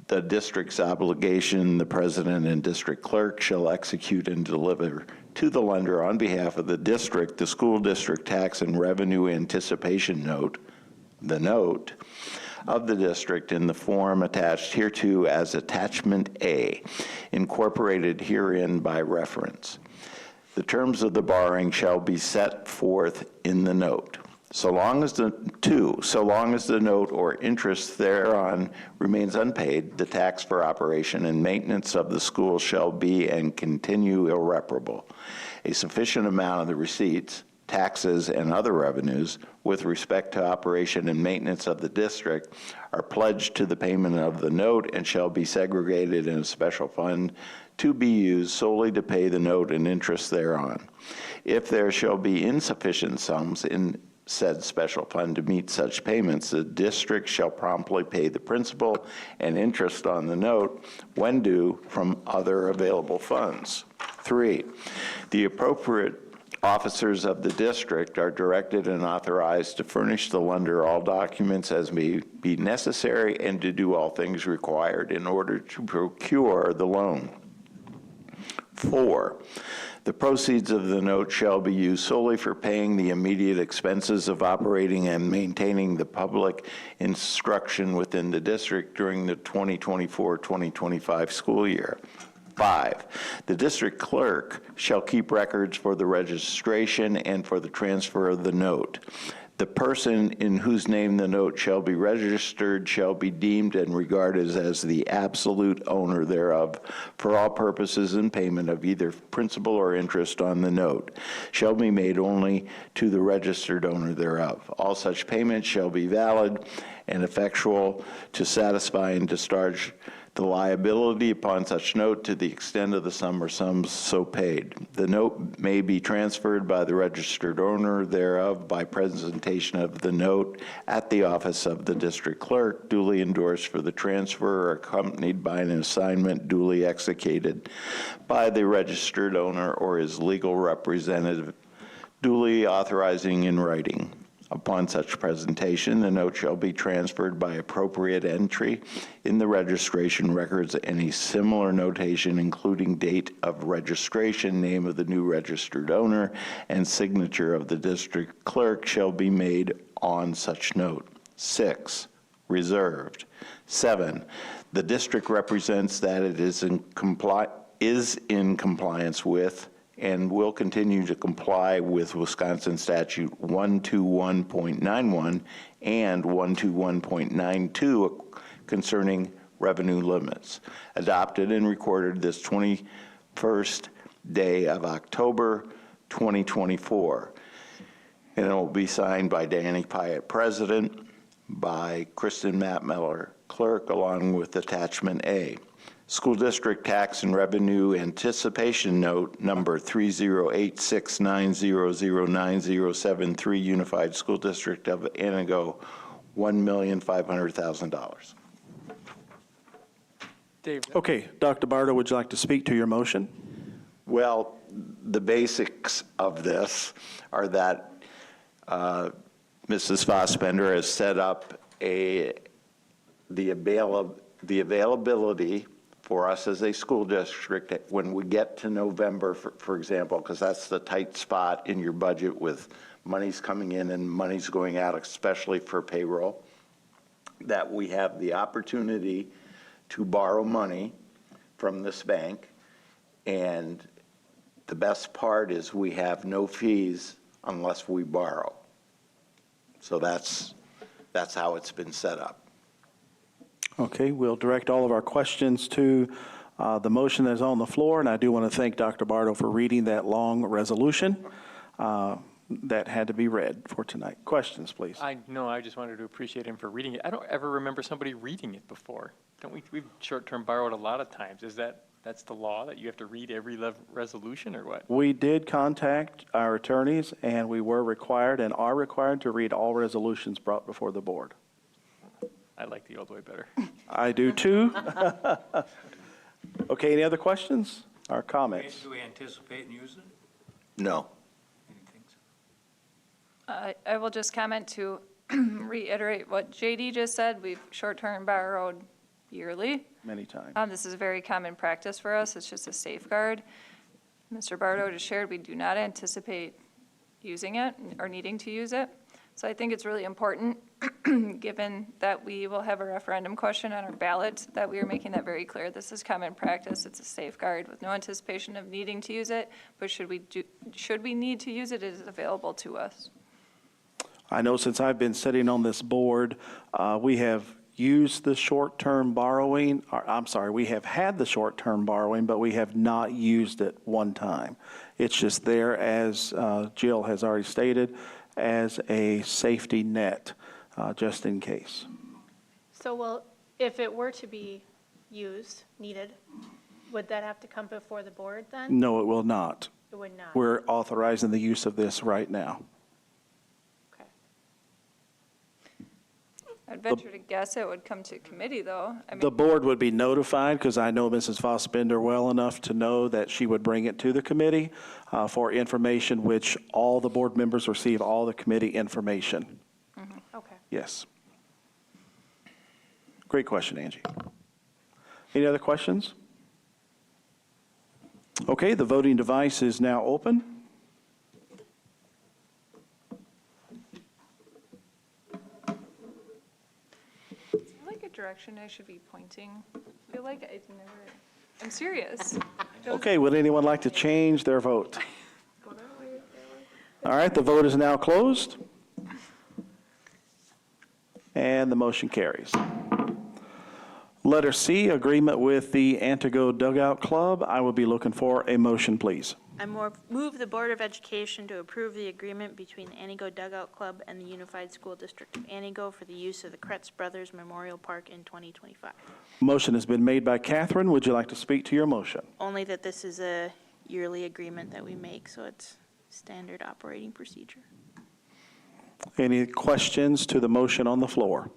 S22: the district's obligation, the president and district clerk shall execute and deliver to the lender on behalf of the district the school district tax and revenue anticipation note, the note, of the district in the form attached hereto as Attachment A, incorporated herein by reference. The terms of the borrowing shall be set forth in the note. So long as the note or interest thereon remains unpaid, the tax for operation and maintenance of the school shall be and continue irreparable. A sufficient amount of the receipts, taxes, and other revenues with respect to operation and maintenance of the district are pledged to the payment of the note and shall be segregated in a special fund to be used solely to pay the note and interest thereon. If there shall be insufficient sums in said special fund to meet such payments, the district shall promptly pay the principal and interest on the note when due from other available funds. 3, the appropriate officers of the district are directed and authorized to furnish the lender all documents as may be necessary and to do all things required in order to procure the loan. 4, the proceeds of the note shall be used solely for paying the immediate expenses of operating and maintaining the public instruction within the district during the 2024-2025 school year. 5, the district clerk shall keep records for the registration and for the transfer of the note. The person in whose name the note shall be registered shall be deemed and regarded as the absolute owner thereof for all purposes and payment of either principal or interest on the note shall be made only to the registered owner thereof. All such payments shall be valid and effectual to satisfy and discharge the liability upon such note to the extent of the sum or sums so paid. The note may be transferred by the registered owner thereof by presentation of the note at the office of the district clerk, duly endorsed for the transfer or accompanied by an assignment duly executed by the registered owner or his legal representative, duly authorizing in writing. Upon such presentation, the note shall be transferred by appropriate entry in the registration records. Any similar notation, including date of registration, name of the new registered owner, and signature of the district clerk, shall be made on such note. 6, reserved. 7, the district represents that it is in compliance with and will continue to comply with Wisconsin Statute 121.91 and 121.92 concerning revenue limits, adopted and recorded this 21st day of October 2024. And it will be signed by Danny Pyatt, President, by Kristen Mattmiller, Clerk, along with Attachment A. School District Tax and Revenue Anticipation Note Number 30869009073, Unified School District of Antigo, $1,500,000.
S10: Dave,
S4: Okay, Dr. Bardo, would you like to speak to your motion?
S22: Well, the basics of this are that Mrs. Fossbender has set up the availability for us as a school district when we get to November, for example, because that's the tight spot in your budget with monies coming in and monies going out, especially for payroll, that we have the opportunity to borrow money from this bank. And the best part is we have no fees unless we borrow. So that's how it's been set up.
S4: Okay, we'll direct all of our questions to the motion that's on the floor, and I do want to thank Dr. Bardo for reading that long resolution that had to be read for tonight. Questions, please.
S10: I just wanted to appreciate him for reading it. I don't ever remember somebody reading it before. Don't we? We've short-term borrowed a lot of times. That's the law, that you have to read every resolution, or what?
S4: We did contact our attorneys, and we were required and are required to read all resolutions brought before the board.
S10: I like the old way better.
S4: I do too. Okay, any other questions or comments?
S13: Do we anticipate and use it?
S22: No.
S21: I will just comment to reiterate what JD just said. We've short-term borrowed yearly.
S4: Many times.
S21: This is a very common practice for us. It's just a safeguard. Mr. Bardo just shared, we do not anticipate using it or needing to use it. So I think it's really important, given that we will have a referendum question on our ballot, that we are making that very clear. This is common practice. It's a safeguard with no anticipation of needing to use it. But should we need to use it, it is available to us.
S4: I know since I've been sitting on this board, we have used the short-term borrowing, we have had the short-term borrowing, but we have not used it one time. It's just there, as Jill has already stated, as a safety net, just in case.
S3: So, well, if it were to be needed, would that have to come before the board then?
S4: No, it will not.
S3: It would not?
S4: We're authorizing the use of this right now.
S21: I'd venture to guess it would come to committee, though. I mean,
S4: The board would be notified, because I know Mrs. Fossbender well enough to know that she would bring it to the committee for information, which all the board members receive all the committee information.
S3: Okay.
S4: Yes. Great question, Angie. Any other questions? Okay, the voting device is now open.
S21: direction I should be pointing? I feel like I've never, I'm serious.
S4: Okay, would anyone like to change their vote? All right, the vote is now closed. And the motion carries. Letter C, agreement with the Antigo Dugout Club. I will be looking for a motion, please.
S12: I move the Board of Education to approve the agreement between the Antigo Dugout Club and the Unified School District of Antigo for the use of the Kretz Brothers Memorial Park in 2025.
S4: Motion has been made by Catherine. Would you like to speak to your motion?
S12: Only that this is a yearly agreement that we make, so it's standard operating procedure.
S4: Any questions to the motion on the floor?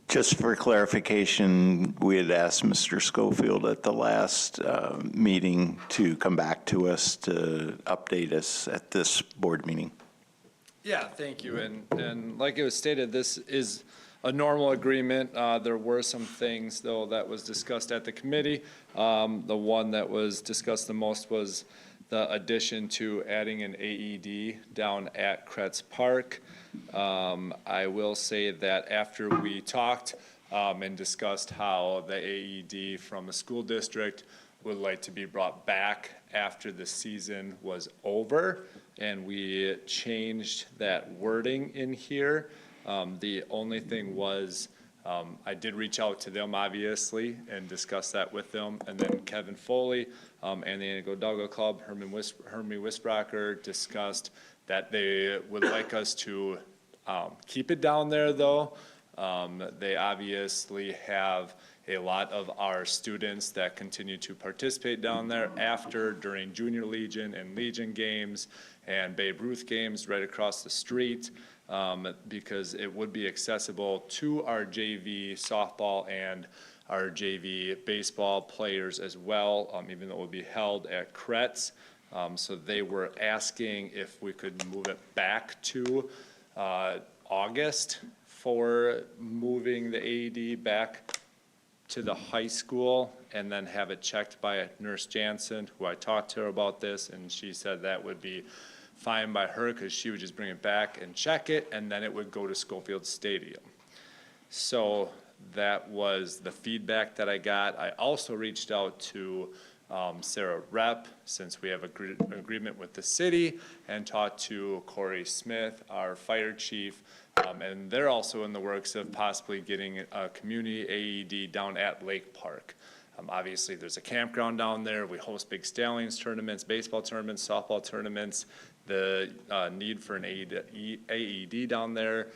S22: Just for clarification, we had asked Mr. Schofield at the last meeting to come back to us to update us at this board meeting.
S15: Yeah, thank you. And like it was stated, this is a normal agreement. There were some things, though, that was discussed at the committee. The one that was discussed the most was the addition to adding an AED down at Kretz Park. I will say that after we talked and discussed how the AED from a school district would like to be brought back after the season was over, and we changed that wording in here. The only thing was, I did reach out to them, obviously, and discuss that with them. And then Kevin Foley and the Antigo Dugout Club, Hermie Wisbracher, discussed that they would like us to keep it down there, though. They obviously have a lot of our students that continue to participate down there during Junior Legion and Legion games and Babe Ruth games right across the street, because it would be accessible to our JV softball and our JV baseball players as well, even though it would be held at Kretz. So they were asking if we could move it back to August for moving the AED back to the high school and then have it checked by Nurse Jansen, who I talked to her about this, and she said that would be fine by her because she would just bring it back and check it, and then it would go to Schofield Stadium. So that was the feedback that I got. I also reached out to Sarah Rep, since we have an agreement with the city, and talked to Corey Smith, our fire chief, and they're also in the works of possibly getting a community AED down at Lake Park. Obviously, there's a campground down there. We host big Stallions tournaments, baseball tournaments, softball tournaments. The need for an AED down there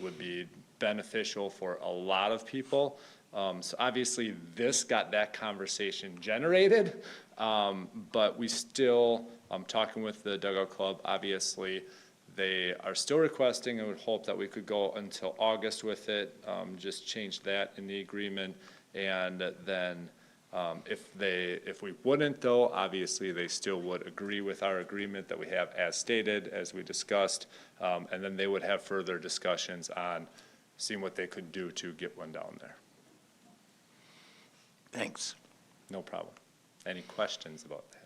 S15: would be beneficial for a lot of people. So obviously, this got that conversation generated, but we still, talking with the Dugout Club, obviously, they are still requesting and would hope that we could go until August with it, just change that in the agreement. And then if we wouldn't though, obviously they still would agree with our agreement that we have as stated, as we discussed, and then they would have further discussions on seeing what they could do to get one down there.
S22: Thanks.
S15: No problem. Any questions about that?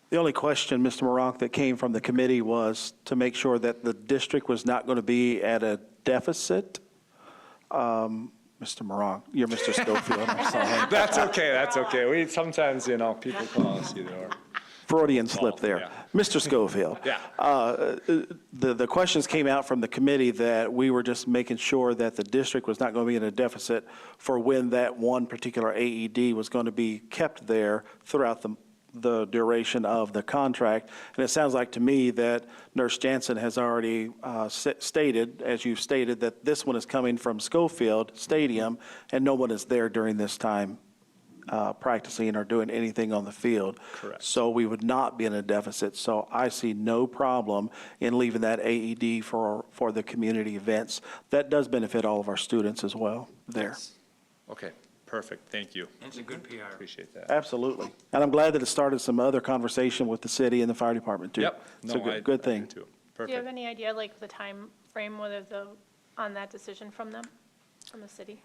S4: The only question, Mr. Moronk, that came from the committee was to make sure that the district was not going to be at a deficit. Mr. Moronk, you're Mr. Schofield, I'm sorry.
S15: That's okay, that's okay. We sometimes, people call us either or.
S4: Freudian slip there.
S15: Yeah.
S4: Mr. Schofield.
S15: Yeah.
S4: The questions came out from the committee that we were just making sure that the district was not going to be in a deficit for when that one particular AED was going to be kept there throughout the duration of the contract. And it sounds like to me that Nurse Jansen has already stated, as you've stated, that this one is coming from Schofield Stadium and no one is there during this time practicing or doing anything on the field.
S15: Correct.
S4: So we would not be in a deficit. So I see no problem in leaving that AED for the community events. That does benefit all of our students as well there.
S15: Okay, perfect, thank you.
S13: It's a good PR.
S15: Appreciate that.
S4: Absolutely. And I'm glad that it started some other conversation with the city and the fire department too.
S15: Yep.
S4: It's a
S15: No,
S4: good
S15: I do
S4: thing.
S15: too.
S3: Do you
S15: Perfect.
S3: have any idea, like, the time frame, whether on that decision from them, from the city,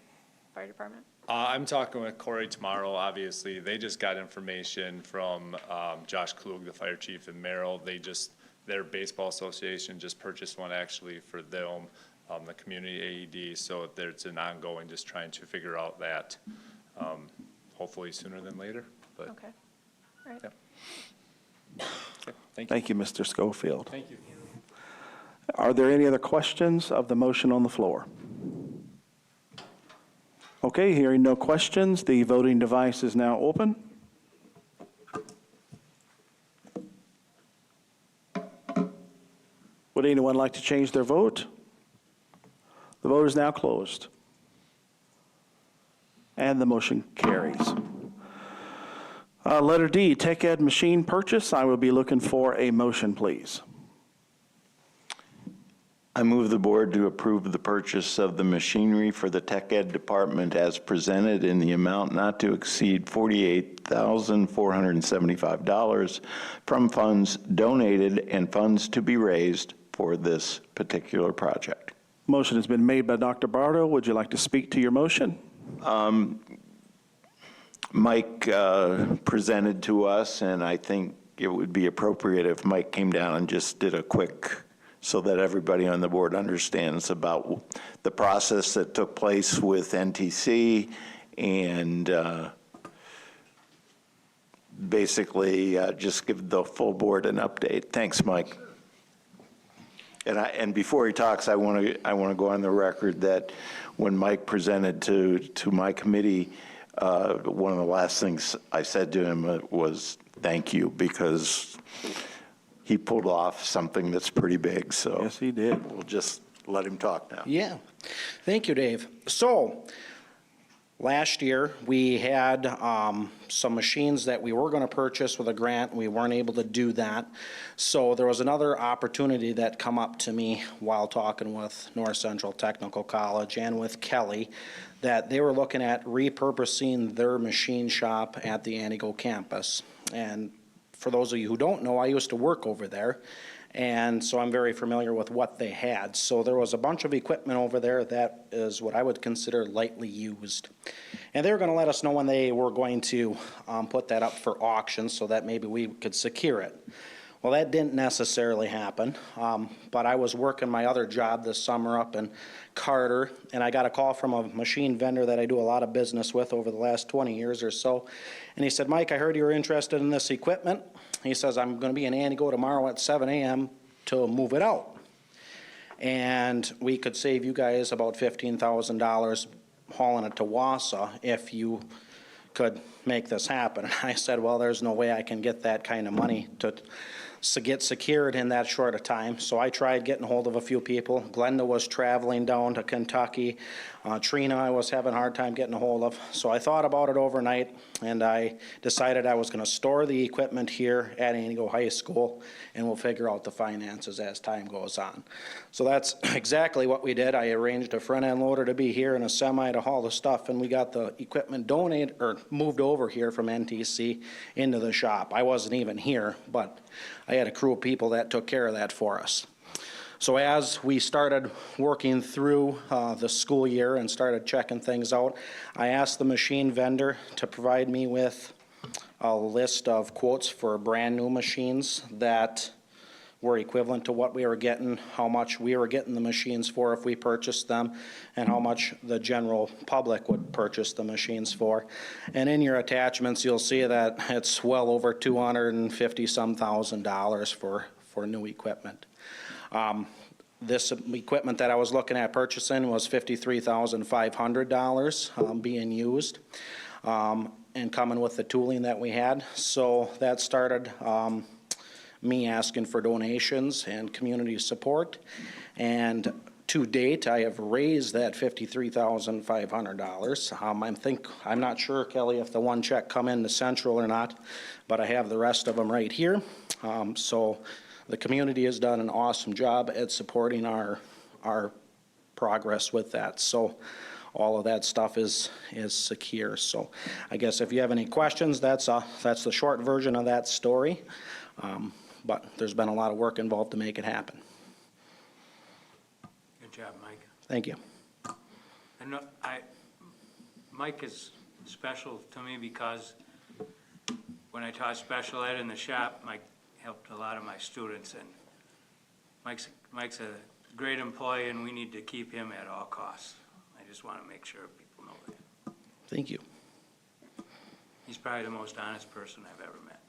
S3: fire department?
S15: I'm talking with Corey tomorrow, obviously. They just got information from Josh Klug, the fire chief in Merrill. Their baseball association just purchased one actually for them, the community AED. So it's an ongoing, just trying to figure out that, hopefully sooner than later, but.
S3: Okay, all right.
S15: Yep. Okay, thank you.
S4: Thank you, Mr. Schofield.
S15: Thank you.
S4: Are there any other questions of the motion on the floor? Okay, hearing no questions, the voting device is now open. Would anyone like to change their vote? The vote is now closed. And the motion carries. Letter D, Tech Ed machine purchase. I will be looking for a motion, please.
S22: I move the board to approve the purchase of the machinery for the Tech Ed department as presented in the amount not to exceed $48,475 from funds donated and funds to be raised for this particular project.
S4: Motion has been made by Dr. Bardo. Would you like to speak to your motion?
S22: Mike presented to us, and I think it would be appropriate if Mike came down and just did a quick, so that everybody on the board understands about the process that took place with NTC and basically just give the full board an update. Thanks, Mike. And before he talks, I want to go on the record that when Mike presented to my committee, one of the last things I said to him was thank you, because he pulled off something that's pretty big. So
S4: yes, he did.
S22: We'll just let him talk now.
S20: Yeah, thank you, Dave. So, last year, we had some machines that we were going to purchase with a grant. We weren't able to do that. So there was another opportunity that come up to me while talking with North Central Technical College and with Kelly, that they were looking at repurposing their machine shop at the Antigo campus. And for those of you who don't know, I used to work over there. And so I'm very familiar with what they had. So there was a bunch of equipment over there that is what I would consider lightly used. And they were going to let us know when they were going to put that up for auction so that maybe we could secure it. Well, that didn't necessarily happen, but I was working my other job this summer up in Carter, and I got a call from a machine vendor that I do a lot of business with over the last 20 years or so. And he said, Mike, I heard you were interested in this equipment. He says, I'm going to be in Antigo tomorrow at 7 a.m. to move it out. And we could save you guys about $15,000 hauling it to Wausau if you could make this happen. And I said, well, there's no way I can get that kind of money to get secured in that short a time. So I tried getting hold of a few people. Glenda was traveling down to Kentucky. Trina I was having a hard time getting a hold of. So I thought about it overnight, and I decided I was going to store the equipment here at Antigo High School, and we'll figure out the finances as time goes on. So that's exactly what we did. I arranged a front-end loader to be here and a semi to haul the stuff, and we got the equipment donated or moved over here from NTC into the shop. I wasn't even here, but I had a crew of people that took care of that for us. So as we started working through the school year and started checking things out, I asked the machine vendor to provide me with a list of quotes for brand new machines that were equivalent to what we were getting, how much we were getting the machines for if we purchased them, and how much the general public would purchase the machines for. And in your attachments, you'll see that it's well over $250-some thousand for new equipment. This equipment that I was looking at purchasing was $53,500 being used and coming with the tooling that we had. So that started me asking for donations and community support. And to date, I have raised that $53,500. I'm not sure, Kelly, if the one check come into Central or not, but I have the rest of them right here. So the community has done an awesome job at supporting our progress with that. So all of that stuff is secure. So I guess if you have any questions, that's the short version of that story. But there's been a lot of work involved to make it happen.
S13: Good job, Mike.
S20: Thank you.
S13: Mike is special to me because when I taught special ed in the shop, Mike helped a lot of my students, and Mike's a great employee, and we need to keep him at all costs. I just want to make sure people know that.
S20: Thank you.
S13: He's probably the most honest person I've ever met,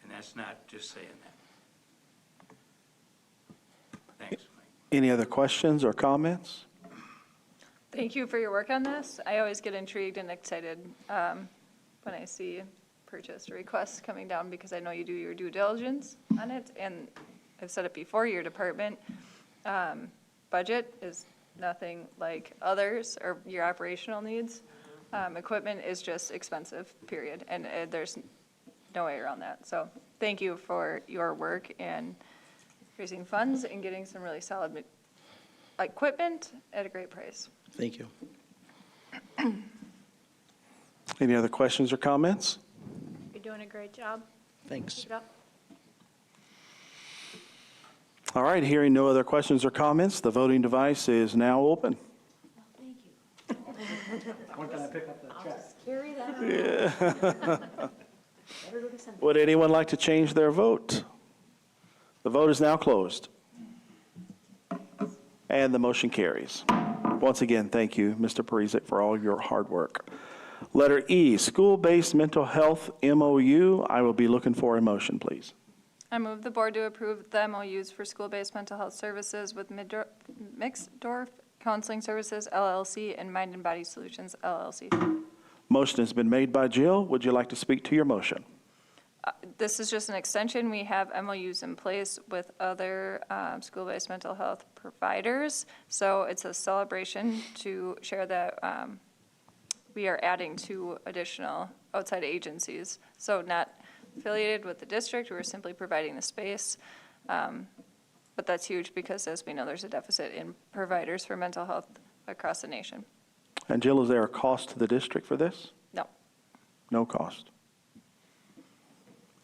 S13: and that's not just saying that. Thanks, Mike.
S4: Any other questions or comments?
S21: Thank you for your work on this. I always get intrigued and excited when I see purchase requests coming down because I know you do your due diligence on it. And I've said it before, your department budget is nothing like others or your operational needs. Equipment is just expensive, period. And there's no way around that. So thank you for your work and raising funds and getting some really solid equipment at a great price.
S20: Thank you.
S4: Any other questions or comments?
S3: You're doing a great job.
S20: Thanks.
S3: Keep it up.
S4: All right, hearing no other questions or comments, the voting device is now open.
S9: Thank you.
S20: When can I pick up that check?
S9: Just carry that on. Everybody send it.
S4: Would anyone like to change their vote? The vote is now closed. And the motion carries. Once again, thank you, Mr. Parizek, for all your hard work. Letter E, school-based mental health MOU. I will be looking for a motion, please.
S21: I move the board to approve the MOUs for school-based mental health services with Mixdorf Counseling Services LLC and Mind and Body Solutions LLC.
S4: Motion has been made by Jill. Would you like to speak to your motion?
S21: This is just an extension. We have MOUs in place with other school-based mental health providers. So it's a celebration to share that we are adding 2 additional outside agencies. So not affiliated with the district, we're simply providing the space. But that's huge because, as we know, there's a deficit in providers for mental health across the nation.
S4: And Jill, is there a cost to the district for this?
S21: No.
S4: No cost.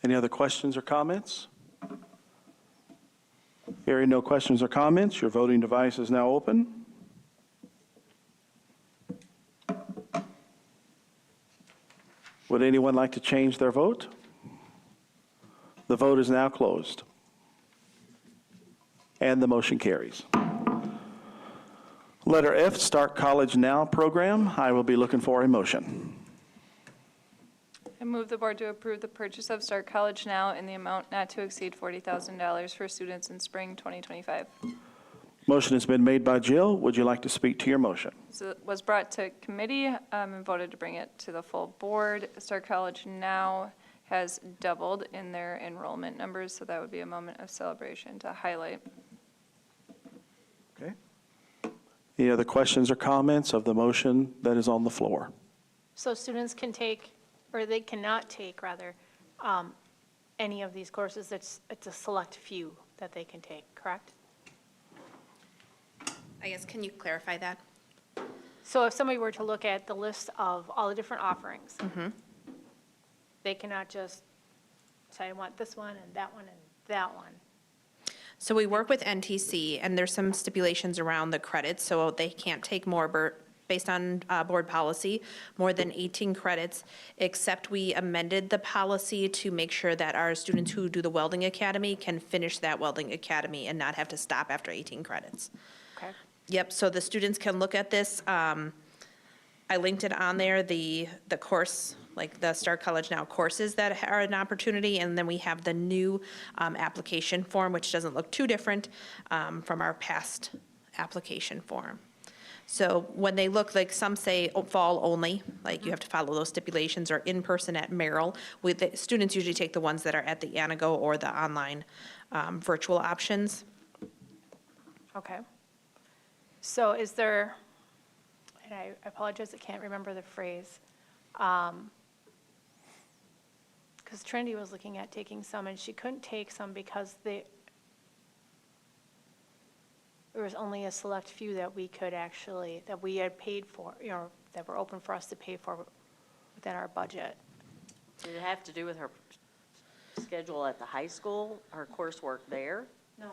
S4: Any other questions or comments? Hearing no questions or comments, your voting device is now open. Would anyone like to change their vote? The vote is now closed. And the motion carries. Letter F, Start College Now program. I will be looking for a motion.
S21: I move the board to approve the purchase of Start College Now in the amount not to exceed $40,000 for students in spring 2025.
S4: Motion has been made by Jill. Would you like to speak to your motion?
S21: So it was brought to committee and voted to bring it to the full board. Start College Now has doubled in their enrollment numbers, so that would be a moment of celebration to highlight.
S4: Okay. Any other questions or comments of the motion that is on the floor?
S3: So students can take, or they cannot take, rather, any of these courses. It's a select few that they can take, correct?
S7: I guess, can you clarify that?
S3: So if somebody were to look at the list of all the different offerings, they cannot just say, I want this one and that one and that one.
S7: So we work with NTC, and there's some stipulations around the credits, so they can't take more, based on board policy, more than 18 credits, except we amended the policy to make sure that our students who do the welding academy can finish that welding academy and not have to stop after 18 credits.
S3: Okay.
S7: Yep, so the students can look at this. I linked it on there, the course, like the Start College Now courses that are an opportunity, and then we have the new application form, which doesn't look too different from our past application form. So when they look, like some say fall only, like you have to follow those stipulations, or in person at Merrill. The students usually take the ones that are at the Anago or the online virtual options.
S3: Okay. So is there, and I apologize, I can't remember the phrase, because Trinity was looking at taking some, and she couldn't take some because there was only a select few that we could actually, that we had paid for, that were open for us to pay for within our budget.
S9: Did it have to do with her schedule at the high school, her coursework there?
S3: No.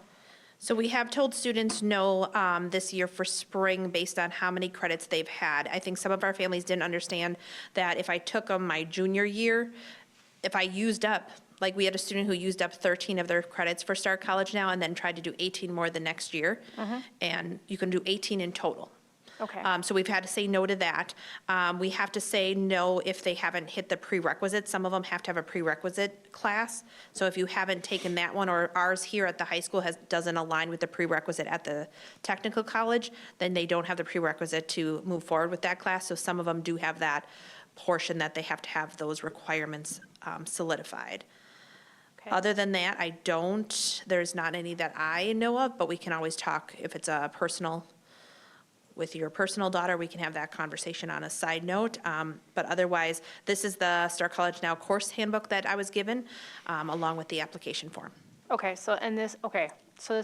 S7: So we have told students no this year for spring based on how many credits they've had. I think some of our families didn't understand that if I took them my junior year, if I used up, like we had a student who used up 13 of their credits for Start College Now and then tried to do 18 more the next year. And you can do 18 in total.
S3: Okay.
S7: So we've had to say no to that. We have to say no if they haven't hit the prerequisites. Some of them have to have a prerequisite class. So if you haven't taken that one, or ours here at the high school doesn't align with the prerequisite at the technical college, then they don't have the prerequisite to move forward with that class. So some of them do have that portion that they have to have those requirements solidified.
S3: Okay.
S7: Other than that, there's not any that I know of, but we can always talk if it's a personal, with your personal daughter, we can have that conversation on a side note. But otherwise, this is the Start College Now course handbook that I was given, along with the application form.
S3: Okay, so, so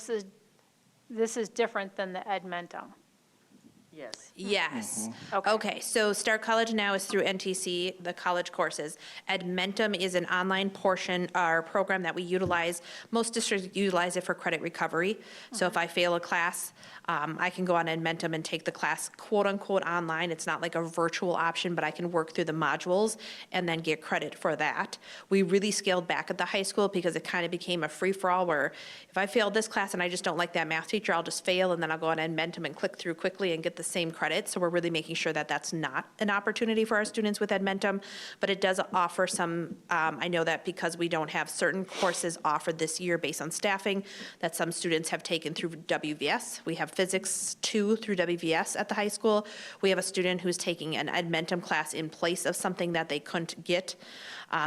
S3: this is different than the Edmentum.
S9: Yes.
S7: Yes. Okay, so Start College Now is through NTC, the college courses. Edmentum is an online portion, our program that we utilize. Most districts utilize it for credit recovery. So if I fail a class, I can go on Edmentum and take the class quote unquote online. It's not like a virtual option, but I can work through the modules and then get credit for that. We really scaled back at the high school because it kind of became a free-for-all where if I failed this class and I just don't like that math teacher, I'll just fail and then I'll go on Edmentum and click through quickly and get the same credit. So we're really making sure that that's not an opportunity for our students with Edmentum, but it does offer some, I know that because we don't have certain courses offered this year based on staffing, that some students have taken through WVS. We have Physics 2 through WVS at the high school. We have a student who's taking an Edmentum class in place of something that they couldn't get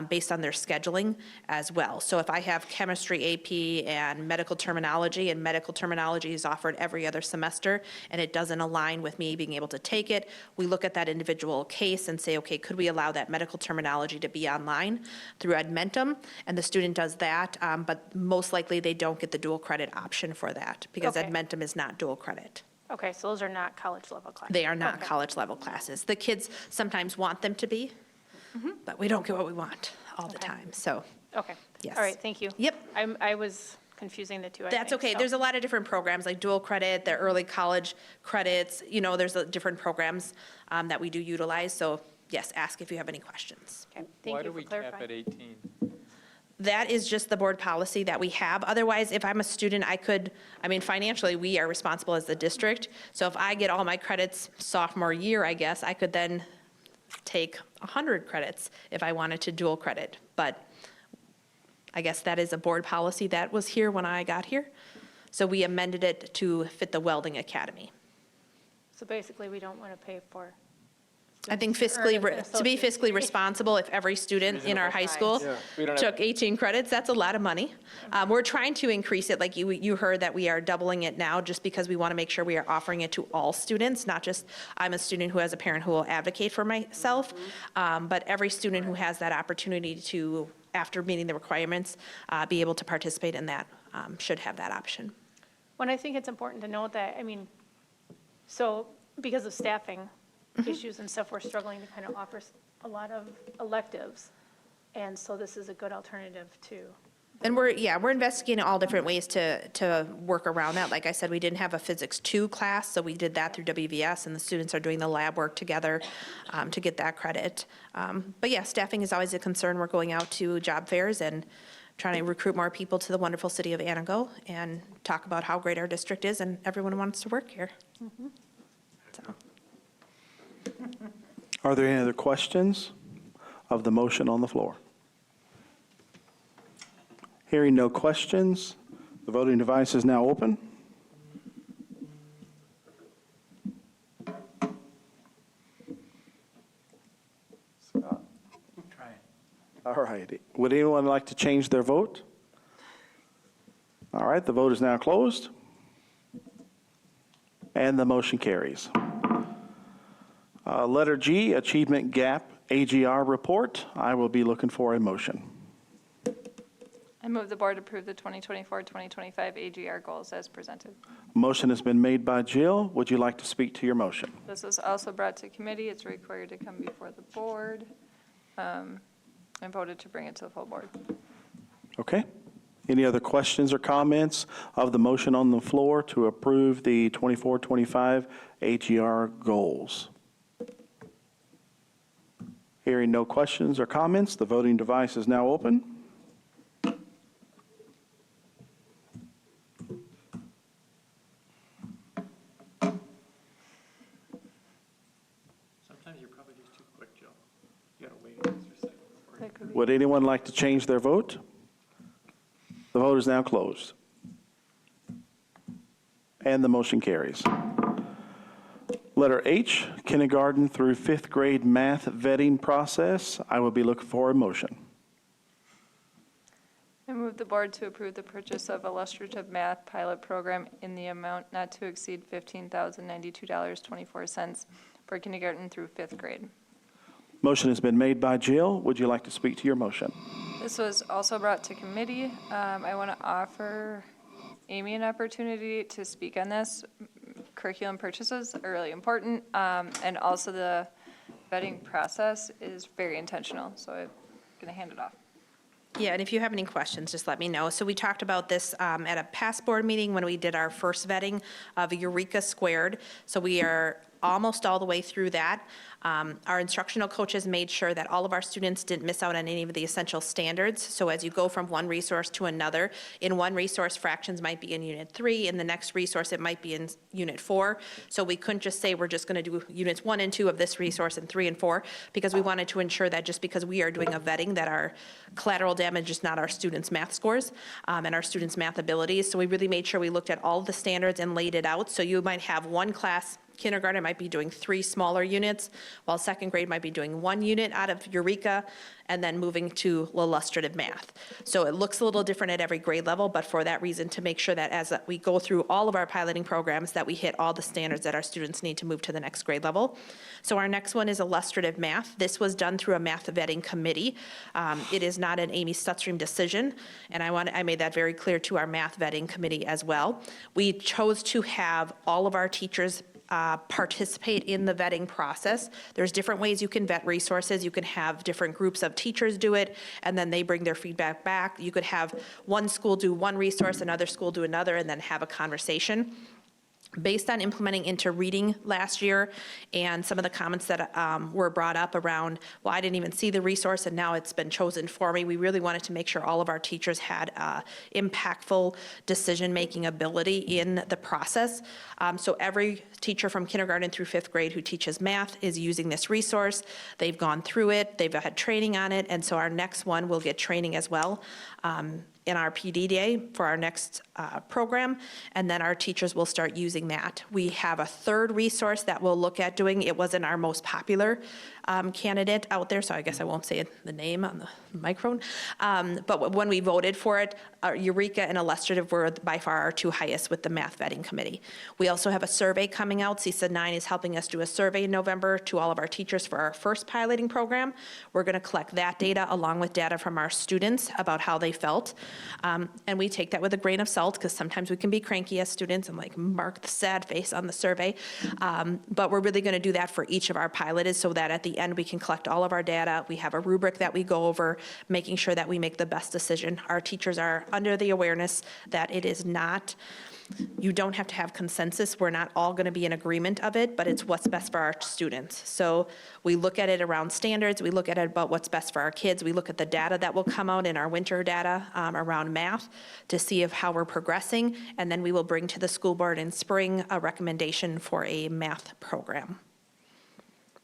S7: based on their scheduling as well. So if I have chemistry AP and medical terminology is offered every other semester, and it doesn't align with me being able to take it, we look at that individual case and say, okay, could we allow that medical terminology to be online through Edmentum? And the student does that, but most likely they don't get the dual credit option for that because
S3: Okay.
S7: Edmentum is not dual credit.
S3: Okay, so those are not college level classes?
S7: They are not
S3: Okay.
S7: college level classes. The kids sometimes want them to be, but we don't get what we want all the time, so.
S3: Okay.
S7: Yes.
S3: All right, thank you.
S7: Yep.
S3: I was confusing the two, I
S7: That's
S3: think,
S7: okay.
S3: so.
S7: There's a lot of different programs, like dual credit, the early college credits, there's different programs that we do utilize. So yes, ask if you have any questions.
S3: Okay, thank you for clarifying.
S10: Why do we cap at 18?
S7: That is just the board policy that we have. Otherwise, if I'm a student, financially, we are responsible as the district. So if I get all my credits sophomore year, I guess, I could then take 100 credits if I wanted to dual credit. But I guess that is a board policy that was here when I got here. So we amended it to fit the welding academy.
S3: So basically, we don't want to pay for.
S7: I think
S3: students to earn an
S7: to be
S3: associate's
S7: fiscally
S3: degree.
S7: responsible, if every student in our high school took 18 credits, that's a lot of money. We're trying to increase it, like you heard that we are doubling it now, just because we want to make sure we are offering it to all students, not just I'm a student who has a parent who will advocate for myself, but every student who has that opportunity to, after meeting the requirements, be able to participate in that, should have that option.
S3: When I think it's important to note that, so because of staffing issues and stuff, we're struggling to kind of offer a lot of electives. And so this is a good alternative too.
S7: And we're investigating all different ways to work around that. Like I said, we didn't have a Physics 2 class, so we did that through WVS, and the students are doing the lab work together to get that credit. But yeah, staffing is always a concern. We're going out to job fairs and trying to recruit more people to the wonderful city of Antigo and talk about how great our district is, and everyone wants to work here. So.
S4: Are there any other questions of the motion on the floor? Hearing no questions, the voting device is now open. Scott? All right. Would anyone like to change their vote? All right, the vote is now closed. And the motion carries. Letter G, Achievement Gap AGR Report. I will be looking for a motion.
S21: I move the board approve the 2024-2025 AGR goals as presented.
S4: Motion has been made by Jill. Would you like to speak to your motion?
S21: This was also brought to committee. It's required to come before the board, and voted to bring it to the full board.
S4: Okay. Any other questions or comments of the motion on the floor to approve the 24-25 AGR goals? Hearing no questions or comments, the voting device is now open.
S10: Sometimes you're probably just too quick, Joe. You gotta wait an extra second before you.
S4: Would anyone like to change their vote? The vote is now closed. And the motion carries. Letter H, kindergarten through fifth grade math vetting process. I will be looking for a motion.
S21: I move the board to approve the purchase of illustrative math pilot program in the amount not to exceed $15,092.24 for kindergarten through fifth grade.
S4: Motion has been made by Jill. Would you like to speak to your motion?
S21: This was also brought to committee. I want to offer Amy an opportunity to speak on this. Curriculum purchases are really important, and also the vetting process is very intentional, so I'm going to hand it off.
S7: Yeah, and if you have any questions, just let me know. So we talked about this at a past board meeting when we did our first vetting of Eureka Squared. So we are almost all the way through that. Our instructional coaches made sure that all of our students didn't miss out on any of the essential standards. So as you go from one resource to another, in one resource, fractions might be in Unit 3, in the next resource, it might be in Unit 4. So we couldn't just say we're just going to do Units 1 and 2 of this resource and 3 and 4, because we wanted to ensure that just because we are doing a vetting, that our collateral damage is not our students' math scores and our students' math abilities. So we really made sure we looked at all the standards and laid it out. So you might have one class Kindergarten might be doing 3 smaller units, while second grade might be doing 1 unit out of Eureka, and then moving to illustrative math. So it looks a little different at every grade level, but for that reason, to make sure that as we go through all of our piloting programs, that we hit all the standards that our students need to move to the next grade level. So our next one is illustrative math. This was done through a math vetting committee. It is not an Amy Stutstream decision, and I made that very clear to our math vetting committee as well. We chose to have all of our teachers participate in the vetting process. There's different ways you can vet resources. You can have different groups of teachers do it, and then they bring their feedback back. You could have one school do one resource, another school do another, and then have a conversation. Based on implementing into reading last year and some of the comments that were brought up around, well, I didn't even see the resource and now it's been chosen for me, we really wanted to make sure all of our teachers had impactful decision-making ability in the process. So every teacher from kindergarten through 5th grade who teaches math is using this resource. They've gone through it, they've had training on it, and so our next one will get training as well. In our PD day for our next program, and then our teachers will start using that. We have a third resource that we'll look at doing. It wasn't our most popular candidate out there, so I guess I won't say the name on the microphone. But when we voted for it, Eureka and Illustrative were by far our 2 highest with the math vetting committee. We also have a survey coming out. CISA 9 is helping us do a survey in November to all of our teachers for our first piloting program. We're going to collect that data along with data from our students about how they felt. And we take that with a grain of salt because sometimes we can be cranky as students and like mark the sad face on the survey. But we're really going to do that for each of our piloted so that at the end we can collect all of our data. We have a rubric that we go over, making sure that we make the best decision. Our teachers are under the awareness that it is not, you don't have to have consensus. We're not all going to be in agreement of it, but it's what's best for our students. So we look at it around standards. We look at it about what's best for our kids. We look at the data that will come out in our winter data around math to see how we're progressing. And then we will bring to the school board in spring a recommendation for a math program.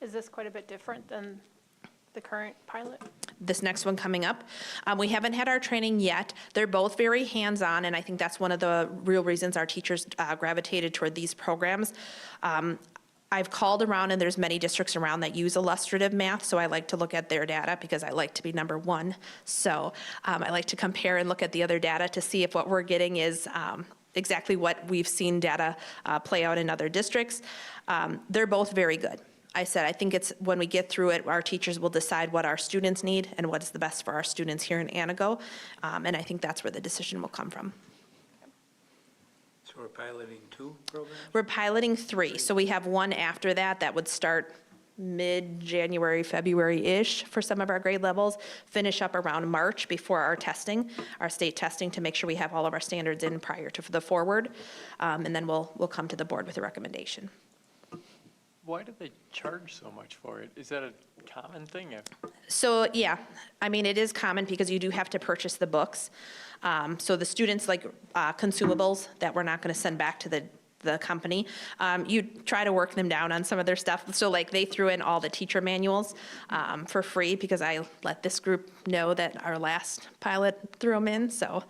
S3: Is this quite a bit different than the current pilot?
S7: This next one coming up. We haven't had our training yet. They're both very hands-on, and I think that's one of the real reasons our teachers gravitated toward these programs. I've called around, and there's many districts around that use illustrative math, so I like to look at their data because I like to be number one. So I like to compare and look at the other data to see if what we're getting is exactly what we've seen data play out in other districts. They're both very good. I said, I think it's when we get through it, our teachers will decide what our students need and what is the best for our students here in Anago. And I think that's where the decision will come from.
S13: So we're piloting 2 programs?
S7: We're piloting 3. So we have one after that that would start mid-January, February-ish for some of our grade levels, finish up around March before our testing, our state testing, to make sure we have all of our standards in prior to the forward. And then we'll come to the board with a recommendation.
S10: Why do they charge so much for it? Is that a common thing?
S7: So, yeah, I mean, it is common because you do have to purchase the books. So the students like consumables that we're not going to send back to the company. You try to work them down on some of their stuff. So like they threw in all the teacher manuals for free because I let this group know that our last pilot threw them in. So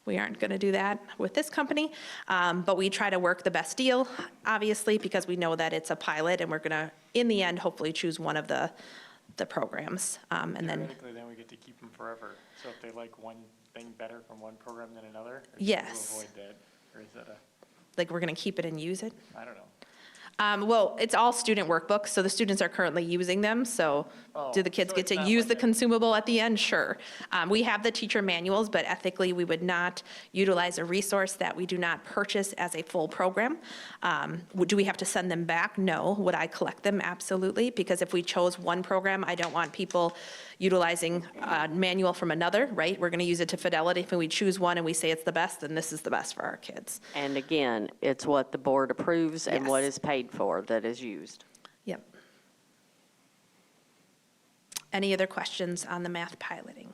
S7: we aren't going to do that with this company. But we try to work the best deal, obviously, because we know that it's a pilot and we're going to, in the end, hopefully choose one of the programs. And then
S10: Theoretically, then we get to keep them forever. So if they like one thing better from one program than another? Or
S7: Yes.
S10: to avoid that? Or is that
S7: like we're going to keep it and use it.
S10: I don't know.
S7: Well, it's all student workbooks, so the students are currently using them, so do the kids
S10: so
S7: get
S10: it's
S7: to
S10: not
S7: use
S10: like
S7: the consumable at the end? Sure. We have the teacher manuals, but ethically, we would not utilize a resource that we do not purchase as a full program. Do we have to send them back? No. Would I collect them? Absolutely, because if we chose one program, I don't want people utilizing a manual from another, right? We're going to use it to fidelity. If we choose one and we say it's the best, then this is the best for our kids.
S9: And again, it's what the board approves and what
S7: Yes.
S9: is paid for that is used.
S7: Yep. Any other questions on the math piloting?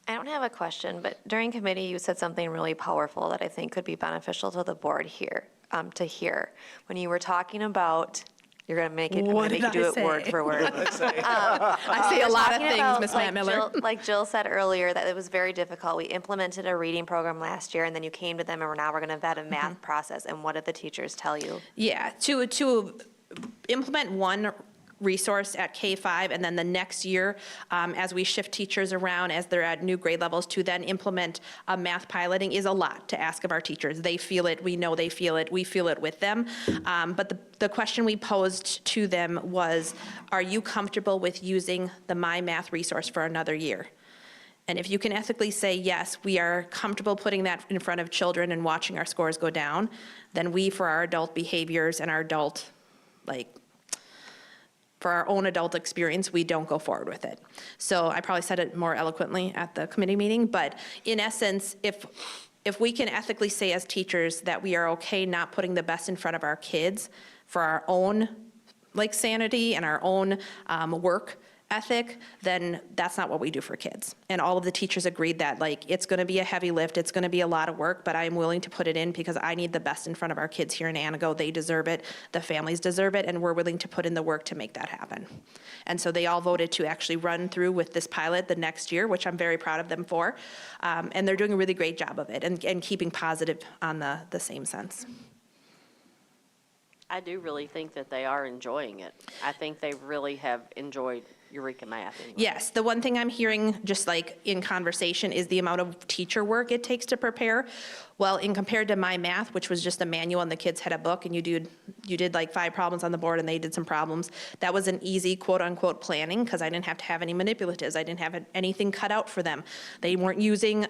S6: I don't have a question, but during committee, you said something really powerful that I think could be beneficial to the board here, to hear. When you were talking about You're going to make it, I'm
S7: What
S6: going to make
S7: did
S6: you
S7: I
S6: do it word
S7: say?
S6: for word.
S7: I say a
S6: We're
S7: lot of
S6: talking
S7: things,
S6: about,
S7: Ms.
S6: like
S7: Matt Miller.
S6: Like Jill said earlier, that it was very difficult. We implemented a reading program last year, and then you came to them, and now we're going to vet a math process. And what did the teachers tell you?
S7: Yeah, to implement one resource at K-5, and then the next year, as we shift teachers around, as they're at new grade levels, to then implement math piloting is a lot to ask of our teachers. They feel it, we know they feel it, we feel it with them. But the question we posed to them was, are you comfortable with using the My Math resource for another year? And if you can ethically say, yes, we are comfortable putting that in front of children and watching our scores go down, then we, for our adult behaviors and our adult, for our own adult experience, we don't go forward with it. So I probably said it more eloquently at the committee meeting, but in essence, if we can ethically say as teachers that we are okay not putting the best in front of our kids for our own sanity and our own work ethic, then that's not what we do for kids. And all of the teachers agreed that it's going to be a heavy lift, it's going to be a lot of work, but I am willing to put it in because I need the best in front of our kids here in Antigo. They deserve it, the families deserve it, and we're willing to put in the work to make that happen. And so they all voted to actually run through with this pilot the next year, which I'm very proud of them for. And they're doing a really great job of it and keeping positive on the same sense.
S9: I do really think that they are enjoying it. I think they really have enjoyed Eureka Math. Anyway.
S7: Yes, the one thing I'm hearing, just in conversation, is the amount of teacher work it takes to prepare. Well, in compared to My Math, which was just a manual and the kids had a book and you did 5 problems on the board and they did some problems, that was an easy quote-unquote planning because I didn't have to have any manipulatives. I didn't have anything cut out for them. They weren't using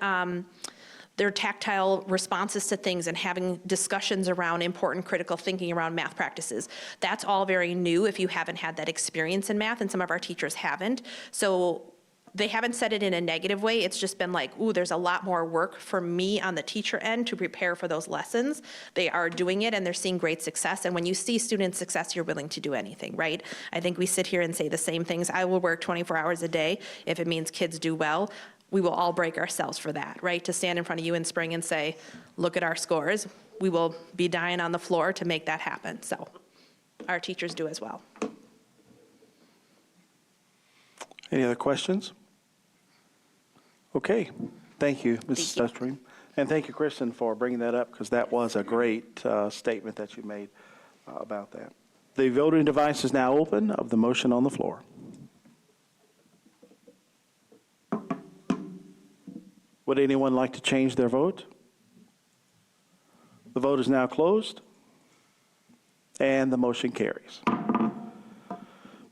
S7: their tactile responses to things and having discussions around important critical thinking around math practices. That's all very new if you haven't had that experience in math, and some of our teachers haven't. So they haven't said it in a negative way. It's just been ooh, there's a lot more work for me on the teacher end to prepare for those lessons. They are doing it and they're seeing great success. And when you see student success, you're willing to do anything, right? I think we sit here and say the same things. I will work 24 hours a day if it means kids do well. We will all break ourselves for that, right? To stand in front of you in spring and say, look at our scores. We will be dying on the floor to make that happen. So our teachers do as well.
S4: Any other questions? Okay, thank you, Mrs. Stutstream. And thank you, Kristen, for bringing that up, because that was a great statement that you made about that. The voting device is now open of the motion on the floor. Would anyone like to change their vote? The vote is now closed, and the motion carries.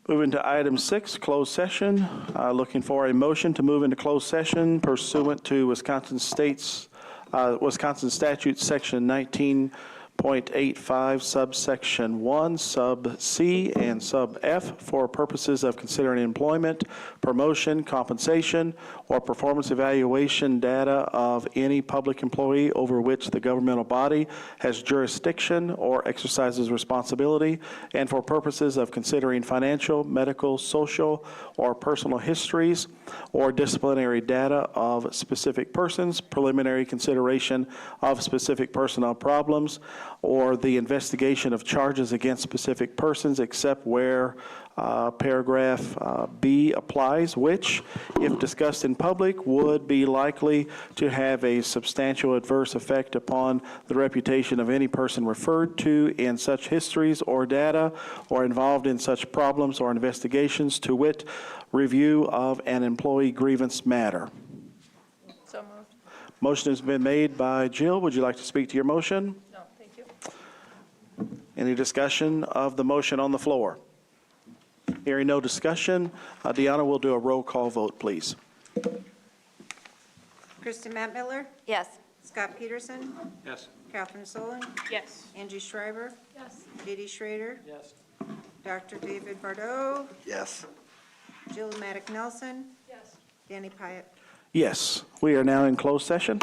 S4: Moving to item 6, closed session. Looking for a motion to move into closed session pursuant to Wisconsin Statute Section 19.85, subsection 1, sub C and sub F, for purposes of considering employment, promotion, compensation, or performance evaluation data of any public employee over which the governmental body has jurisdiction or exercises responsibility, and for purposes of considering financial, medical, social, or personal histories or disciplinary data of specific persons, preliminary consideration of specific personnel problems, or the investigation of charges against specific persons, except where paragraph B applies, which, if discussed in public, would be likely to have a substantial adverse effect upon the reputation of any person referred to in such histories or data, or involved in such problems or investigations, to wit, review of an employee grievance matter.
S21: So moved.
S4: Motion has been made by Jill. Would you like to speak to your motion?
S21: No, thank you.
S4: Any discussion of the motion on the floor? Hearing no discussion, Deanna will do a roll call vote, please.
S2: Kristen Matt Miller,
S6: Yes.
S2: Scott Peterson,
S10: Yes.
S2: Catherine Solon,
S3: Yes.
S2: Angie Schreiber,
S3: Yes.
S2: Dee Dee Schrader,
S10: Yes.
S2: Dr. David Bardot,
S22: Yes.
S2: Jill Maddick Nelson,
S3: Yes.
S2: Danny Pyatt.
S4: Yes, we are now in closed session.